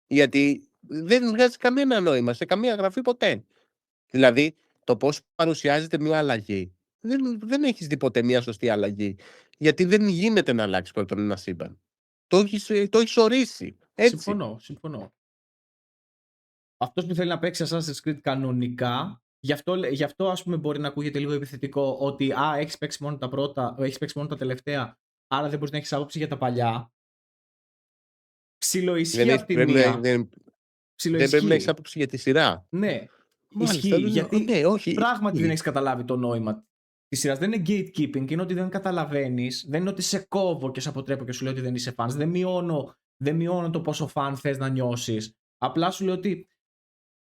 Γιατί δεν βγάζει κανένα νόημα σε καμία γραφή ποτέ. Δηλαδή, το πώς παρουσιάζεται μια αλλαγή, δεν έχεις δει ποτέ μια σωστή αλλαγή. Γιατί δεν γίνεται να αλλάξει πρώτον ένα σύμπαν. Το έχεις ορίσει, έτσι. Συμφωνώ. Αυτός που θέλει να παίξει Assassin's Creed κανονικά, γι' αυτό ας πούμε μπορεί να ακούγεται λίγο επιθετικό ότι έχεις παίξει μόνο τα πρώτα, έχεις παίξει μόνο τα τελευταία, άρα δεν μπορείς να έχεις άποψη για τα παλιά. Δεν Ψιλοϊσχύει έχεις απ' τη πρέπει να μία. δεν πρέπει να έχεις Ψιλοϊσχύει. άποψη για τη σειρά. Ναι, ισχύει. Μάλιστα, Γιατί ναι, όχι, πράγματι δεν ισχύει. έχεις καταλάβει το νόημα της σειράς. Δεν είναι gatekeeping, είναι ότι δεν καταλαβαίνεις. Δεν είναι ότι σε κόβω και σε αποτρέπω και σου λέω ότι δεν είσαι fans. Δεν μειώνω το πόσο fan θες να νιώσεις. Απλά σου λέω ότι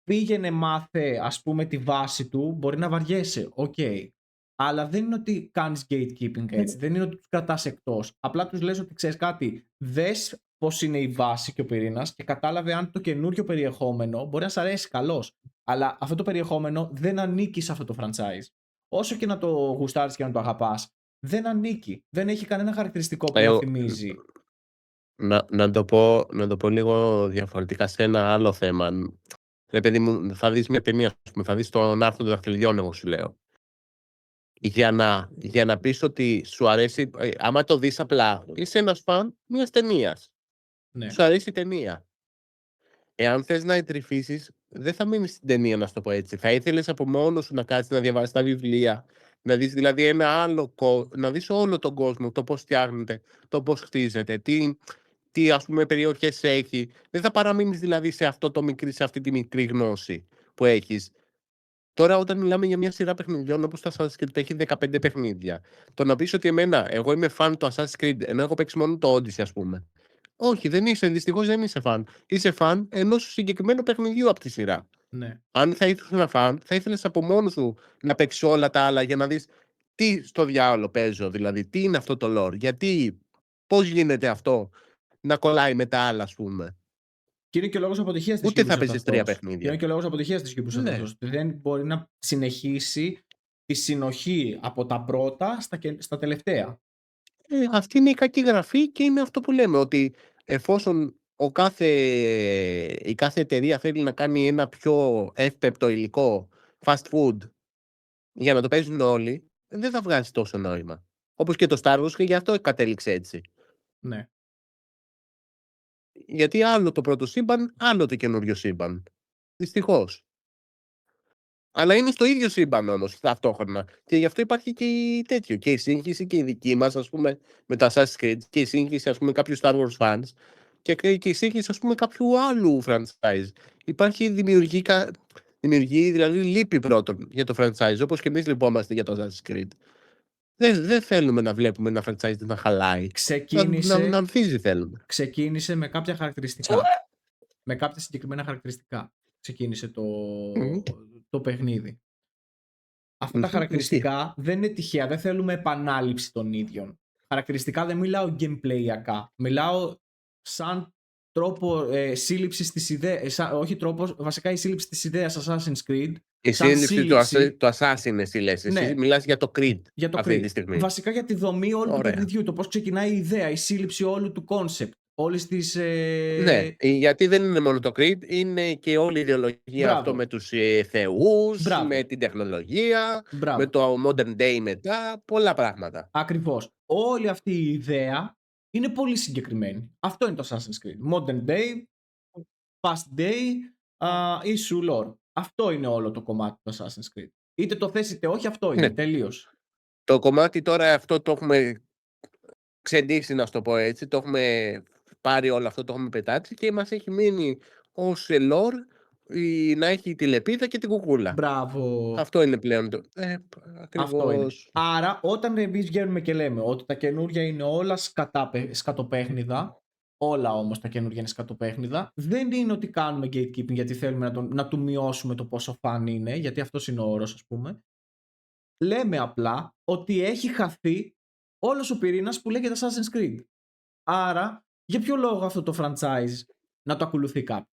πήγαινε, μάθε, ας πούμε, τη βάση του. Μπορεί να βαριέσαι, οκ. Αλλά δεν είναι ότι κάνεις gatekeeping έτσι. Δεν είναι ότι τους κρατάς εκτός. Απλά τους λες ότι ξέρεις κάτι, δες πώς είναι η βάση και ο πυρήνας και κατάλαβε αν το καινούριο περιεχόμενο μπορεί να σ' αρέσει, καλώς. Αλλά αυτό το περιεχόμενο δεν ανήκει σε αυτό το franchise. Όσο και να το γουστάρεις και να το αγαπάς, δεν ανήκει. Δεν έχει κανένα χαρακτηριστικό που να Εγώ, θυμίζει. να το πω λίγο διαφορετικά σε ένα άλλο θέμα. Ρε παιδί μου, θα δεις μια ταινία, ας πούμε, θα δεις τον Άρθρο των Δαχτυλιών, εγώ σου λέω. Για να πεις ότι σου αρέσει, άμα το δεις απλά, είσαι ένας φαν μιας ταινίας. Ναι, Σου αρέσει η ταινία. Εάν θες να εντρυφήσεις, δεν θα μείνεις στην ταινία, να σου το πω έτσι. Θα ήθελες από μόνος σου να κάτσεις να διαβάσεις τα βιβλία, να δεις δηλαδή να δεις όλο τον κόσμο, το πώς φτιάχνεται, το πώς χτίζεται, τι ας πούμε περιοχές έχει. Δεν θα παραμείνεις δηλαδή σε αυτή τη μικρή γνώση που έχεις. Τώρα, όταν μιλάμε για μια σειρά παιχνιδιών όπως το Assassin's Creed που έχει 15 παιχνίδια, το να πεις ότι εγώ είμαι φαν του Assassin's Creed, ενώ έχω παίξει μόνο το Odyssey, ας πούμε. Όχι, δεν είσαι, δυστυχώς δεν είσαι φαν. Είσαι φαν ενός συγκεκριμένου παιχνιδιού από τη σειρά. ναι. Αν θα ήθελες ένα φαν, θα ήθελες από μόνος σου να παίξεις όλα τα άλλα για να δεις τι στο διάολο παίζω, δηλαδή τι είναι αυτό το lore, γιατί, πώς γίνεται αυτό να κολλάει με τα άλλα, ας πούμε. Και είναι και ο λόγος αποτυχίας της Ούτε θα Ubisoft παίζεις 3 αυτός. Και είναι παιχνίδια. και ο λόγος αποτυχίας της Ubisoft Ναι. αυτός. Ότι δεν μπορεί να συνεχίσει τη συνοχή από τα πρώτα στα τελευταία. Αυτή είναι η κακή γραφή και είναι αυτό που λέμε, ότι εφόσον η κάθε εταιρεία θέλει να κάνει ένα πιο εύπεπτο υλικό, fast food, για να το παίζουν όλοι, δεν θα βγάζει τόσο νόημα. Όπως και το Star Wars, και γι' αυτό κατέληξε έτσι. Ναι. Γιατί άλλο το πρώτο σύμπαν, άλλο το καινούριο σύμπαν. Δυστυχώς. Αλλά είναι στο ίδιο σύμπαν όμως ταυτόχρονα. Και γι' αυτό υπάρχει και η τέτοιο. Και η σύγχυση και η δική μας, ας πούμε, με τα Assassin's Creed, και η σύγχυση, ας πούμε, κάποιου Star Wars fans, και η σύγχυση, ας πούμε, κάποιου άλλου franchise. Υπάρχει δημιουργεί δηλαδή λύπη πρώτον για το franchise, όπως και εμείς λυπόμαστε για το Assassin's Creed. Δεν θέλουμε να βλέπουμε ένα franchise να χαλάει. Να ανθίζει θέλουμε. Ξεκίνησε με κάποια χαρακτηριστικά. Με κάποια συγκεκριμένα χαρακτηριστικά ξεκίνησε το παιχνίδι. Αυτά τα χαρακτηριστικά δεν είναι τυχαία, δεν θέλουμε επανάληψη των ίδιων. Χαρακτηριστικά δεν μιλάω gameplayιακά, μιλάω σαν τρόπο σύλληψης της ιδέας, όχι τρόπο, βασικά η σύλληψη της ιδέας Assassin's Creed. Η σύλληψη του Assassin εσύ λες, εσύ μιλάς για το Creed για το αυτή Creed. τη στιγμή. Βασικά για τη δομή όλου του παιχνιδιού, το πώς ξεκινάει η ιδέα, η σύλληψη όλου του concept. Όλες τις, Ναι, γιατί δεν είναι μόνο το Creed, είναι και όλη η ιδεολογία αυτό με τους θεούς, με την τεχνολογία, με το modern day μετά, πολλά πράγματα. Ακριβώς. Όλη αυτή η ιδέα είναι πολύ συγκεκριμένη. Αυτό είναι το Assassin's Creed. Modern day, past day, issue lore. Αυτό είναι όλο το κομμάτι του Assassin's Creed. Είτε το θες είτε όχι, αυτό είναι, τελείως. Το κομμάτι τώρα αυτό το έχουμε ξεντήσει, να το πω έτσι, το έχουμε πάρει όλο αυτό, το έχουμε πετάξει και μας έχει μείνει ως lore να έχει τη λεπίδα και την κουκούλα. Μπράβο. Αυτό είναι πλέον το. Ακριβώς. Άρα, όταν εμείς βγαίνουμε και λέμε ότι τα καινούργια είναι όλα σκατοπέχνιδα, όλα όμως τα καινούργια είναι σκατοπέχνιδα, δεν είναι ότι κάνουμε gatekeeping γιατί θέλουμε να του μειώσουμε το πόσο φαν είναι, γιατί αυτός είναι ο όρος, ας πούμε. Λέμε απλά ότι έχει χαθεί όλος ο πυρήνας που λέγεται Assassin's Creed. Άρα, για ποιο λόγο αυτό το franchise να το ακολουθεί κάποιος?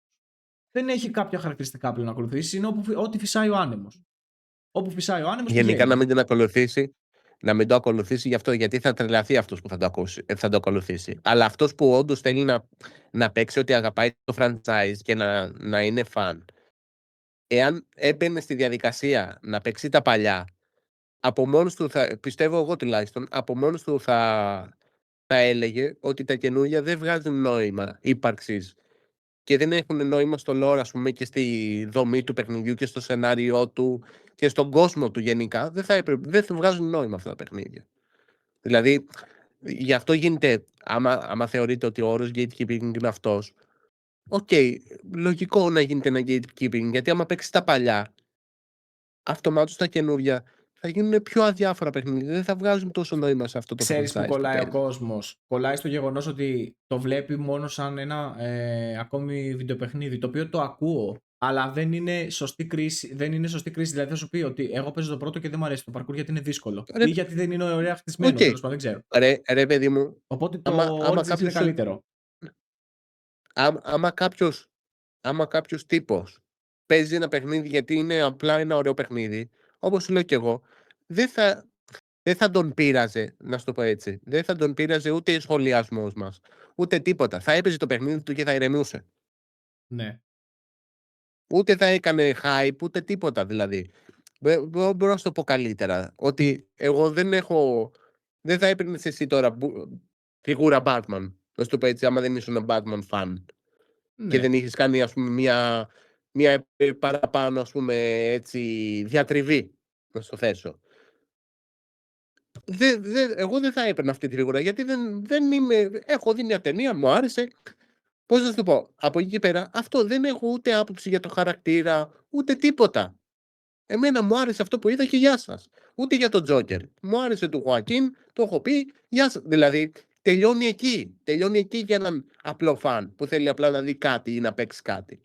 Δεν έχει κάποια χαρακτηριστικά πλέον να ακολουθήσει, είναι ό,τι φυσάει ο άνεμος. Όπου φυσάει ο άνεμος. Γενικά να μην την ακολουθήσει, να μην το ακολουθήσει γι' αυτό, γιατί θα τρελαθεί αυτός που θα το ακολουθήσει. Αλλά αυτός που όντως θέλει να παίξει ότι αγαπάει το franchise και να είναι fan, εάν έμπαινε στη διαδικασία να παίξει τα παλιά, από μόνος του, πιστεύω εγώ τουλάχιστον, από μόνος του θα έλεγε ότι τα καινούργια δεν βγάζουν νόημα ύπαρξης και δεν έχουν νόημα στο lore, ας πούμε, και στη δομή του παιχνιδιού και στο σενάριό του και στον κόσμο του γενικά. Δεν θα βγάζουν νόημα αυτά τα παιχνίδια. Δηλαδή, γι' αυτό γίνεται, άμα θεωρείτε ότι ο όρος gatekeeping είναι αυτός, λογικό να γίνεται ένα gatekeeping, γιατί άμα παίξεις τα παλιά, αυτομάτως τα καινούργια θα γίνουν πιο αδιάφορα παιχνίδια. Δεν θα βγάζουν τόσο νόημα σε αυτό το franchise. Ξέρεις που κολλάει ο κόσμος? Κολλάει στο γεγονός ότι το βλέπει μόνο σαν ένα ακόμη βιντεοπαιχνίδι, το οποίο το ακούω, αλλά δεν είναι σωστή κρίση. Δηλαδή θα σου πει ότι εγώ παίζω το πρώτο και δεν μου αρέσει το parkour γιατί είναι δύσκολο. Ή γιατί δεν είναι ωραία χτισμένο, τέλος πάντων, δεν ξέρω. Ρε παιδί μου. Οπότε το Origins είναι καλύτερο. Άμα κάποιος τύπος παίζει ένα παιχνίδι γιατί είναι απλά ένα ωραίο παιχνίδι, όπως λέω και εγώ, δεν θα τον πείραζε, να σου το πω έτσι. Δεν θα τον πείραζε ούτε ο σχολιασμός μας, ούτε τίποτα. Θα έπαιζε το παιχνίδι του και θα ηρεμούσε. Ναι. Ούτε θα έκανε hype, ούτε τίποτα δηλαδή. Μπορώ να σου το πω καλύτερα. Ότι εγώ δεν θα έπαιρνες εσύ τώρα φιγούρα Batman. Να σου το πω έτσι, άμα δεν ήσουν Batman fan. Ναι. Και δεν είχες κάνει, ας πούμε, μια παραπάνω, ας πούμε, έτσι, διατριβή, να στο θέσω. Εγώ δεν θα έπαιρνα αυτή τη φιγούρα, γιατί δεν είμαι. Έχω δει μια ταινία, μου άρεσε. Πώς να σου το πω, από εκεί και πέρα, αυτό δεν έχω ούτε άποψη για το χαρακτήρα, ούτε τίποτα. Εμένα μου άρεσε αυτό που είδα και γεια σας. Ούτε για τον Τζόκερ. Μου άρεσε του Χωακίν, το έχω πει, γεια σας. Δηλαδή, τελειώνει εκεί. Τελειώνει εκεί για έναν απλό φαν που θέλει απλά να δει κάτι ή να παίξει κάτι.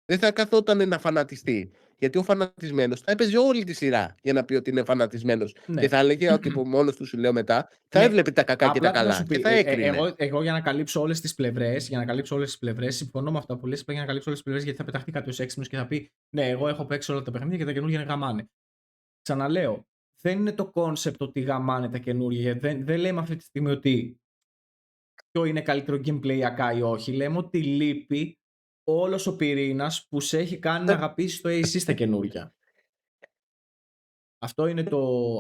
Δεν θα καθόταν να φανατιστεί. Γιατί ο φανατισμένος θα έπαιζε όλη τη σειρά για να πει ότι είναι φανατισμένος. Ναι. Και θα έλεγε ότι μόνος του, σου λέω μετά, θα έβλεπε τα κακά και τα καλά. Και θα έκρινε. Εγώ για να καλύψω όλες τις πλευρές, συμφωνώ με αυτά που λες, για να καλύψω όλες τις πλευρές, γιατί θα πεταχτεί κάποιος έξυπνος και θα πει ναι, εγώ έχω παίξει όλα τα παιχνίδια και τα καινούργια είναι γαμάνε. Ξαναλέω, δεν είναι το concept ότι γαμάνε τα καινούργια. Δεν λέμε αυτή τη στιγμή ότι ποιο είναι καλύτερο gameplayιακά ή όχι. Λέμε ότι λείπει όλος ο πυρήνας που σε έχει κάνει να αγαπήσεις το AC στα καινούργια.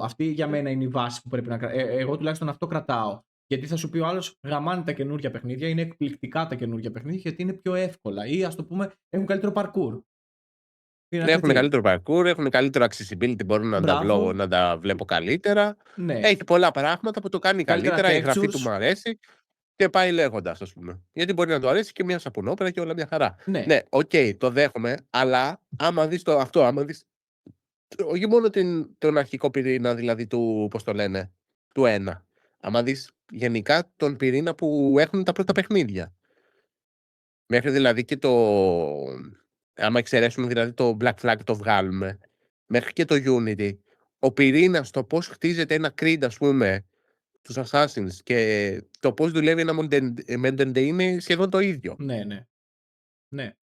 Αυτή για μένα είναι η βάση που πρέπει να κρατάω. Εγώ τουλάχιστον αυτό κρατάω. Γιατί θα σου πει ο άλλος, γαμάνε τα καινούργια παιχνίδια, είναι εκπληκτικά τα καινούργια παιχνίδια γιατί είναι πιο εύκολα ή ας το πούμε έχουν καλύτερο parkour. Είναι Ναι, έχουν αρκετοί. καλύτερο parkour, έχουν καλύτερο accessibility, μπορώ Μπράβο. να τα βλέπω καλύτερα. Ναι. Έχει πολλά πράγματα που το κάνει Καλύτερα καλύτερα, η γραφή του textures. μου αρέσει και πάει λέγοντας, ας πούμε. Γιατί μπορεί να του αρέσει και μια σαπουνόπερα και όλα μια χαρά. Ναι. Ναι, οκ, το δέχομαι, αλλά άμα δεις άμα δεις όχι μόνο τον αρχικό πυρήνα, δηλαδή του, πώς το λένε, του 1. Άμα δεις γενικά τον πυρήνα που έχουν τα πρώτα παιχνίδια. Μέχρι δηλαδή και άμα εξαιρέσουμε δηλαδή το Black Flag το βγάλουμε, μέχρι και το Unity, ο πυρήνας, το πώς χτίζεται ένα Creed, ας πούμε, τους Assassins και το πώς δουλεύει ένα Modern Day είναι σχεδόν το ίδιο. Ναι, ναι. Ναι.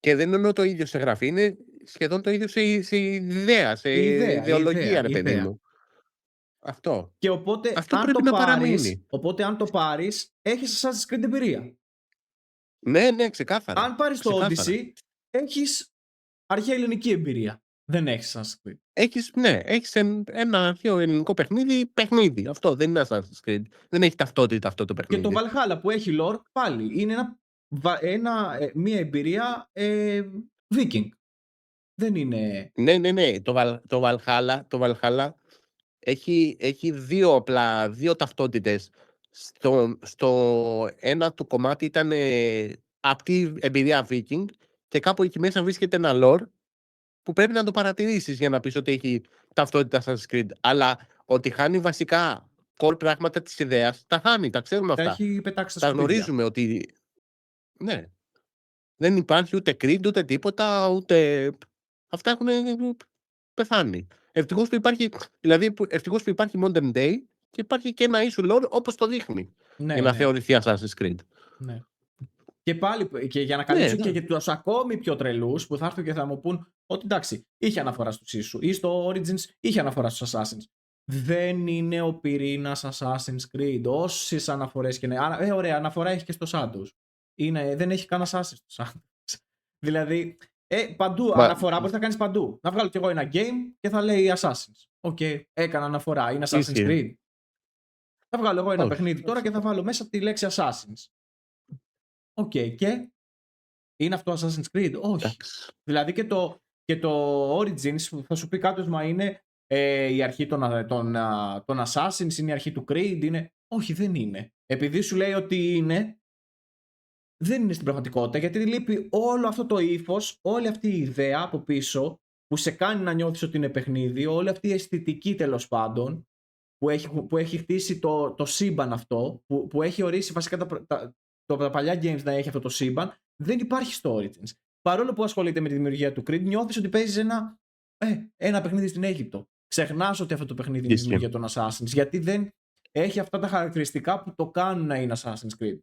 Και δεν εννοώ το ίδιο σε γραφή, είναι σχεδόν το ίδιο σε ιδέα, σε ιδεολογία, ρε παιδί μου. Αυτό. Και οπότε, Αυτό πρέπει να παραμείνει. αν το πάρεις, έχεις Assassin's Creed εμπειρία. Ναι, ναι, ξεκάθαρα. Αν πάρεις το Odyssey, έχεις αρχαία ελληνική εμπειρία. Δεν έχεις Assassin's Creed. Έχεις ένα αρχαίο ελληνικό παιχνίδι. Αυτό δεν είναι Assassin's Creed. Δεν έχει ταυτότητα αυτό το παιχνίδι. Και το Valhalla που έχει lore, πάλι είναι μια εμπειρία Viking. Δεν είναι... Ναι. Το Valhalla έχει δύο ταυτότητες. Στο ένα του κομμάτι ήταν απτή εμπειρία Viking και κάπου εκεί μέσα βρίσκεται ένα lore που πρέπει να το παρατηρήσεις για να πεις ότι έχει ταυτότητα Assassin's Creed. Αλλά ότι χάνει βασικά core πράγματα της ιδέας, τα χάνει, τα ξέρουμε αυτά. Τα έχει πετάξει στα τα σκουπίδια. γνωρίζουμε ότι... Ναι. Δεν υπάρχει ούτε Creed, ούτε τίποτα, ούτε... Αυτά έχουν πεθάνει. Ευτυχώς που υπάρχει Modern Day και υπάρχει και ένα issue lore όπως το δείχνει. Ναι, για να θεωρηθεί Assassin's Creed. Ναι. Και πάλι, και για να καλύψω και τους ακόμη πιο τρελούς που θα έρθουν και θα μου πούν ότι εντάξει, είχε αναφορά στους issue ή στο Origins είχε αναφορά στους Assassins. Δεν είναι ο πυρήνας Assassin's Creed. Όσες αναφορές και είναι. Ωραία, αναφορά έχει και στο Shadows. Δεν έχει καν Assassin's στο Shadows. Δηλαδή, παντού αναφορά μπορείς να κάνεις παντού. Να βγάλω κι εγώ ένα game και θα λέει Assassins. Οκ, έκανα αναφορά. Είναι Assassin's Creed. Θα βγάλω εγώ ένα παιχνίδι τώρα και θα βάλω μέσα τη λέξη Assassins. Οκ, και είναι αυτό Assassin's Creed? Όχι. Δηλαδή και το Origins θα σου πει κάποιος, μα είναι η αρχή των Assassins, είναι η αρχή του Creed, είναι... Όχι, δεν είναι. Επειδή σου λέει ότι είναι, δεν είναι στην πραγματικότητα, γιατί λείπει όλο αυτό το ύφος, όλη αυτή η ιδέα από πίσω που σε κάνει να νιώθεις ότι είναι παιχνίδι, όλη αυτή η αισθητική τέλος πάντων που έχει χτίσει το σύμπαν αυτό, που έχει ορίσει βασικά τα παλιά games να έχει αυτό το σύμπαν, δεν υπάρχει στο Origins. Παρόλο που ασχολείται με τη δημιουργία του Creed, νιώθεις ότι παίζεις ένα παιχνίδι στην Αίγυπτο. Ξεχνάς ότι αυτό το παιχνίδι είναι η δημιουργία των Assassins, γιατί δεν έχει αυτά τα χαρακτηριστικά που το κάνουν να είναι Assassin's Creed.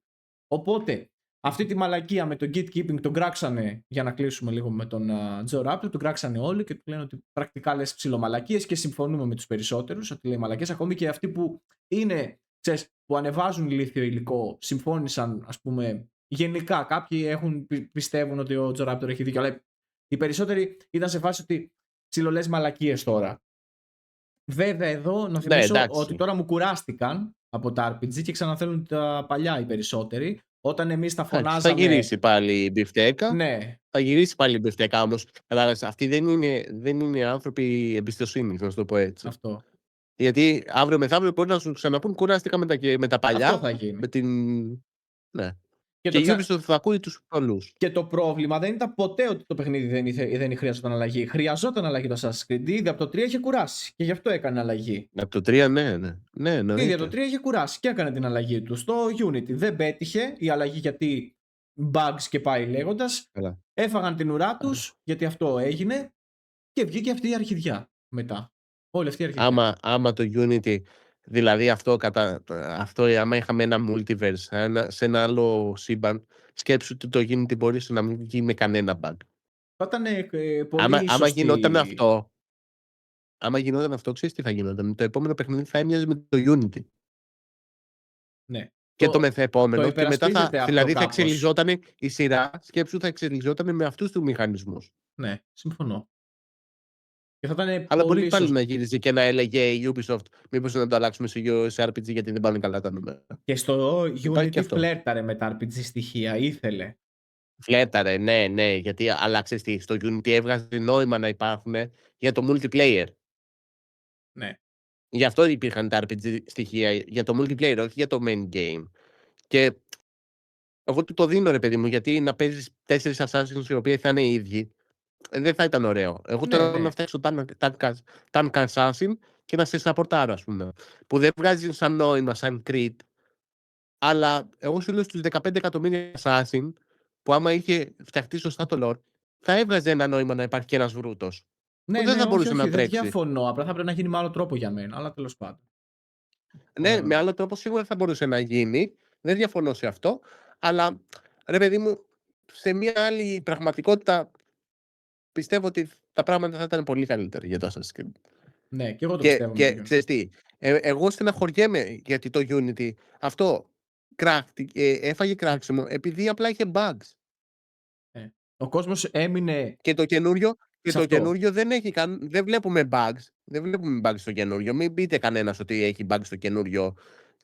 Οπότε, αυτή τη μαλακία με το gatekeeping τον κράξανε, για να κλείσουμε λίγο με τον Joe Raptor, τον κράξανε όλοι και του λένε ότι πρακτικά λες ψιλομαλακίες και συμφωνούμε με τους περισσότερους ότι λέει μαλακίες. Ακόμη και αυτοί που είναι, ξέρεις, που ανεβάζουν ηλίθιο υλικό, συμφώνησαν, ας πούμε, γενικά. Κάποιοι πιστεύουν ότι ο Joe Raptor έχει δίκιο, αλλά οι περισσότεροι ήταν σε φάση ότι ψιλολές μαλακίες τώρα. Βέβαια, εδώ να θυμίσω ότι τώρα μου κουράστηκαν από τα RPG και ξαναθέλουν τα παλιά οι περισσότεροι. Όταν εμείς τα φωνάζαμε... Θα γυρίσει πάλι η μπιφτέκα. Ναι. Θα γυρίσει πάλι η μπιφτέκα όμως. Αλλά αυτοί δεν είναι άνθρωποι εμπιστοσύνης, να σου το πω έτσι. Αυτό. Γιατί αύριο μεθαύριο μπορεί να σου ξαναπούν κουράστηκα με τα παλιά. Αυτό θα γίνει. Ναι. Και η Ubisoft θα ακούει τους πολλούς. Και το πρόβλημα δεν ήταν ποτέ ότι το παιχνίδι δεν χρειαζόταν αλλαγή. Χρειαζόταν αλλαγή το Assassin's Creed. Ήδη από το 3 είχε κουράσει. Και γι' αυτό έκανε αλλαγή. Από το 3, ναι. Ήδη από το 3 είχε κουράσει και έκανε την αλλαγή του. Στο Unity δεν πέτυχε η αλλαγή γιατί bugs και πάει λέγοντας. Έφαγαν την ουρά τους γιατί αυτό έγινε. Και βγήκε αυτή η αρχιδιά μετά. Όλη αυτή η αρχιδιά. Άμα το Unity, δηλαδή αυτό άμα είχαμε ένα multiverse σε ένα άλλο σύμπαν, σκέψου ότι το Unity μπορείς να μην βγει με κανένα bug. Θα ήταν πολύ άμα γινόταν αυτό, ξέρεις τι θα γινόταν. Το επόμενο παιχνίδι θα έμοιαζε με το Unity. Ναι. Και το μεθεπόμενο. Και μετά δηλαδή θα εξελιζόταν η σειρά, σκέψου θα εξελιζόταν με αυτούς τους μηχανισμούς. Ναι, συμφωνώ. Και θα ήταν αλλά μπορεί πάλι να γύριζε και να έλεγε η Ubisoft μήπως να το αλλάξουμε σε RPG γιατί δεν πάνε καλά τα νούμερα. Και στο Unity φλέρταρε με τα RPG στοιχεία, ήθελε. Φλέταρε, ναι, ναι, γιατί αλλά ξέρεις τι, στο Unity έβγαζε νόημα να υπάρχουν για το multiplayer. Ναι. Γι' αυτό υπήρχαν τα RPG στοιχεία, για το multiplayer, όχι για το main game. Και εγώ του το δίνω, ρε παιδί μου, γιατί να παίζεις 4 Assassins οι οποίοι θα είναι οι ίδιοι, δεν θα ήταν ωραίο. Εγώ Ναι, τώρα ναι. να φτιάξω tank assassin και να σε σαπορτάρω, ας πούμε. Που δεν βγάζει σαν νόημα, σαν crit. Αλλά εγώ σου λέω στους 15 εκατομμύρια assassin, που άμα είχε φτιαχτεί σωστά το lore, θα έβγαζε ένα νόημα να υπάρχει και ένας βρούτος. Που Ναι, δεν ναι, θα όχι, μπορούσε όχι, να δεν τρέξει. διαφωνώ. Απλά θα πρέπει να γίνει με άλλο τρόπο για μένα. Αλλά τέλος πάντων. Ναι, με άλλο τρόπο σίγουρα θα μπορούσε να γίνει. Δεν διαφωνώ σε αυτό. Αλλά ρε παιδί μου, σε μια άλλη πραγματικότητα πιστεύω ότι τα πράγματα θα ήταν πολύ καλύτερα για το Assassin's Creed. Ναι, και εγώ το πιστεύω με το Και Unity. ξέρεις τι, εγώ στεναχωριέμαι γιατί το Unity αυτό έφαγε κράξιμο επειδή απλά είχε bugs. Ο κόσμος έμεινε Και το καινούριο δεν έχει δεν βλέπουμε bugs. Δεν βλέπουμε bugs στο καινούριο. Μην πείτε κανένας ότι έχει bugs στο καινούριο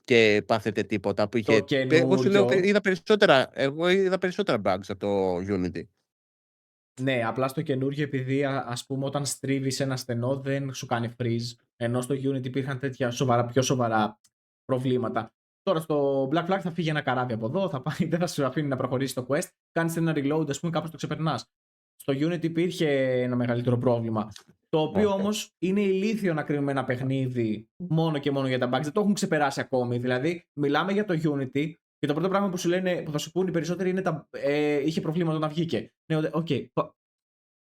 και πάθετε τίποτα που είχε. Εγώ σου λέω, εγώ είδα περισσότερα bugs από το Unity. Ναι, απλά στο καινούργιο, επειδή ας πούμε όταν στρίβεις ένα στενό δεν σου κάνει freeze, ενώ στο Unity υπήρχαν τέτοια πιο σοβαρά προβλήματα. Τώρα στο Black Flag θα φύγει ένα καράβι από εδώ, θα πάει, δεν θα σου αφήνει να προχωρήσει το quest, κάνεις ένα reload, ας πούμε, κάπως το ξεπερνάς. Στο Unity υπήρχε ένα μεγαλύτερο πρόβλημα. Το οποίο όμως είναι ηλίθιο να κρίνουμε ένα παιχνίδι μόνο και μόνο για τα bugs. Δεν το έχουν ξεπεράσει ακόμη. Δηλαδή, μιλάμε για το Unity και το πρώτο πράγμα που σου λένε, που θα σου πούνε οι περισσότεροι είναι είχε προβλήματα όταν βγήκε. Ναι, οκ.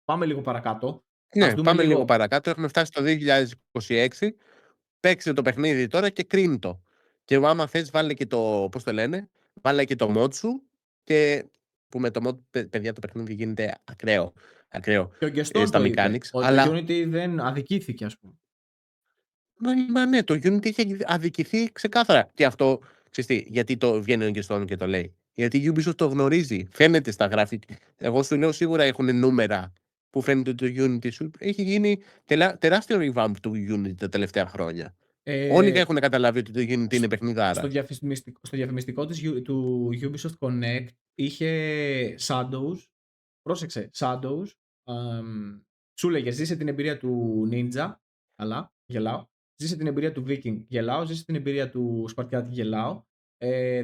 Πάμε λίγο παρακάτω. Ναι, πάμε λίγο παρακάτω. Έχουμε φτάσει το 2026. Παίξε το παιχνίδι τώρα και κρίνει το. Και άμα θες βάλε και το, πώς το λένε, βάλε και το mod σου και που με το mod, παιδιά, το παιχνίδι γίνεται ακραίο. Και ο Γκεστόν στα το είπε, mechanics. ότι Αλλά το Unity δεν αδικήθηκε, ας πούμε. Μα ναι, το Unity είχε αδικηθεί ξεκάθαρα. Και αυτό, ξέρεις τι, γιατί το βγαίνει ο Γκεστόν και το λέει. Γιατί η Ubisoft το γνωρίζει. Φαίνεται στα γράφη. Εγώ σου λέω σίγουρα έχουν νούμερα που φαίνεται ότι το Unity σου έχει γίνει τεράστιο revamp του Unity τα τελευταία χρόνια. Όλοι έχουν καταλάβει ότι το Unity είναι παιχνιδάρα. Στο διαφημιστικό του Ubisoft Connect είχε Shadows. Πρόσεξε, Shadows. Σου λέγε, ζήσε την εμπειρία του Ninja. Αλλά, γελάω. Ζήσε την εμπειρία του Viking. Γελάω. Ζήσε την εμπειρία του Σπαρτιάτη. Γελάω.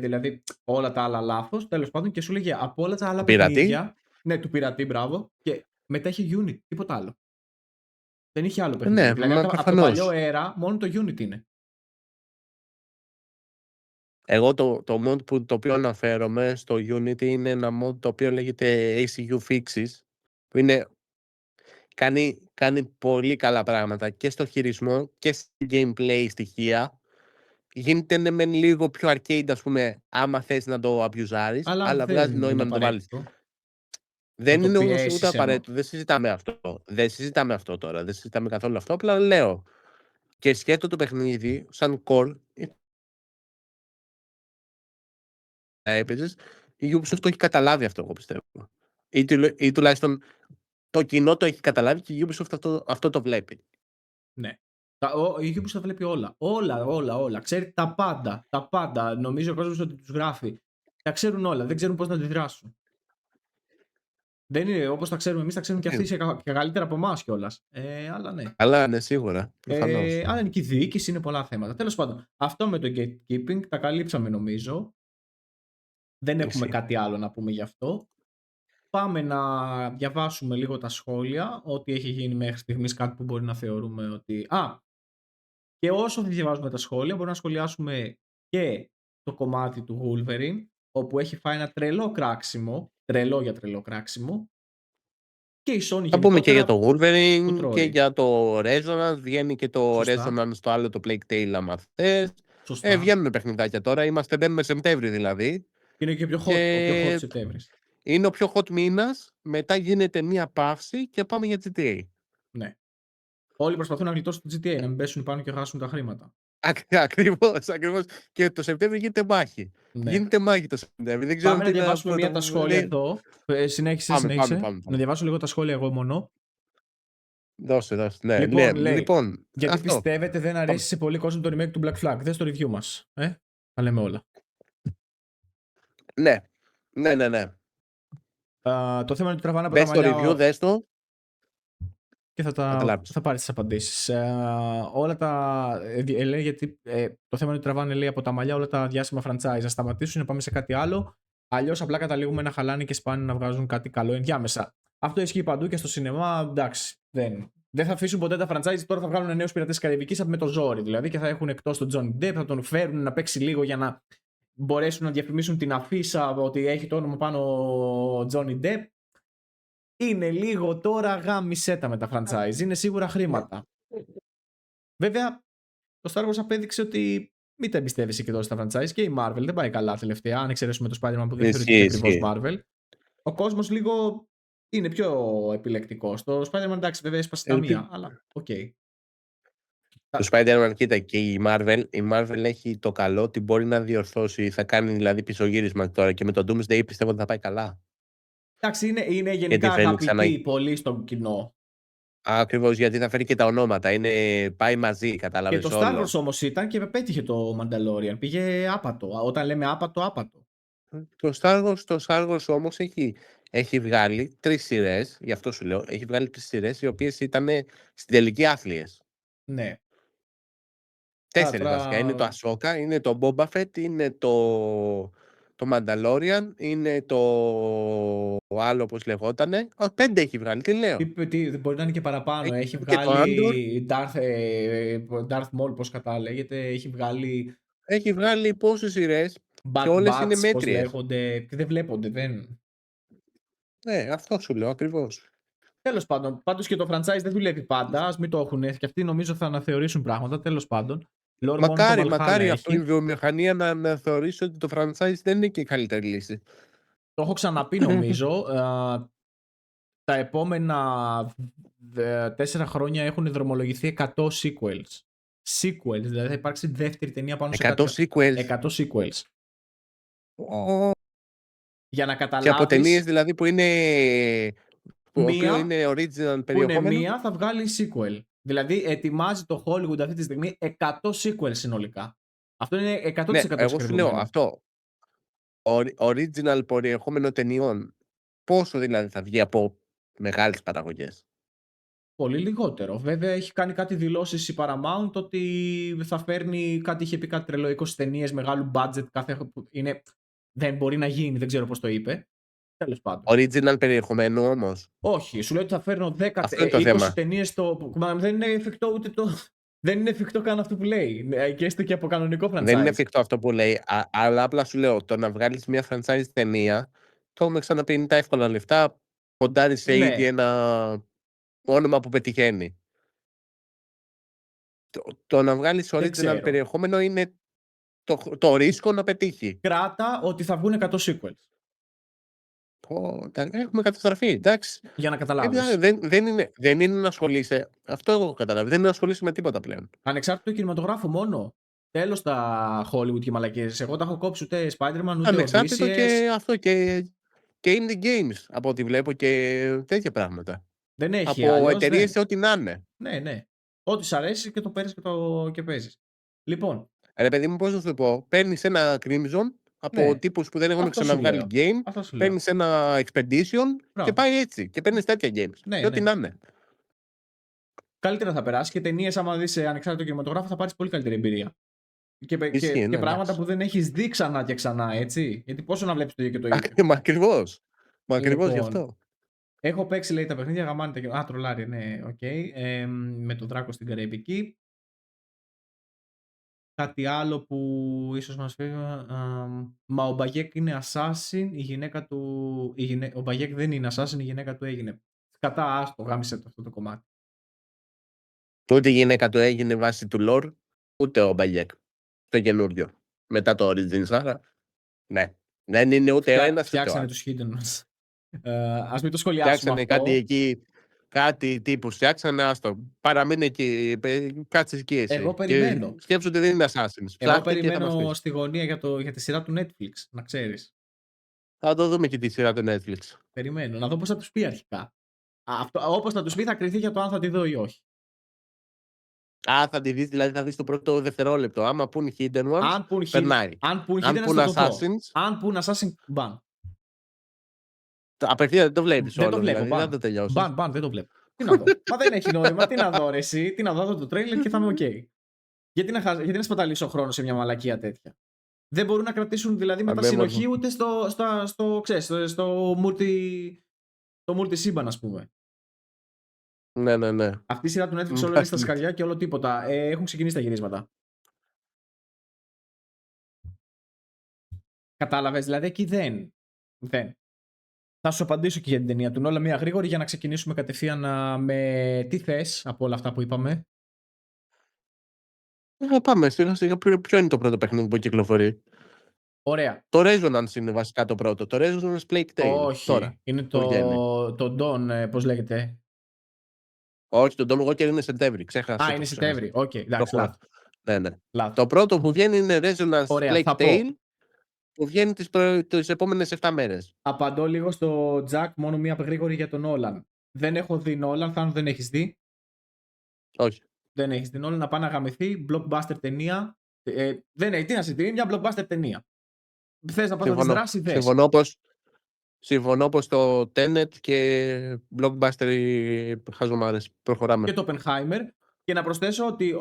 Δηλαδή, όλα τα άλλα λάθος. Τέλος πάντων, και σου λέγε από όλα τα άλλα παιχνίδια. Ναι, του πειρατή, μπράβο. Και μετά είχε Unity. Τίποτα άλλο. Δεν είχε άλλο παιχνίδι. Ναι, δηλαδή, από το παλιό era, μόνο το Unity είναι. Εγώ το mod το οποίο αναφέρομαι στο Unity είναι ένα mod το οποίο λέγεται ACU Fixes, που είναι, κάνει πολύ καλά πράγματα και στο χειρισμό και στο gameplay στοιχεία. Γίνεται ναι μεν λίγο πιο arcade, ας πούμε, άμα θες να το αμπιουζάρεις, αλλά βγάζει νόημα να το βάλεις. Δεν είναι όμως ούτε απαραίτητο. Δεν συζητάμε αυτό τώρα. Δεν συζητάμε καθόλου αυτό. Απλά λέω. Και σκέτο το παιχνίδι, σαν core, έπαιζες, η Ubisoft το έχει καταλάβει αυτό, εγώ πιστεύω. Ή τουλάχιστον το κοινό το έχει καταλάβει και η Ubisoft αυτό το βλέπει. Ναι. Η Ubisoft βλέπει όλα. Όλα. Ξέρει τα πάντα. Νομίζω ο κόσμος ότι τους γράφει. Τα ξέρουν όλα. Δεν ξέρουν πώς να αντιδράσουν. Δεν είναι όπως τα ξέρουμε εμείς, τα ξέρουν και αυτοί και καλύτερα από εμάς κιόλας. Αλλά ναι. Αλλά ναι, σίγουρα. Αλλά είναι και η διοίκηση, είναι πολλά θέματα. Τέλος πάντων, αυτό με το gatekeeping τα καλύψαμε νομίζω. Δεν έχουμε κάτι άλλο να πούμε γι' αυτό. Πάμε να διαβάσουμε λίγο τα σχόλια, ό,τι έχει γίνει μέχρι στιγμής, κάτι που μπορεί να θεωρούμε ότι... Και όσο δεν διαβάζουμε τα σχόλια, μπορούμε να σχολιάσουμε και το κομμάτι του Wolverine, όπου έχει φάει ένα τρελό κράξιμο, τρελό κράξιμο, και η Sony γενικότερα... Θα πούμε και για το Wolverine και για το Resonance, βγαίνει και το Resonance στο άλλο το Plague Tale, άμα θες. Βγαίνουν παιχνιδάκια τώρα, μπαίνουμε Σεπτέμβρη δηλαδή. Είναι και πιο hot Σεπτέμβρης. Είναι ο πιο hot μήνας, μετά γίνεται μία παύση και πάμε για GTA. Ναι. Όλοι προσπαθούν να γλιτώσουν το GTA, να μην πέσουν πάνω και χάσουν τα χρήματα. Ακριβώς. Και το Σεπτέμβριο γίνεται μάχη. Ναι. Γίνεται μάχη το Σεπτέμβριο. Δεν ξέρω. Πάμε να διαβάσουμε μία τα σχόλια εδώ. Συνέχισε. Πάμε. Να διαβάσω λίγο τα σχόλια εγώ μόνο. Δώσε. Ναι, λοιπόν, γιατί αυτό. Πιστεύετε δεν αρέσει σε πολύ κόσμο το remake του Black Flag? Δες το review μας. Τα λέμε όλα. Ναι. Το θέμα είναι ότι τραβάνε από τα Δες το μαλλιά review, δες το. και Καταλάβεις. θα πάρεις τις απαντήσεις. Όλα τα... λέει γιατί το θέμα είναι ότι τραβάνε, λέει, από τα μαλλιά όλα τα διάσημα franchise. Να σταματήσουν, να πάμε σε κάτι άλλο. Αλλιώς απλά καταλήγουμε να χαλάνε και σπάνε να βγάζουν κάτι καλό ενδιάμεσα. Αυτό ισχύει παντού και στο σινεμά. Εντάξει, δεν θα αφήσουν ποτέ τα franchise. Τώρα θα βγάλουν νέους πειρατές της Καραϊβικής με το ζόρι. Δηλαδή και θα έχουν εκτός τον Johnny Depp, θα τον φέρουν να παίξει λίγο για να μπορέσουν να διαφημίσουν την αφίσα ότι έχει το όνομα πάνω ο Johnny Depp. Είναι λίγο τώρα γάμισέτα με τα franchise. Είναι σίγουρα χρήματα. Βέβαια, το Star Wars απέδειξε ότι μην τα εμπιστεύεσαι και τόσο στα franchise και η Marvel δεν πάει καλά τελευταία. Αν εξαιρέσουμε το Spider-Man που δεν θεωρείται ακριβώς Marvel. Ο κόσμος λίγο είναι πιο επιλεκτικός. Το Spider-Man εντάξει, βέβαια έσπασε τα μία, αλλά οκ. Το Spider-Man, κοίτα, και η Marvel έχει το καλό ότι μπορεί να διορθώσει, θα κάνει δηλαδή πισωγύρισμα τώρα και με το Doomsday πιστεύω ότι θα πάει καλά. Εντάξει, είναι γενικά αγαπητή πολύ στο κοινό. Ακριβώς, γιατί θα φέρει και τα ονόματα. Πάει μαζί, κατάλαβες. Και το Star Wars όμως ήταν και πέτυχε το Mandalorian. Πήγε άπατο. Όταν λέμε άπατο. Το Star Wars όμως έχει βγάλει 3 σειρές, γι' αυτό σου λέω, έχει βγάλει 3 σειρές οι οποίες ήταν στην τελική άθλιες. Ναι. 4 βασικά. Είναι το Ahsoka, είναι το Boba Fett, είναι το Mandalorian, είναι το άλλο πώς λεγότανε. 5 έχει βγάλει, τι λέω. Μπορεί να είναι και παραπάνω. Έχει και βγάλει Darth Maul, πώς λέγεται. Έχει βγάλει Έχει βγάλει πόσες σειρές και Bad όλες Batch, είναι πώς μέτριες. λέγονται. Και δεν βλέπονται, δεν... Ναι, αυτό σου λέω ακριβώς. Τέλος πάντων, πάντως και το franchise δεν δουλεύει πάντα. Ας μην το έχουν. Και αυτοί νομίζω θα αναθεωρήσουν πράγματα. Τέλος πάντων. Μακάρι αυτό η βιομηχανία να θεωρήσει ότι το franchise δεν είναι και η καλύτερη λύση. Το έχω ξαναπεί νομίζω. Τα επόμενα 4 χρόνια έχουν δρομολογηθεί 100 sequels. Δηλαδή θα υπάρξει δεύτερη ταινία πάνω σε κάτι. 100 sequels. Για να καταλάβεις. Και από ταινίες δηλαδή που είναι original περιεχόμενο. Που είναι μία θα βγάλει sequel. Δηλαδή ετοιμάζει το Hollywood αυτή τη στιγμή 100 sequels συνολικά. Αυτό είναι 100% ναι, εγώ σου λέω αυτό. Original περιεχόμενο ταινιών. Πόσο δηλαδή θα βγει από μεγάλες παραγωγές? Πολύ λιγότερο. Βέβαια έχει κάνει κάτι δηλώσεις η Paramount ότι θα φέρνει κάτι, είχε πει κάτι τρελό, 20 ταινίες μεγάλου budget δεν μπορεί να γίνει, δεν ξέρω πώς το είπε. Τέλος πάντων. Original περιεχομένου όμως. Όχι, σου λέω ότι θα φέρνω 10-20 ταινίες δεν είναι εφικτό ούτε το... Δεν είναι εφικτό καν αυτό που λέει. Και έστω και από κανονικό franchise. Δεν είναι εφικτό αυτό που λέει. Αλλά απλά σου λέω, το να βγάλεις μια franchise ταινία, το έχουμε ξαναπεί, είναι τα εύκολα λεφτά. Ποντάρει σε ήδη ένα όνομα που πετυχαίνει. Το να βγάλεις original περιεχόμενο είναι το ρίσκο να πετύχει. Κράτα ότι θα βγουν 100 sequels. Έχουμε καταστραφεί, εντάξει. Για να καταλάβεις. Δεν είναι να ασχολείσαι. Αυτό έχω καταλάβει. Δεν είναι να ασχολείσαι με τίποτα πλέον. Ανεξάρτητο κινηματογράφο μόνο. Τέλος τα Hollywood και μαλακίες. Εγώ τα έχω κόψει ούτε Spider-Man ούτε ανεξάρτητο και αυτό και indie games από ό,τι βλέπω και τέτοια πράγματα. Δεν έχει από εταιρείες σε ό,τι να είναι. Ναι. Ό,τι σ' αρέσει και το παίρνεις και παίζεις. Λοιπόν. Ρε παιδί μου, πώς να σου το πω. Παίρνεις ένα Crimson από τύπους που δεν έχουν ξαναβγάλει game. Παίρνεις ένα Expedition και πάει έτσι. Και παίρνεις τέτοια games. Και ό,τι να είναι. Καλύτερα θα περάσει και ταινίες, άμα δεις ανεξάρτητο κινηματογράφο, θα πάρεις πολύ καλύτερη εμπειρία. Και πράγματα που δεν έχεις δει ξανά και ξανά, έτσι. Γιατί πόσο να βλέπεις το ίδιο και το ίδιο. Μα ακριβώς γι' αυτό. Έχω παίξει, λέει, τα παιχνίδια, γαμάνε. Τρολάρι, ναι, οκ. Με τον Δράκο στην Καραϊβική. Κάτι άλλο που ίσως μας φύγει. Μα ο Μπαγιέκ είναι assassin, η γυναίκα του... Ο Μπαγιέκ δεν είναι assassin, η γυναίκα του έγινε. Κατά άστο, γάμισε αυτό το κομμάτι. Ούτε η γυναίκα του έγινε βάση του lore, ούτε ο Μπαγιέκ. Το καινούριο. Μετά το Origins, άρα. Ναι. Δεν είναι ούτε ο ένας ούτε ο άλλος. Φτιάξανε τους Hidden. Ας μην το σχολιάσουμε αυτό. Κάτι εκεί, κάτι τύπου φτιάξανε, άστο. Παραμείνει εκεί, κάτσε εκεί εσύ. Εγώ περιμένω. Και σκέψου ότι δεν είναι Assassins. Εγώ περιμένω στη γωνία για τη σειρά του Netflix, να ξέρεις. Θα το δούμε και τη σειρά του Netflix. Περιμένω, να δω πώς θα τους πει αρχικά. Όπως θα τους πει θα κριθεί για το αν θα τη δω ή όχι. Θα τη δεις, δηλαδή θα δεις το πρώτο δευτερόλεπτο. Άμα πουν Hidden Ones, περνάει. Αν πουν Hidden Ones, Assassins, αν πουν Assassin, μπαν. Απευθεία δεν το βλέπεις Δεν το όλο, βλέπω. δηλαδή, δεν το τελειώσεις. Μπαν, δεν το βλέπω. Τι να δω. Μα δεν έχει νόημα. Τι να δω, ρε, εσύ. Τι να δω το τρέιλερ και θα είμαι OK. Γιατί να σπαταλήσω χρόνο σε μια μαλακία τέτοια. Δεν μπορούν να κρατήσουν δηλαδή μετά συνοχή ούτε στο multi σύμπαν, ας πούμε. Ναι. Αυτή η σειρά του Netflix όλο είναι στα σκαριά και όλο τίποτα. Έχουν ξεκινήσει τα γυρίσματα. Κατάλαβες, δηλαδή εκεί δεν. Θα σου απαντήσω και για την ταινία του Νόλαν μία γρήγορη για να ξεκινήσουμε κατευθείαν με τι θες από όλα αυτά που είπαμε. Πάμε, σιγά ποιο είναι το πρώτο παιχνίδι που κυκλοφορεί. Ωραία. Το Resonance είναι βασικά το πρώτο. Το Resonance Plague Tale. Όχι, τώρα, είναι το Dawn, πώς λέγεται. Όχι, το Dawn Walker είναι Σεπτέμβρη. Ξέχασα. Είναι Σεπτέμβρη. Οκ, εντάξει, λάθος. Ναι. Το πρώτο που βγαίνει είναι Resonance Plague Tale, που βγαίνει τις επόμενες 7 μέρες. Απαντώ λίγο στο Jack, μόνο μία γρήγορη για τον Νόλαν. Δεν έχω δει Νόλαν, θα δεν έχεις δει. Όχι. Δεν έχεις δει Νόλαν, να πάει να γαμηθεί, blockbuster ταινία. Δεν έχει, τι να συζητήσει, μια blockbuster ταινία. Θες να πας να δεις δράση, δες. Συμφωνώ πως το Tenet και blockbuster χαζομάρες. Προχωράμε. Και το Oppenheimer. Και να προσθέσω ότι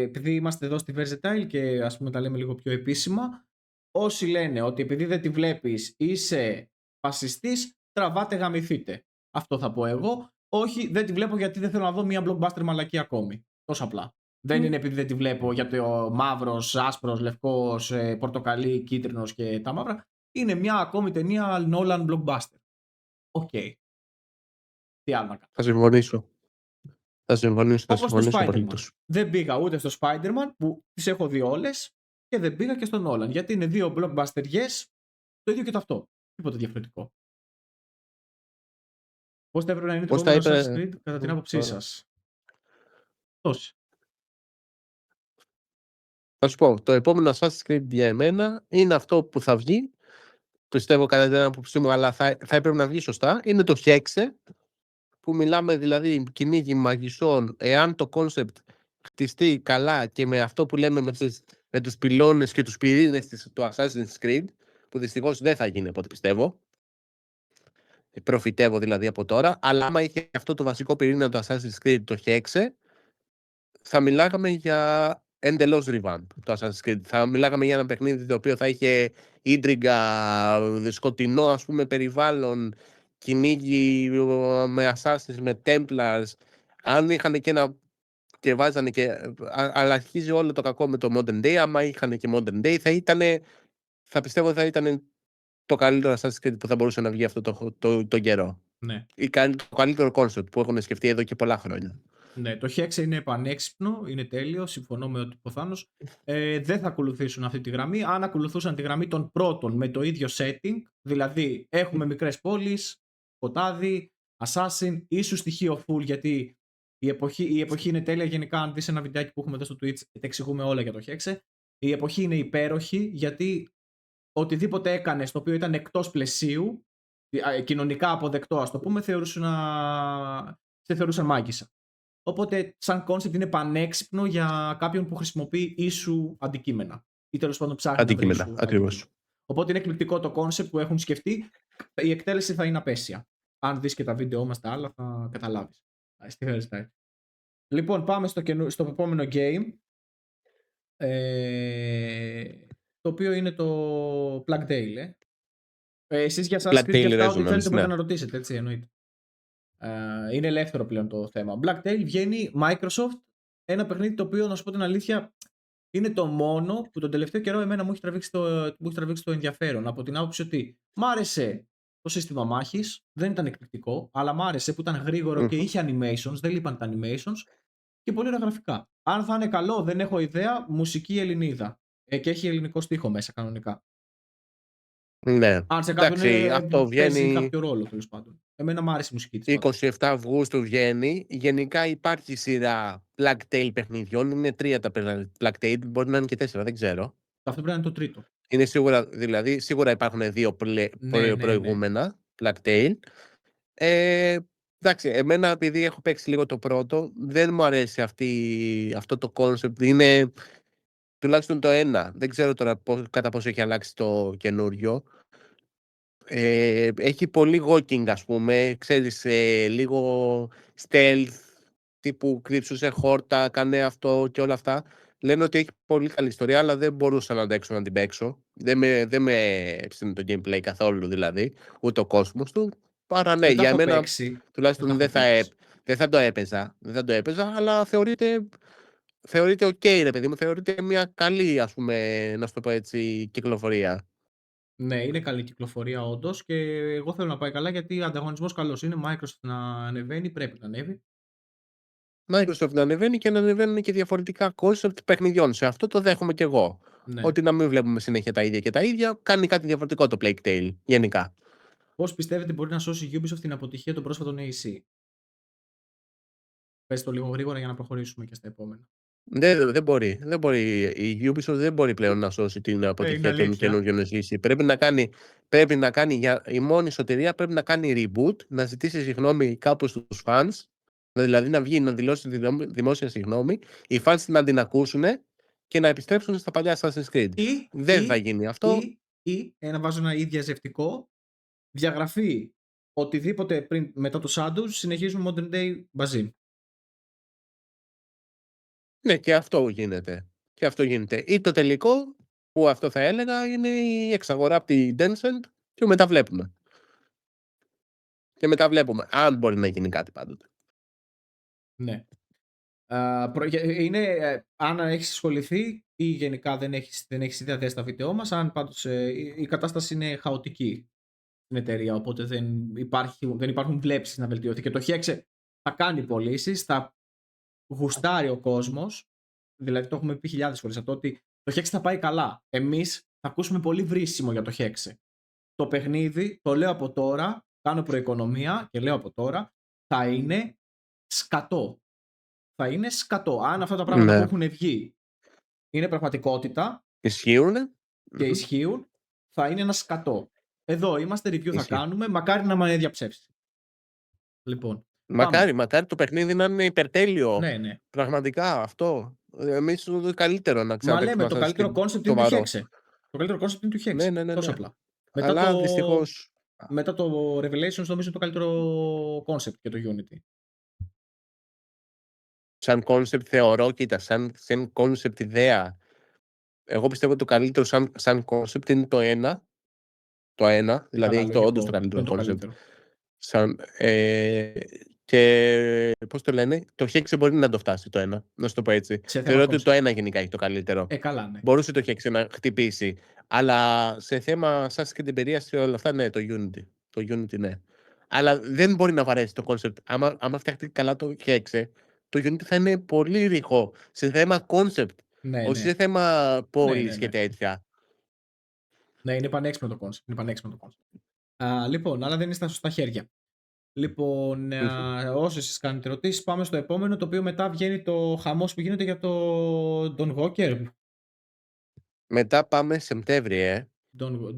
επειδή είμαστε εδώ στη Versatile και ας πούμε τα λέμε λίγο πιο επίσημα, όσοι λένε ότι επειδή δεν τη βλέπεις είσαι φασιστής, τραβάτε γαμηθείτε. Αυτό θα πω εγώ. Όχι, δεν τη βλέπω γιατί δεν θέλω να δω μια blockbuster μαλακή ακόμη. Τόσο απλά. Δεν είναι επειδή δεν τη βλέπω γιατί ο μαύρος, άσπρος, λευκός, πορτοκαλί, κίτρινος και τα μαύρα. Είναι μια ακόμη ταινία Nolan blockbuster. Οκ. Τι άλλο να κάνω. Θα συμφωνήσω. Όπως το Spider-Man. Δεν πήγα ούτε στο Spider-Man που τις έχω δει όλες και δεν πήγα και στον Nolan. Γιατί είναι δύο blockbuster yes, το ίδιο και το αυτό. Τίποτα διαφορετικό. Πώς θα έπρεπε να είναι το επόμενο Assassin's Creed κατά την άποψή σας? Τόση. Θα σου πω, το επόμενο Assassin's Creed για εμένα είναι αυτό που θα βγει. Πιστεύω κατά την άποψή μου, αλλά θα έπρεπε να βγει σωστά. Είναι το Hexe, που μιλάμε δηλαδή κυνήγι μαγισσών. Εάν το concept χτιστεί καλά και με αυτό που λέμε με τους πυλώνες και τους πυρήνες του Assassin's Creed, που δυστυχώς δεν θα γίνει από ό,τι πιστεύω. Προφητεύω δηλαδή από τώρα. Αλλά άμα είχε αυτό το βασικό πυρήνα του Assassin's Creed, το Hexe, θα μιλάγαμε για εντελώς revamp το Assassin's Creed. Θα μιλάγαμε για ένα παιχνίδι το οποίο θα είχε ίντριγκα, σκοτεινό ας πούμε περιβάλλον, κυνήγι με Assassins, με Templars. Αν είχαν και ένα και βάζανε και... Αλλά αρχίζει όλο το κακό με το Modern Day. Άμα είχαν και Modern Day θα πιστεύω θα ήταν το καλύτερο Assassin's Creed που θα μπορούσε να βγει αυτό το καιρό. Ναι. Το καλύτερο concept που έχουν σκεφτεί εδώ και πολλά χρόνια. Ναι, το Hexe είναι πανέξυπνο, είναι τέλειο, συμφωνώ με ότι ο Θάνος. Δεν θα ακολουθήσουν αυτή τη γραμμή. Αν ακολουθούσαν τη γραμμή των πρώτων με το ίδιο setting, δηλαδή έχουμε μικρές πόλεις, σκοτάδι, assassin, ίσου στοιχείο full, γιατί η εποχή είναι τέλεια. Γενικά, αν δεις ένα βιντεάκι που έχουμε εδώ στο Twitch, τα εξηγούμε όλα για το Hexe. Η εποχή είναι υπέροχη, γιατί οτιδήποτε έκανε στο οποίο ήταν εκτός πλαισίου, κοινωνικά αποδεκτό, ας το πούμε, σε θεωρούσαν μάγισσα. Οπότε, σαν concept είναι πανέξυπνο για κάποιον που χρησιμοποιεί ίσου αντικείμενα. Ή τέλος πάντων ψάχνει αντικείμενα, ίσου ακριβώς. Οπότε είναι εκπληκτικό το concept που έχουν σκεφτεί. Η εκτέλεση θα είναι απέσια. Αν δεις και τα βίντεο μας τα άλλα, θα καταλάβεις. Λοιπόν, πάμε στο επόμενο game. Το οποίο είναι το Plague Tale. Εσείς για σας Creed και αυτά, ό,τι θέλετε μπορείτε να ρωτήσετε, έτσι εννοείται. Είναι ελεύθερο πλέον το θέμα. Black Tail βγαίνει Microsoft, ένα παιχνίδι το οποίο, να σου πω την αλήθεια, είναι το μόνο που τον τελευταίο καιρό εμένα μου έχει τραβήξει το ενδιαφέρον. Από την άποψη ότι μ' άρεσε το σύστημα μάχης, δεν ήταν εκπληκτικό, αλλά μ' άρεσε που ήταν γρήγορο και είχε animations, δεν λείπαν τα animations και πολύ ωραία γραφικά. Αν θα είναι καλό, δεν έχω ιδέα, μουσική Ελληνίδα. Και έχει ελληνικό στίχο μέσα κανονικά. Ναι. Αν σε κάποιον παίζει κάποιο ρόλο, τέλος πάντων. Εμένα μου άρεσε η μουσική της. 27 Αυγούστου βγαίνει. Γενικά υπάρχει σειρά Plague Tale παιχνιδιών. Είναι 3 τα Plague Tale. Μπορεί να είναι και 4, δεν ξέρω. Αυτό πρέπει να είναι το τρίτο. Είναι σίγουρα, δηλαδή, σίγουρα υπάρχουν 2 προηγούμενα Plague Tale. Εντάξει, εμένα επειδή έχω παίξει λίγο το πρώτο, δεν μου αρέσει αυτό το concept. Είναι τουλάχιστον το ένα. Δεν ξέρω τώρα κατά πόσο έχει αλλάξει το καινούριο. Έχει πολύ walking, ας πούμε, ξέρεις, λίγο stealth, τύπου κρύψου σε χόρτα, κάνε αυτό και όλα αυτά. Λένε ότι έχει πολύ καλή ιστορία, αλλά δεν μπορούσα να αντέξω να την παίξω. Δεν με έψινε το gameplay καθόλου, δηλαδή, ούτε ο κόσμος του. Παρά ναι, Δεν τα για έχω μένα παίξει. Δεν τα τουλάχιστον έχω παίξει. δεν θα το έπαιζα. Δεν θα το έπαιζα, αλλά θεωρείται ok, ρε παιδί μου. Θεωρείται μια καλή, ας πούμε, να σου το πω έτσι, κυκλοφορία. Ναι, είναι καλή κυκλοφορία όντως και εγώ θέλω να πάει καλά γιατί ο ανταγωνισμός καλός είναι. Microsoft να ανεβαίνει, πρέπει να ανέβει. Microsoft να ανεβαίνει και να ανεβαίνουν και διαφορετικά concept παιχνιδιών. Σε αυτό το δέχομαι κι εγώ. Ναι. Ότι να μην βλέπουμε συνέχεια τα ίδια και τα ίδια, κάνει κάτι διαφορετικό το Plague Tale, γενικά. Πώς πιστεύετε μπορεί να σώσει η Ubisoft την αποτυχία των πρόσφατων AC? Πες το λίγο γρήγορα για να προχωρήσουμε και στα επόμενα. Δεν μπορεί. Δεν μπορεί. Η Ubisoft δεν μπορεί πλέον να σώσει την Είναι αποτυχία των αλήθεια. καινούριων SEC. Πρέπει να κάνει η μόνη σωτηρία πρέπει να κάνει reboot, να ζητήσει συγγνώμη κάπου στους fans, δηλαδή να βγει να δηλώσει δημόσια συγγνώμη, οι fans να την ακούσουν και να επιστρέψουν στα παλιά Assassin's Creed. Δεν θα γίνει αυτό. Ή να βάζω ένα ή διαζευτικό, διαγραφή οτιδήποτε πριν μετά το Shadows, συνεχίζουμε Modern Day μαζί. Ναι, και αυτό γίνεται. Ή το τελικό, που αυτό θα έλεγα, είναι η εξαγορά από τη Tencent και μετά βλέπουμε. Αν μπορεί να γίνει κάτι πάντοτε. Ναι. Αν έχεις ασχοληθεί ή γενικά δεν έχεις ιδέα δες τα βίντεό μας, αν πάντως η κατάσταση είναι χαοτική στην εταιρεία, οπότε δεν υπάρχουν βλέψεις να βελτιωθεί και το Hexe θα κάνει πωλήσεις, θα γουστάρει ο κόσμος, δηλαδή το έχουμε πει χιλιάδες φορές αυτό, ότι το Hexe θα πάει καλά. Εμείς θα ακούσουμε πολύ βρίσιμο για το Hexe. Το παιχνίδι, το λέω από τώρα, κάνω προοικονομία και λέω από τώρα, θα είναι σκατό. Θα είναι σκατό. Αν αυτά τα πράγματα που έχουν βγει είναι πραγματικότητα Ισχύουν. και ισχύουν, θα είναι ένα σκατό. Εδώ είμαστε, review θα κάνουμε, μακάρι να με διαψεύσει. Λοιπόν, μακάρι το παιχνίδι να είναι υπερτέλειο. Ναι. Πραγματικά αυτό. Εμείς το καλύτερο να Μα ξαναπαίξουμε. λέμε, το καλύτερο concept είναι του Hexe. Το καλύτερο concept είναι του Hexe. Ναι. Τόσο απλά. Αλλά δυστυχώς... Μετά το Revelations νομίζω είναι το καλύτερο concept και το Unity. Σαν concept θεωρώ, κοίτα, σαν concept ιδέα. Εγώ πιστεύω ότι το καλύτερο σαν concept είναι το 1. Το 1, δηλαδή έχει όντως το καλύτερο concept. Και πώς το λένε, το Hexe μπορεί να το φτάσει το 1, να σου το πω έτσι. Θεωρώ ότι το 1 γενικά έχει το καλύτερο. Καλά, ναι. Μπορούσε το Hexe να χτυπήσει. Αλλά σε θέμα σας και την περίαση και όλα αυτά, ναι, το Unity. Το Unity, ναι. Αλλά δεν μπορεί να βαρέσει το concept. Άμα φτιαχτεί καλά το Hexe, το Unity θα είναι πολύ ρηχό σε θέμα concept. Όχι σε θέμα πόλης και τέτοια. Ναι, είναι πανέξυπνο το concept. Λοιπόν, αλλά δεν είναι στα σωστά χέρια. Λοιπόν, όσο εσείς κάνετε ερωτήσεις, πάμε στο επόμενο, το οποίο μετά βγαίνει το χαμός που γίνεται για το Don Walker. Μετά πάμε Σεπτέμβρη,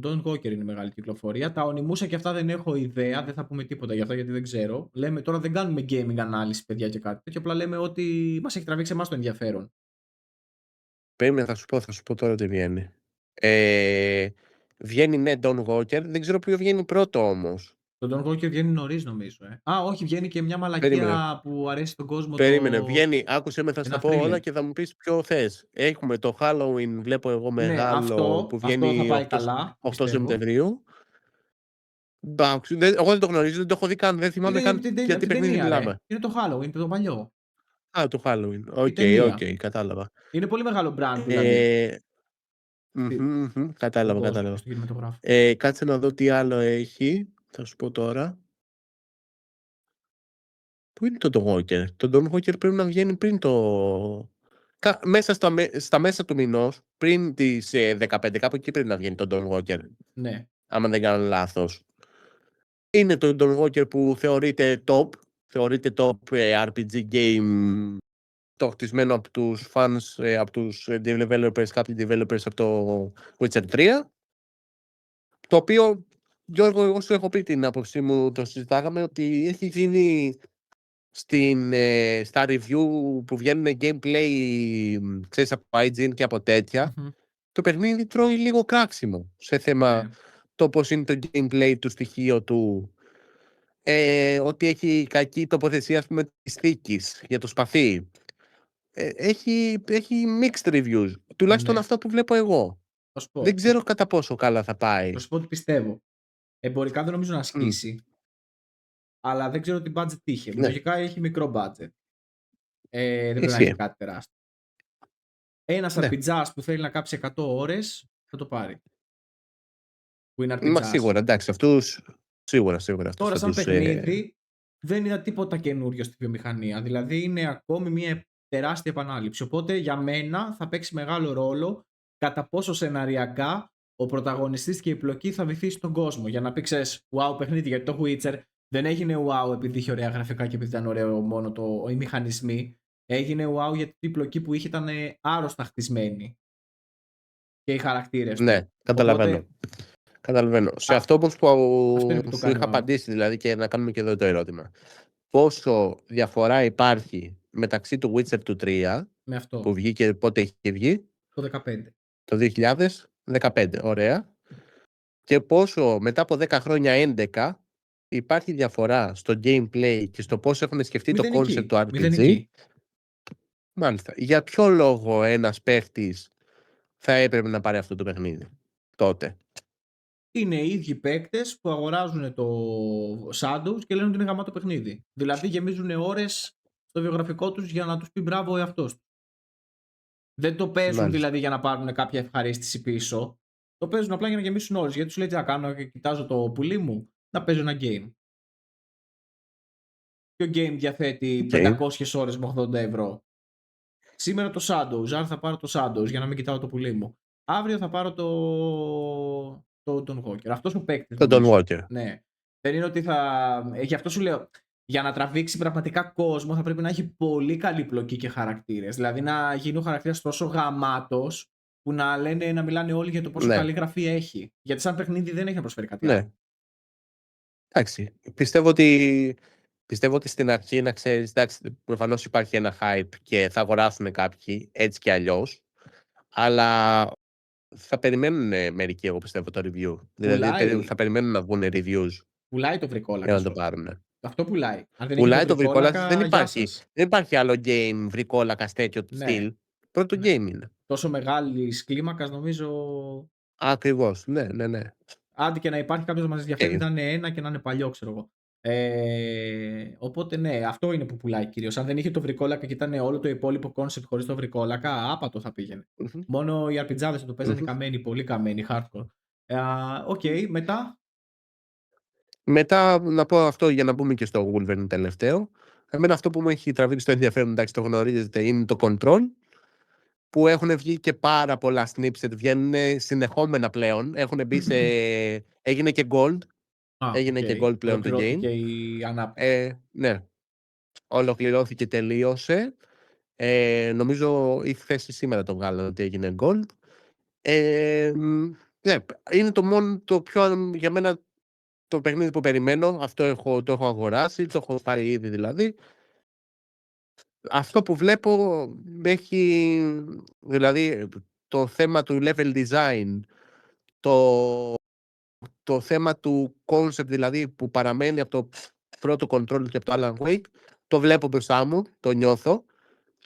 Don Walker είναι μεγάλη κυκλοφορία. Τα ονειμούσα και αυτά δεν έχω ιδέα, δεν θα πούμε τίποτα για αυτά γιατί δεν ξέρω. Λέμε τώρα δεν κάνουμε gaming ανάλυση, παιδιά, και κάτι τέτοιο, απλά λέμε ότι μας έχει τραβήξει εμάς το ενδιαφέρον. Περίμενε, θα σου πω τώρα τι βγαίνει. Βγαίνει, ναι, Don Walker. Δεν ξέρω ποιο βγαίνει πρώτο όμως. Το Don Walker βγαίνει νωρίς νομίζω. Όχι, βγαίνει και μια μαλακία που αρέσει τον κόσμο. Περίμενε, βγαίνει, άκουσε με, θα σου τα πω όλα και θα μου πεις ποιο θες. Έχουμε το Halloween, βλέπω εγώ μεγάλο, που βγαίνει αυτό θα πάει καλά, 8 Σεπτεμβρίου. Εγώ δεν το γνωρίζω, δεν το έχω δει καν, δεν θυμάμαι καν για τι παιχνίδι μιλάμε. Είναι το Halloween, το παλιό. Το Halloween, οκ, κατάλαβα. Είναι πολύ μεγάλο brand δηλαδή. Κατάλαβα. Κάτσε να δω τι άλλο έχει, θα σου πω τώρα. Πού είναι το Don Walker? Το Don Walker πρέπει να βγαίνει πριν το... Μέσα στα μέσα του μηνός, πριν τις 15, κάπου εκεί πρέπει να βγαίνει το Don Walker. Ναι. Άμα δεν κάνω λάθος. Είναι το Don Walker που θεωρείται top RPG game, το χτισμένο από τους fans, από τους developers, κάποιοι developers από το Witcher 3. Το οποίο, Γιώργο, εγώ σου έχω πει την άποψή μου, το συζητάγαμε, ότι έχει γίνει στα review που βγαίνουν gameplay, ξέρεις, από IGN και από τέτοια, το παιχνίδι τρώει λίγο κράξιμο σε θέμα το πώς είναι το gameplay του στοιχείο του, ότι έχει κακή τοποθεσία, ας πούμε, της θήκης για το σπαθί. Έχει mixed reviews, τουλάχιστον Ναι. αυτό που βλέπω εγώ. Θα σου πω. Δεν ξέρω κατά πόσο καλά θα πάει. Θα σου πω ότι πιστεύω. Εμπορικά δεν νομίζω να ασκήσει. Αλλά δεν ξέρω τι budget είχε. Ναι. Λογικά έχει μικρό budget. Δεν πρέπει να Ισχύει. έχει κάτι τεράστιο. Ένας Ναι. αρπιτζάς που θέλει να κάψει 100 ώρες θα το πάρει. Που είναι Μα αρπιτζάς. σίγουρα, εντάξει, αυτούς σίγουρα. Τώρα σαν παιχνίδι δεν είδα τίποτα καινούριο στη βιομηχανία. Δηλαδή είναι ακόμη μια τεράστια επανάληψη. Οπότε για μένα θα παίξει μεγάλο ρόλο κατά πόσο σεναριακά ο πρωταγωνιστής και η πλοκή θα βυθίσει τον κόσμο. Για να πει, ξέρεις, wow παιχνίδι, γιατί το Witcher δεν έγινε wow επειδή είχε ωραία γραφικά και επειδή ήταν ωραίο μόνο οι μηχανισμοί. Έγινε wow γιατί η πλοκή που είχε ήταν άρρωστα χτισμένη. Και οι χαρακτήρες του. Ναι, καταλαβαίνω. Οπότε, Καταλαβαίνω. Σε αυτό όμως αυτό που είναι που το σου κάνει είχα wow. απαντήσει, δηλαδή, και να κάνουμε και εδώ το ερώτημα. Πόσο διαφορά υπάρχει μεταξύ του Witcher του 3, Με αυτό. που βγήκε, πότε είχε βγει? Το 15. Το 2015, ωραία. Και πόσο μετά από 10 χρόνια 11 υπάρχει διαφορά στο gameplay και στο πώς έχουν σκεφτεί το concept του RPG. Μηδενική. Μάλιστα. Για ποιο λόγο ένας παίχτης θα έπρεπε να πάρει αυτό το παιχνίδι τότε? Είναι οι ίδιοι παίκτες που αγοράζουν το Shadows και λένε ότι είναι γαμάτο παιχνίδι. Δηλαδή γεμίζουν ώρες στο βιογραφικό τους για να τους πει μπράβο ο εαυτός του. Δεν το παίζουν Μάλιστα. δηλαδή για να πάρουν κάποια ευχαρίστηση πίσω. Το παίζουν απλά για να γεμίσουν ώρες. Γιατί σου λέει τι να κάνω και κοιτάζω το πουλί μου, να παίζω ένα game. Ποιο game διαθέτει 500 ώρες με 80 ευρώ. Σήμερα το Shadows, άρα θα πάρω το Shadows για να μην κοιτάω το πουλί μου. Αύριο θα πάρω το Don Walker. Αυτός ο παίκτης. Το Don Walker. Ναι. Δεν είναι ότι θα. Γι' αυτό σου λέω. Για να τραβήξει πραγματικά κόσμο θα πρέπει να έχει πολύ καλή πλοκή και χαρακτήρες. Δηλαδή να γίνει ο χαρακτήρας τόσο γαμάτος που να μιλάνε όλοι για το πόσο καλή γραφή έχει. Γιατί σαν παιχνίδι δεν έχει να προσφέρει κάτι άλλο. Εντάξει. Πιστεύω ότι στην αρχή, να ξέρεις, εντάξει, προφανώς υπάρχει ένα hype και θα αγοράσουν κάποιοι έτσι και αλλιώς, αλλά θα περιμένουν μερικοί, εγώ πιστεύω, το review. Δηλαδή θα περιμένουν να βγουν reviews. Πουλάει το βρικόλακα. Για να το πάρουν. Αυτό πουλάει. Αν δεν πουλάει το βρικόλακα, δεν υπάρχει άλλο game βρικόλακα τέτοιο στυλ. Πρώτο game είναι. Τόσο μεγάλη κλίμακα νομίζω. Ακριβώς. Ναι. Άντε και να υπάρχει κάποιος να μας ενδιαφέρει να είναι ένα και να είναι παλιό, ξέρω εγώ. Οπότε ναι, αυτό είναι που πουλάει κυρίως. Αν δεν είχε το βρικόλακα και ήταν όλο το υπόλοιπο concept χωρίς το βρικόλακα, άπατο θα πήγαινε. Μόνο οι αρπιτζάδες θα το παίζανε καμένοι, πολύ καμένοι, hardcore. Οκ, μετά. Μετά να πω αυτό για να πούμε και στο Wolverine τελευταίο. Εμένα αυτό που μου έχει τραβήξει το ενδιαφέρον, εντάξει, το γνωρίζετε, είναι το Control, που έχουν βγει και πάρα πολλά snippets, βγαίνουν συνεχόμενα πλέον. Έχουν μπει σε... έγινε και Gold. Έγινε και Gold πλέον το game. Και η ανάπτυξη. Ναι. Ολοκληρώθηκε, τελείωσε. Νομίζω η θέση σήμερα το βγάλανε ότι έγινε Gold. Ναι, είναι το πιο για μένα το παιχνίδι που περιμένω. Αυτό το έχω αγοράσει, το έχω πάρει ήδη δηλαδή. Αυτό που βλέπω έχει, δηλαδή, το θέμα του level design, το θέμα του concept, δηλαδή, που παραμένει από το πρώτο Control και από το Alan Wake, το βλέπω μπροστά μου, το νιώθω.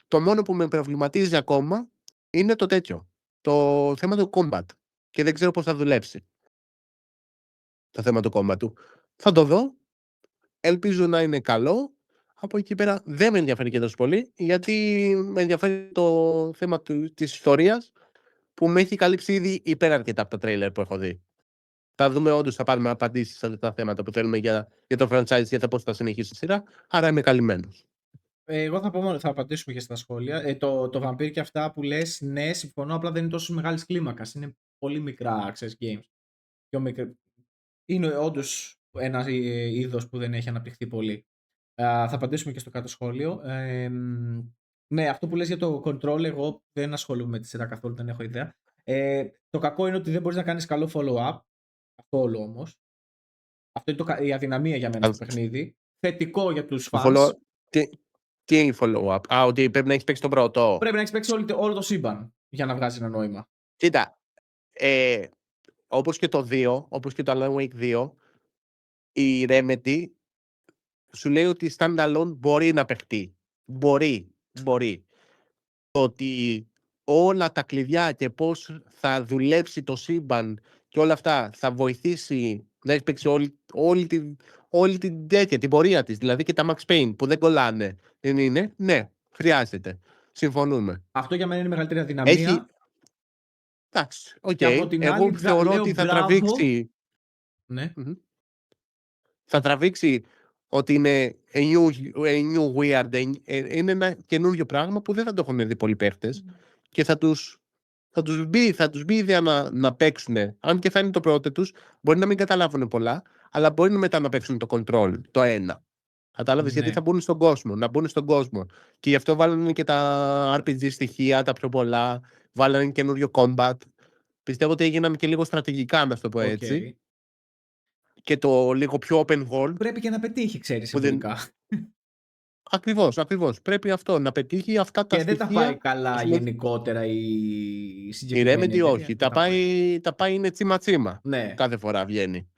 Το μόνο που με προβληματίζει ακόμα είναι το τέτοιο, το θέμα του combat, και δεν ξέρω πώς θα δουλέψει το θέμα του combat του. Θα το δω, ελπίζω να είναι καλό. Από εκεί πέρα δεν με ενδιαφέρει και τόσο πολύ, γιατί με ενδιαφέρει το θέμα της ιστορίας, που με έχει καλύψει ήδη υπεραρκετά από τα τρέιλερ που έχω δει. Θα δούμε, όντως θα πάρουμε απαντήσεις σε τα θέματα που θέλουμε για το franchise, για το πώς θα συνεχίσει η σειρά, άρα είμαι καλυμμένος. Εγώ θα απαντήσουμε και στα σχόλια. Το Vampire και αυτά που λες, ναι, συμφωνώ, απλά δεν είναι τόσο μεγάλης κλίμακας. Είναι πολύ μικρά access games. Είναι όντως ένα είδος που δεν έχει αναπτυχθεί πολύ. Θα απαντήσουμε και στο κάτω σχόλιο. Ναι, αυτό που λες για το control, εγώ δεν ασχολούμαι με τη σειρά καθόλου, δεν έχω ιδέα. Το κακό είναι ότι δεν μπορείς να κάνεις καλό follow-up. Καθόλου όμως. Αυτό είναι η αδυναμία για μένα στο παιχνίδι. Θετικό για τους fans. Τι είναι follow-up? Ότι πρέπει να έχεις παίξει το πρώτο. Πρέπει να έχεις παίξει όλο το σύμπαν για να βγάζει ένα νόημα. Κοίτα, όπως και το 2, όπως και το Alan Wake 2, η Remedy σου λέει ότι standalone μπορεί να παιχτεί. Μπορεί. Το ότι όλα τα κλειδιά και πώς θα δουλέψει το σύμπαν και όλα αυτά θα βοηθήσει να έχει παίξει όλη την τέτοια, την πορεία της. Δηλαδή και τα Max Payne που δεν κολλάνε. Δεν είναι. Ναι, χρειάζεται. Συμφωνούμε. Αυτό για μένα είναι η μεγαλύτερη αδυναμία. Έχει. Εντάξει, οκ. Και από την Εγώ άλλη, θεωρώ λέω ότι θα μπράβο. τραβήξει. Ναι. Θα τραβήξει ότι είναι a new weird, είναι ένα καινούριο πράγμα που δεν θα το έχουν δει πολλοί παίχτες και θα τους μπει η ιδέα να παίξουν. Αν και θα είναι το πρώτο τους, μπορεί να μην καταλάβουν πολλά, αλλά μπορεί μετά να παίξουν το control, το ένα. Κατάλαβες, Ναι. γιατί θα μπουν στον κόσμο. Και γι' αυτό βάλανε και τα RPG στοιχεία, τα πιο πολλά, βάλανε καινούριο combat. Πιστεύω ότι έγιναν και λίγο στρατηγικά, να το πω έτσι. Και το λίγο πιο open world. Πρέπει και να πετύχει, ξέρεις, εμπορικά. Ακριβώς. Πρέπει αυτό, να πετύχει αυτά τα στοιχεία. Και δεν τα πάει καλά γενικότερα η συγκεκριμένη Remedy εταιρεία. όχι. Τα πάει είναι τσίμα-τσίμα. Ναι. Κάθε φορά βγαίνει.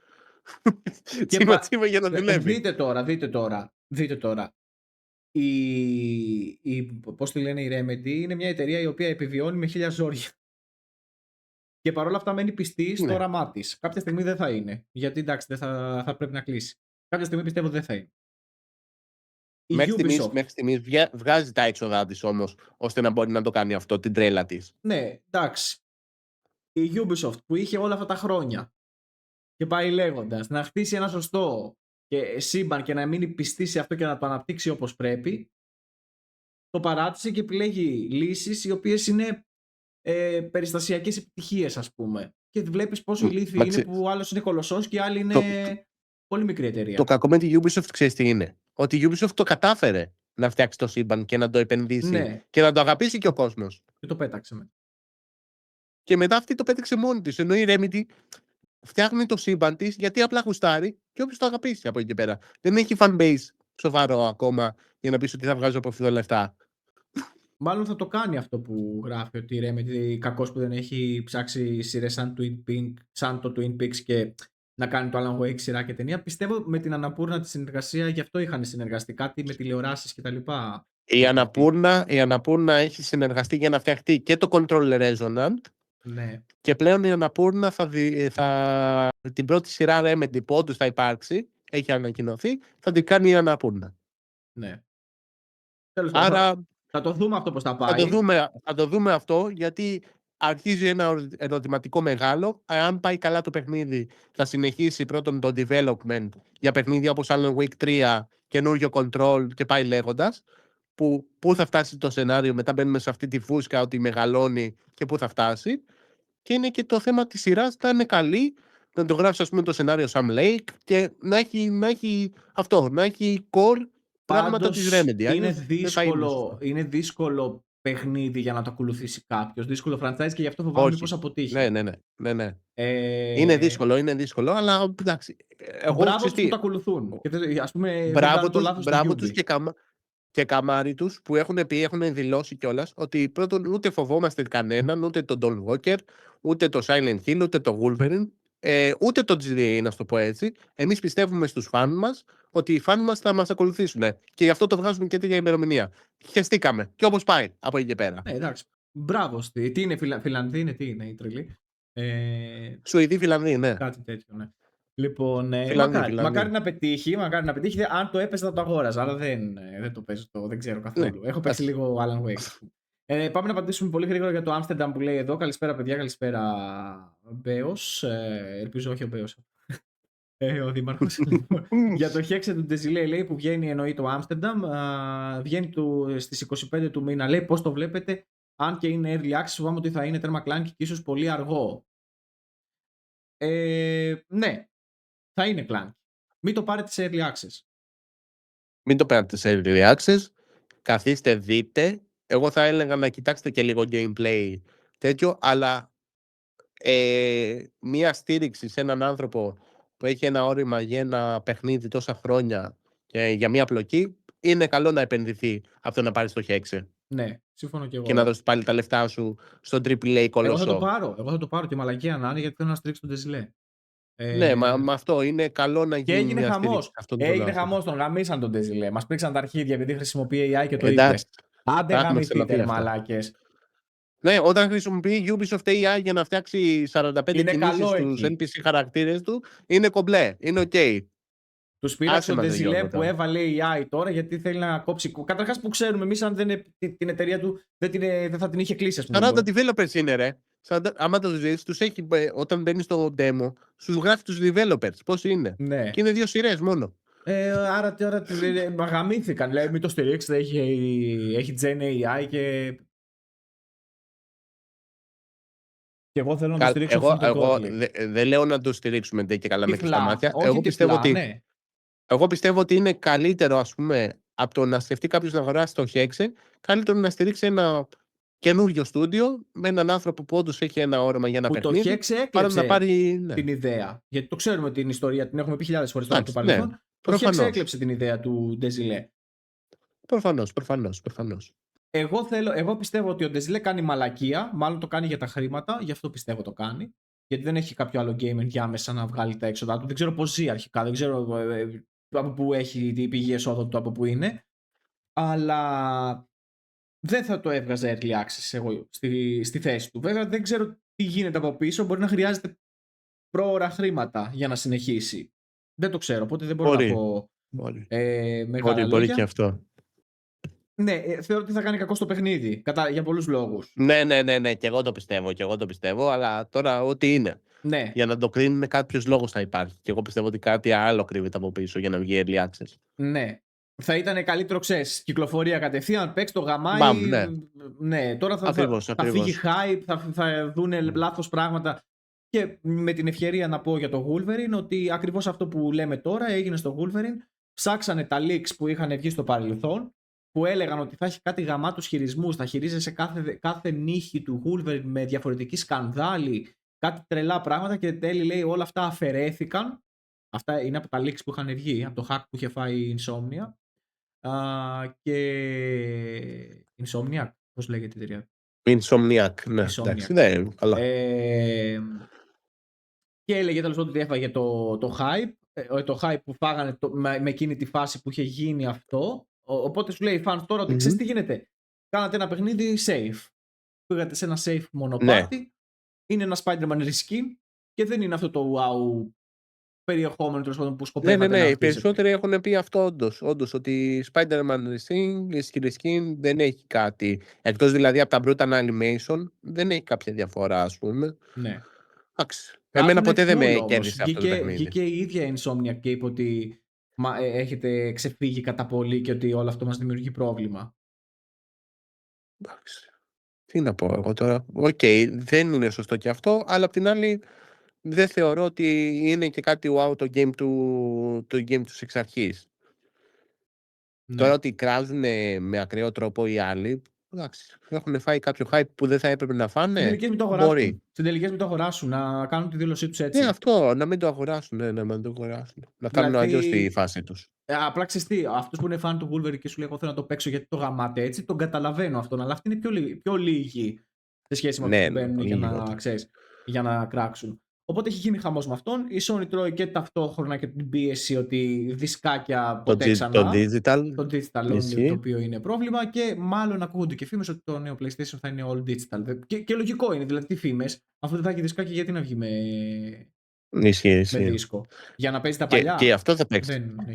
Τσίμα-τσίμα για να δουλεύει. Δείτε τώρα. Πώς τη λένε, η Remedy είναι μια εταιρεία η οποία επιβιώνει με 1000 ζόρια. Και παρόλα αυτά μένει πιστή στο όραμά της. Κάποια στιγμή δεν θα είναι. Γιατί εντάξει, δεν θα πρέπει να κλείσει. Κάποια στιγμή πιστεύω δεν θα είναι. Μέχρι στιγμής βγάζει τα έξοδά της όμως, ώστε να μπορεί να το κάνει αυτό, την τρέλα της. Ναι, εντάξει. Η Ubisoft που είχε όλα αυτά τα χρόνια και πάει λέγοντας να χτίσει ένα σωστό και σύμπαν και να μείνει πιστή σε αυτό και να το αναπτύξει όπως πρέπει, το παράτησε και επιλέγει λύσεις οι οποίες είναι περιστασιακές επιτυχίες, ας πούμε. Και βλέπεις πόσο ηλίθιοι είναι που ο άλλος είναι κολοσσός και οι άλλοι είναι πολύ μικρή εταιρεία. Το κακό με τη Ubisoft ξέρεις τι είναι? Ότι η Ubisoft το κατάφερε να φτιάξει το σύμπαν και να το επενδύσει και να το αγαπήσει και ο κόσμος. Και το πέταξε μετά. Και μετά αυτή το πέταξε μόνη της. Ενώ η Remedy φτιάχνει το σύμπαν της γιατί απλά γουστάρει και όποιος το αγαπήσει από εκεί και πέρα. Δεν έχει fanbase σοβαρό ακόμα για να πεις ότι θα βγάζω από αυτό τα λεφτά. Μάλλον θα το κάνει αυτό που γράφει ότι η Remedy κακός που δεν έχει ψάξει σειρές σαν το Twin Peaks και να κάνει το Alan Wake σειρά και ταινία. Πιστεύω με την Αναπούρνα τη συνεργασία, γι' αυτό είχαν συνεργαστεί κάτι με τηλεοράσεις κτλ. Η Αναπούρνα έχει συνεργαστεί για να φτιαχτεί και το Control Resonant. Ναι. Και πλέον η Αναπούρνα την πρώτη σειρά Remedy που όντως θα υπάρξει, έχει ανακοινωθεί, θα την κάνει η Αναπούρνα. Ναι. Τέλος Άρα θα το δούμε αυτό πώς θα πάει. Θα το δούμε αυτό, γιατί αρχίζει ένα ερωτηματικό μεγάλο. Αν πάει καλά το παιχνίδι, θα συνεχίσει πρώτον το development για παιχνίδια όπως Alan Wake 3, καινούριο Control και πάει λέγοντας. Πού θα φτάσει το σενάριο, μετά μπαίνουμε σε αυτή τη φούσκα ότι μεγαλώνει και πού θα φτάσει. Και είναι και το θέμα της σειράς, θα είναι καλή, να το γράψει ας πούμε το σενάριο Sam Lake και να έχει core πράγματα της Remedy. Είναι δύσκολο παιχνίδι για να το ακολουθήσει κάποιος, δύσκολο franchise και γι' αυτό φοβάμαι πώς αποτύχει. Ναι. Είναι δύσκολο, αλλά εντάξει. Μπράβο τους που το ακολουθούν. Ας πούμε, μπράβο τους και καμάρι τους που έχουν δηλώσει κιόλας ότι πρώτον ούτε φοβόμαστε κανέναν, ούτε τον Don Walker, ούτε το Silent Hill, ούτε το Wolverine, ούτε το GTA, να σου το πω έτσι. Εμείς πιστεύουμε στους φαν μας ότι οι φαν μας θα μας ακολουθήσουν και γι' αυτό το βγάζουν και τέτοια ημερομηνία. Χεστήκαμε και όπως πάει από εκεί και πέρα. Ναι, εντάξει. Μπράβο. Τι είναι, Φιλανδοί, τι είναι η τρελή. Σουηδοί, Φιλανδοί, ναι. Κάτι τέτοιο, ναι. Λοιπόν, Φιλανδοί. μακάρι να πετύχει. Αν το έπαιζε θα το αγόραζα, αλλά δεν το παίζω, δεν ξέρω καθόλου. Έχω παίξει λίγο Alan Wake. Πάμε να απαντήσουμε πολύ γρήγορα για το Amsterdam που λέει εδώ. Καλησπέρα, παιδιά. Καλησπέρα, Μπέος. Ελπίζω όχι ο Μπέος. Ο Δήμαρχος. Για το Hexed του Ντεζιλέ λέει που βγαίνει, εννοεί το Amsterdam. Βγαίνει στις 25 του μήνα. Λέει πώς το βλέπετε. Αν και είναι early access, φοβάμαι ότι θα είναι τέρμα κλάνκι και ίσως πολύ αργό. Ναι, θα είναι κλάνκι. Μην το πάρετε σε early access. Μην το πάρετε σε early access. Καθίστε, δείτε. Εγώ θα έλεγα να κοιτάξετε και λίγο gameplay τέτοιο, αλλά μία στήριξη σε έναν άνθρωπο που έχει ένα όρημα για ένα παιχνίδι τόσα χρόνια και για μία πλοκή, είναι καλό να επενδυθεί αυτό να πάρει στο Hexe. Ναι, συμφωνώ κι και να εγώ. δώσεις πάλι τα λεφτά σου στον AAA Εγώ θα το κολοσσό. πάρω. Εγώ θα το πάρω και μαλακία να είναι γιατί θέλω να στηρίξω τον Ντεζιλέ. Ναι, Ε, με αυτό είναι καλό να και γίνει έγινε μια στήριξη χαμός. σε αυτόν τον Έγινε άνθρωπο. χαμός, τον γαμίσαν τον Ντεζιλέ. Μας πρίξαν τα αρχίδια επειδή χρησιμοποιεί AI και το είπε. Εντάξει, Άντε τα έχουμε γαμηθείτε ξαναπεί ρε αυτά. μαλάκες. Ναι, όταν χρησιμοποιεί Ubisoft AI για να φτιάξει 45 Είναι κινήσεις καλό στους εκεί. NPC χαρακτήρες του, είναι κομπλέ, είναι οκ. Του Άσε πείραξε ο μας, ρε Ντεζιλέ Γιώργο, που τώρα. έβαλε AI τώρα γιατί θέλει να κόψει. Καταρχάς που ξέρουμε εμείς αν δεν την εταιρεία του δεν θα την είχε κλείσει, ας πούμε. 40 developers είναι, ρε. Άμα το δεις, τους έχει, όταν μπαίνεις στο demo, στους γράφει τους developers. Πώς είναι. Ναι. Και είναι 2 σειρές μόνο. Άρα τώρα μαγαμήθηκαν. Λέει μην το στηρίξετε, έχει Gen AI και εγώ θέλω να το στηρίξω full the Εγώ totally. δεν λέω να το στηρίξουμε ντε και καλά με κλειστά Τυφλά. μάτια. Όχι τυφλά, ναι. Εγώ πιστεύω ότι είναι καλύτερο, ας πούμε, από το να σκεφτεί κάποιος να αγοράσει το Hexe, καλύτερο να στηρίξει ένα καινούριο στούντιο με έναν άνθρωπο που όντως έχει ένα όραμα για ένα Που το παιχνίδι, Hexe παρά να έκλεψε πάρει. Ναι. την ιδέα. Γιατί το ξέρουμε την ιστορία, την έχουμε πει χιλιάδες φορές τώρα από το Εντάξει, ναι. παρελθόν. Το Hexe Προφανώς. έκλεψε την ιδέα του Ντεζιλέ. Προφανώς. Εγώ πιστεύω ότι ο Ντεζιλέ κάνει μαλακία, μάλλον το κάνει για τα χρήματα, γι' αυτό πιστεύω το κάνει. Γιατί δεν έχει κάποιο άλλο game ενδιάμεσα να βγάλει τα έξοδα του. Δεν ξέρω πώς ζει αρχικά, δεν ξέρω από πού έχει την πηγή εσόδων του, από πού είναι. Αλλά δεν θα το έβγαζε early access εγώ στη θέση του. Βέβαια δεν ξέρω τι γίνεται από πίσω, μπορεί να χρειάζεται πρόωρα χρήματα για να συνεχίσει. Δεν το ξέρω, οπότε δεν μπορώ να πω μεγάλα Μπορεί και λόγια. αυτό. Ναι, θεωρώ ότι θα κάνει κακό στο παιχνίδι, για πολλούς λόγους. Ναι, και εγώ το πιστεύω, αλλά τώρα ό,τι είναι. Ναι. Για να το κρίνουμε κάποιος λόγος θα υπάρχει. Και εγώ πιστεύω ότι κάτι άλλο κρύβεται από πίσω για να βγει early access. Ναι. Θα ήταν καλύτερο, ξέρεις, κυκλοφορία κατευθείαν, παίξει το γαμάι. Μπαμ, ναι. Ναι, τώρα θα φύγει hype, θα δούνε λάθος πράγματα. Και με την ευκαιρία να πω για το Wolverine ότι ακριβώς αυτό που λέμε τώρα έγινε στο Wolverine. Ψάξανε τα leaks που είχαν βγει στο παρελθόν, που έλεγαν ότι θα έχει κάτι γαμάτους χειρισμούς, θα χειρίζεσαι κάθε νύχη του Wolverine με διαφορετική σκανδάλη, κάτι τρελά πράγματα και τέλει λέει όλα αυτά αφαιρέθηκαν. Αυτά είναι από τα leaks που είχαν βγει, από το hack που είχε φάει η Insomnia. Και Insomniac, πώς λέγεται η εταιρεία. Insomniac, ναι. Εντάξει, ναι, καλά. Και έλεγε τέλος πάντων ότι έφαγε το hype. Το hype που φάγανε με εκείνη τη φάση που είχε γίνει αυτό. Οπότε σου λέει οι fans τώρα ότι ξέρεις τι γίνεται. Κάνατε ένα παιχνίδι safe. Πήγατε σε ένα safe μονοπάτι. Ναι. Είναι ένα Spider-Man reskin και δεν είναι αυτό το wow περιεχόμενο τέλος πάντων που σκοπεύατε να οι περισσότεροι έχουν πει αυτό όντως ότι Spider-Man reskin δεν έχει κάτι. Εκτός δηλαδή από τα brutal animation δεν έχει κάποια διαφορά, ας πούμε. Ναι. Εντάξει. Εμένα ποτέ δεν με κέρδισε αυτό το παιχνίδι. Βγήκε η ίδια Insomniac και είπε ότι έχετε ξεφύγει κατά πολύ και ότι όλο αυτό μας δημιουργεί πρόβλημα. Εντάξει. Τι να πω εγώ τώρα. Οκ, δεν είναι σωστό και αυτό, αλλά απ' την άλλη δεν θεωρώ ότι είναι και κάτι wow το game τους εξ αρχής. Ναι. Τώρα ότι κράζουν με ακραίο τρόπο οι άλλοι, εντάξει, έχουν φάει κάποιο hype που δεν θα έπρεπε να φάνε. Στην τελική μην το αγοράσουν, να κάνουν τη δήλωσή τους έτσι. Ναι, αυτό, να μην το αγοράσουν, να κάνουν αλλιώς τη φάση τους. Απλά ξέρεις τι, αυτός που είναι φαν του Wolverine και σου λέει εγώ θέλω να το παίξω γιατί το γαμάτε έτσι, τον καταλαβαίνω αυτόν, αλλά αυτοί είναι πιο λίγοι σε σχέση με αυτούς που μπαίνουν για να κράξουν. Οπότε έχει γίνει χαμός με αυτόν. Η Sony τρώει και ταυτόχρονα και την πίεση ότι δισκάκια ποτέ ξανά. Το digital only, το οποίο είναι πρόβλημα και μάλλον ακούγονται και φήμες ότι το νέο PlayStation θα είναι all digital. Και λογικό είναι, δηλαδή τι φήμες, αφού δεν θα έχει δισκάκια γιατί να βγει με δίσκο. Για να παίζει τα παλιά. Και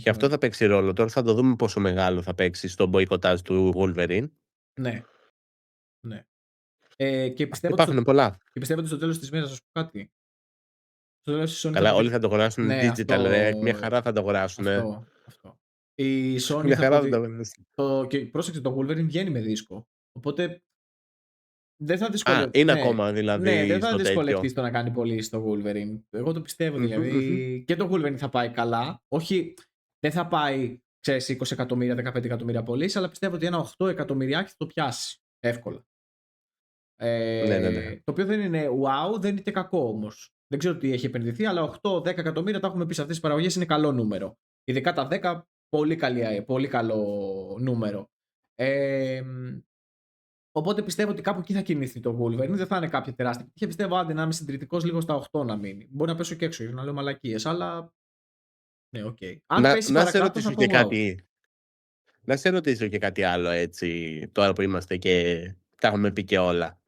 αυτό θα παίξει ρόλο. Τώρα θα το δούμε πόσο μεγάλο θα παίξει στο μποϊκοτάζ του Wolverine. Ναι. Και πιστεύω ότι στο τέλος της μέρας θα σου πω κάτι. Καλά, όλοι θα το αγοράσουν digital, μια χαρά θα το αγοράσουν. Αυτό. Η Sony μια χαρά θα το αγοράσουν. Και πρόσεξε, το Wolverine βγαίνει με δίσκο. Οπότε δεν θα δυσκολευτεί. Είναι ακόμα δηλαδή. Ναι, δεν θα δυσκολευτεί το να κάνει πολύ στο Wolverine. Εγώ το πιστεύω δηλαδή. Και το Wolverine θα πάει καλά. Όχι, δεν θα πάει, ξέρεις, 20 εκατομμύρια, 15 εκατομμύρια πωλήσεις, αλλά πιστεύω ότι ένα 8 εκατομμυριάκι θα το πιάσει εύκολα. Ναι. Το οποίο δεν είναι wow, δεν είναι και κακό όμως. Δεν ξέρω τι έχει επενδυθεί, αλλά 8-10 εκατομμύρια τα έχουμε πει σε αυτές τις παραγωγές είναι καλό νούμερο. Ειδικά τα 10, πολύ καλό νούμερο. Οπότε πιστεύω ότι κάπου εκεί θα κινηθεί το Wolverine. Δεν θα είναι κάποια τεράστια επιτυχία. Πιστεύω άντε να είμαι συντηρητικός λίγο στα 8 να μείνει. Μπορεί να πέσω και έξω για να λέω μαλακίες, αλλά. Ναι, οκ. Αν πέσει Να σε παρακάτω θα ρωτήσω πω και wow. κάτι. Να σε ρωτήσω και κάτι άλλο έτσι, τώρα που είμαστε και τα έχουμε πει και όλα.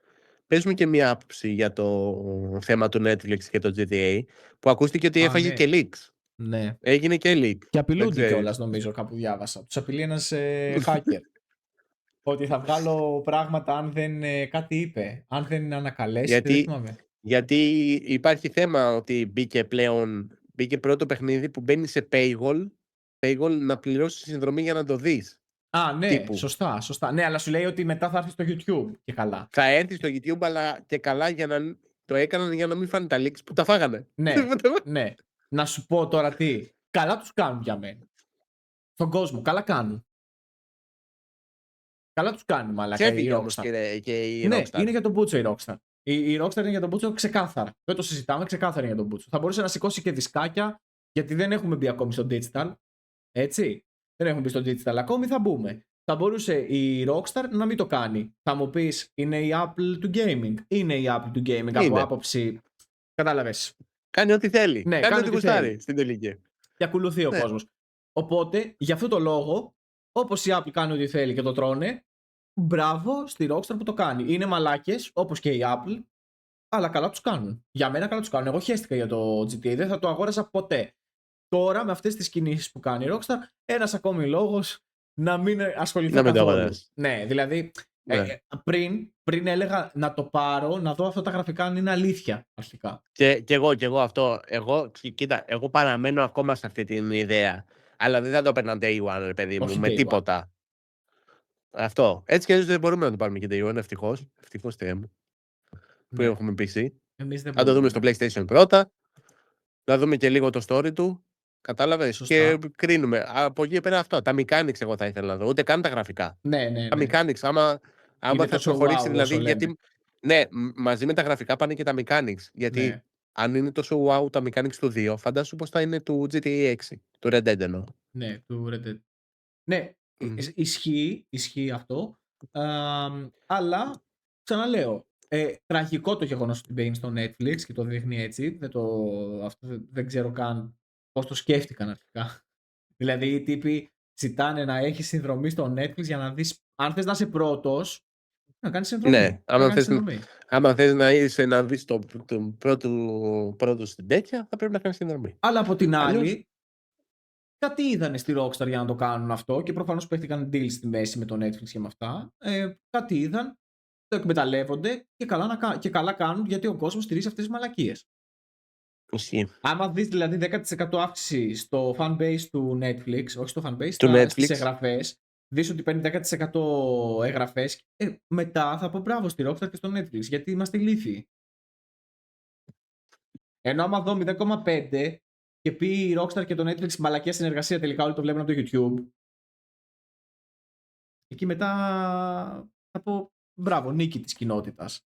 Πες μου και μία άποψη για το θέμα του Netflix και το GTA, που ακούστηκε ότι έφαγε ναι. και leaks. Ναι. Έγινε και leak. Και απειλούνται κιόλας, νομίζω, κάπου διάβασα. Τους απειλεί ένας hacker. Ότι θα βγάλω πράγματα αν δεν κάτι είπε. Αν δεν ανακαλέσει. Δεν θυμάμαι. Γιατί υπάρχει θέμα ότι μπήκε πρώτο παιχνίδι που μπαίνει σε paywall να πληρώσεις συνδρομή για να το δεις. Ναι, τύπου. σωστά. Ναι, αλλά σου λέει ότι μετά θα έρθει στο YouTube και καλά. Θα έρθει στο YouTube, αλλά και καλά για να το έκαναν για να μην φάνε τα leaks που τα φάγανε. Ναι. Να σου πω τώρα τι. Καλά τους κάνουν για μένα. Στον κόσμο, καλά κάνουν. Καλά τους κάνουν, μαλάκα, η Rockstar. Και η ναι, Rockstar. είναι για τον Μπούτσο η Rockstar. Η Rockstar είναι για τον Μπούτσο ξεκάθαρα. Δεν το συζητάμε, ξεκάθαρα για τον Μπούτσο. Θα μπορούσε να σηκώσει και δισκάκια, γιατί δεν έχουμε μπει ακόμη στο digital. Έτσι. Δεν έχουμε μπει στο digital ακόμη, θα μπούμε. Θα μπορούσε η Rockstar να μην το κάνει. Θα μου πεις, είναι η Apple του gaming. Είναι η Apple του gaming από άποψη. Κατάλαβες. Κάνει ό,τι θέλει. Ναι, κάνει ό,τι γουστάρει στην τελική. Και ακολουθεί ο κόσμος. Οπότε, για αυτό το λόγο, όπως η Apple κάνει ό,τι θέλει και το τρώνε, μπράβο στη Rockstar που το κάνει. Είναι μαλάκες, όπως και η Apple, αλλά καλά τους κάνουν. Για μένα καλά τους κάνουν. Εγώ χαίστηκα για το GTA, δεν θα το αγόρασα ποτέ. Τώρα, με αυτές τις κινήσεις που κάνει η Rockstar, ένας ακόμη λόγος να μην ασχοληθώ καθόλου. Ναι, δηλαδή, πριν έλεγα να το πάρω, να δω αυτά τα γραφικά αν είναι αλήθεια αρχικά. Και εγώ αυτό. Εγώ παραμένω ακόμα σε αυτή την ιδέα. Αλλά δεν θα το έπαιρνα day one, παιδί μου, με τίποτα. Αυτό. Έτσι κι αλλιώς δεν μπορούμε να το πάρουμε και day one, ευτυχώς. Ευτυχώς, Θεέ μου. Που έχουμε PC. Να το δούμε στο PlayStation πρώτα. Να δούμε και λίγο το story του. Κατάλαβες. Και κρίνουμε. Από εκεί πέρα αυτό. Τα mechanics εγώ θα ήθελα να δω. Ούτε καν τα γραφικά. Ναι. Τα mechanics, άμα θα προχωρήσει, δηλαδή. Γιατί, ναι, μαζί με τα γραφικά πάνε και τα mechanics. Γιατί αν είναι τόσο wow τα mechanics του 2, φαντάσου πως θα είναι του GTA 6. Του Red Dead εννοώ. Ναι, του Red Dead. Ναι, ισχύει αυτό. Αλλά ξαναλέω. Τραγικό το γεγονός ότι μπαίνει στο Netflix και το δείχνει έτσι. Αυτό δεν ξέρω καν πώς το σκέφτηκαν αρχικά. Δηλαδή οι τύποι ζητάνε να έχει συνδρομή στο Netflix για να δεις. Αν θες να είσαι πρώτος, να κάνεις συνδρομή. Ναι, άμα θες να δεις το πρώτο στην τέτοια, θα πρέπει να κάνεις συνδρομή. Αλλά από την άλλη, κάτι είδανε στη Rockstar για να το κάνουν αυτό και προφανώς παίχτηκαν deals στη μέση με το Netflix και με αυτά. Κάτι είδαν, το εκμεταλλεύονται και καλά κάνουν γιατί ο κόσμος στηρίζει αυτές τις μαλακίες. Άμα δεις δηλαδή 10% αύξηση στο fanbase του Netflix, όχι στο fanbase, στις εγγραφές, δεις ότι παίρνει 10% εγγραφές, μετά θα πω μπράβο στη Rockstar και στο Netflix, γιατί είμαστε ηλίθιοι. Ενώ άμα δω 0,5 και πει η Rockstar και το Netflix μαλακία συνεργασία, τελικά όλοι το βλέπουν από το YouTube, εκεί μετά θα πω μπράβο, νίκη της κοινότητας.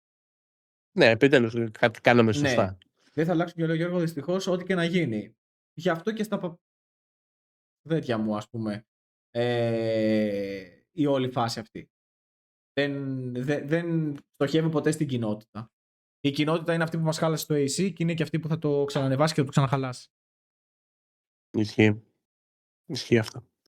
Ναι, επιτέλους κάναμε σωστά. Ναι. Δεν θα αλλάξω και λέω Γιώργο, δυστυχώς, ό,τι και να γίνει. Γι' αυτό και στα τέτοια μου, ας πούμε, η όλη φάση αυτή. Δεν στοχεύω ποτέ στην κοινότητα. Η κοινότητα είναι αυτή που μας χάλασε το AC και είναι και αυτή που θα το ξανανεβάσει και θα το ξαναχαλάσει. Ισχύει αυτό.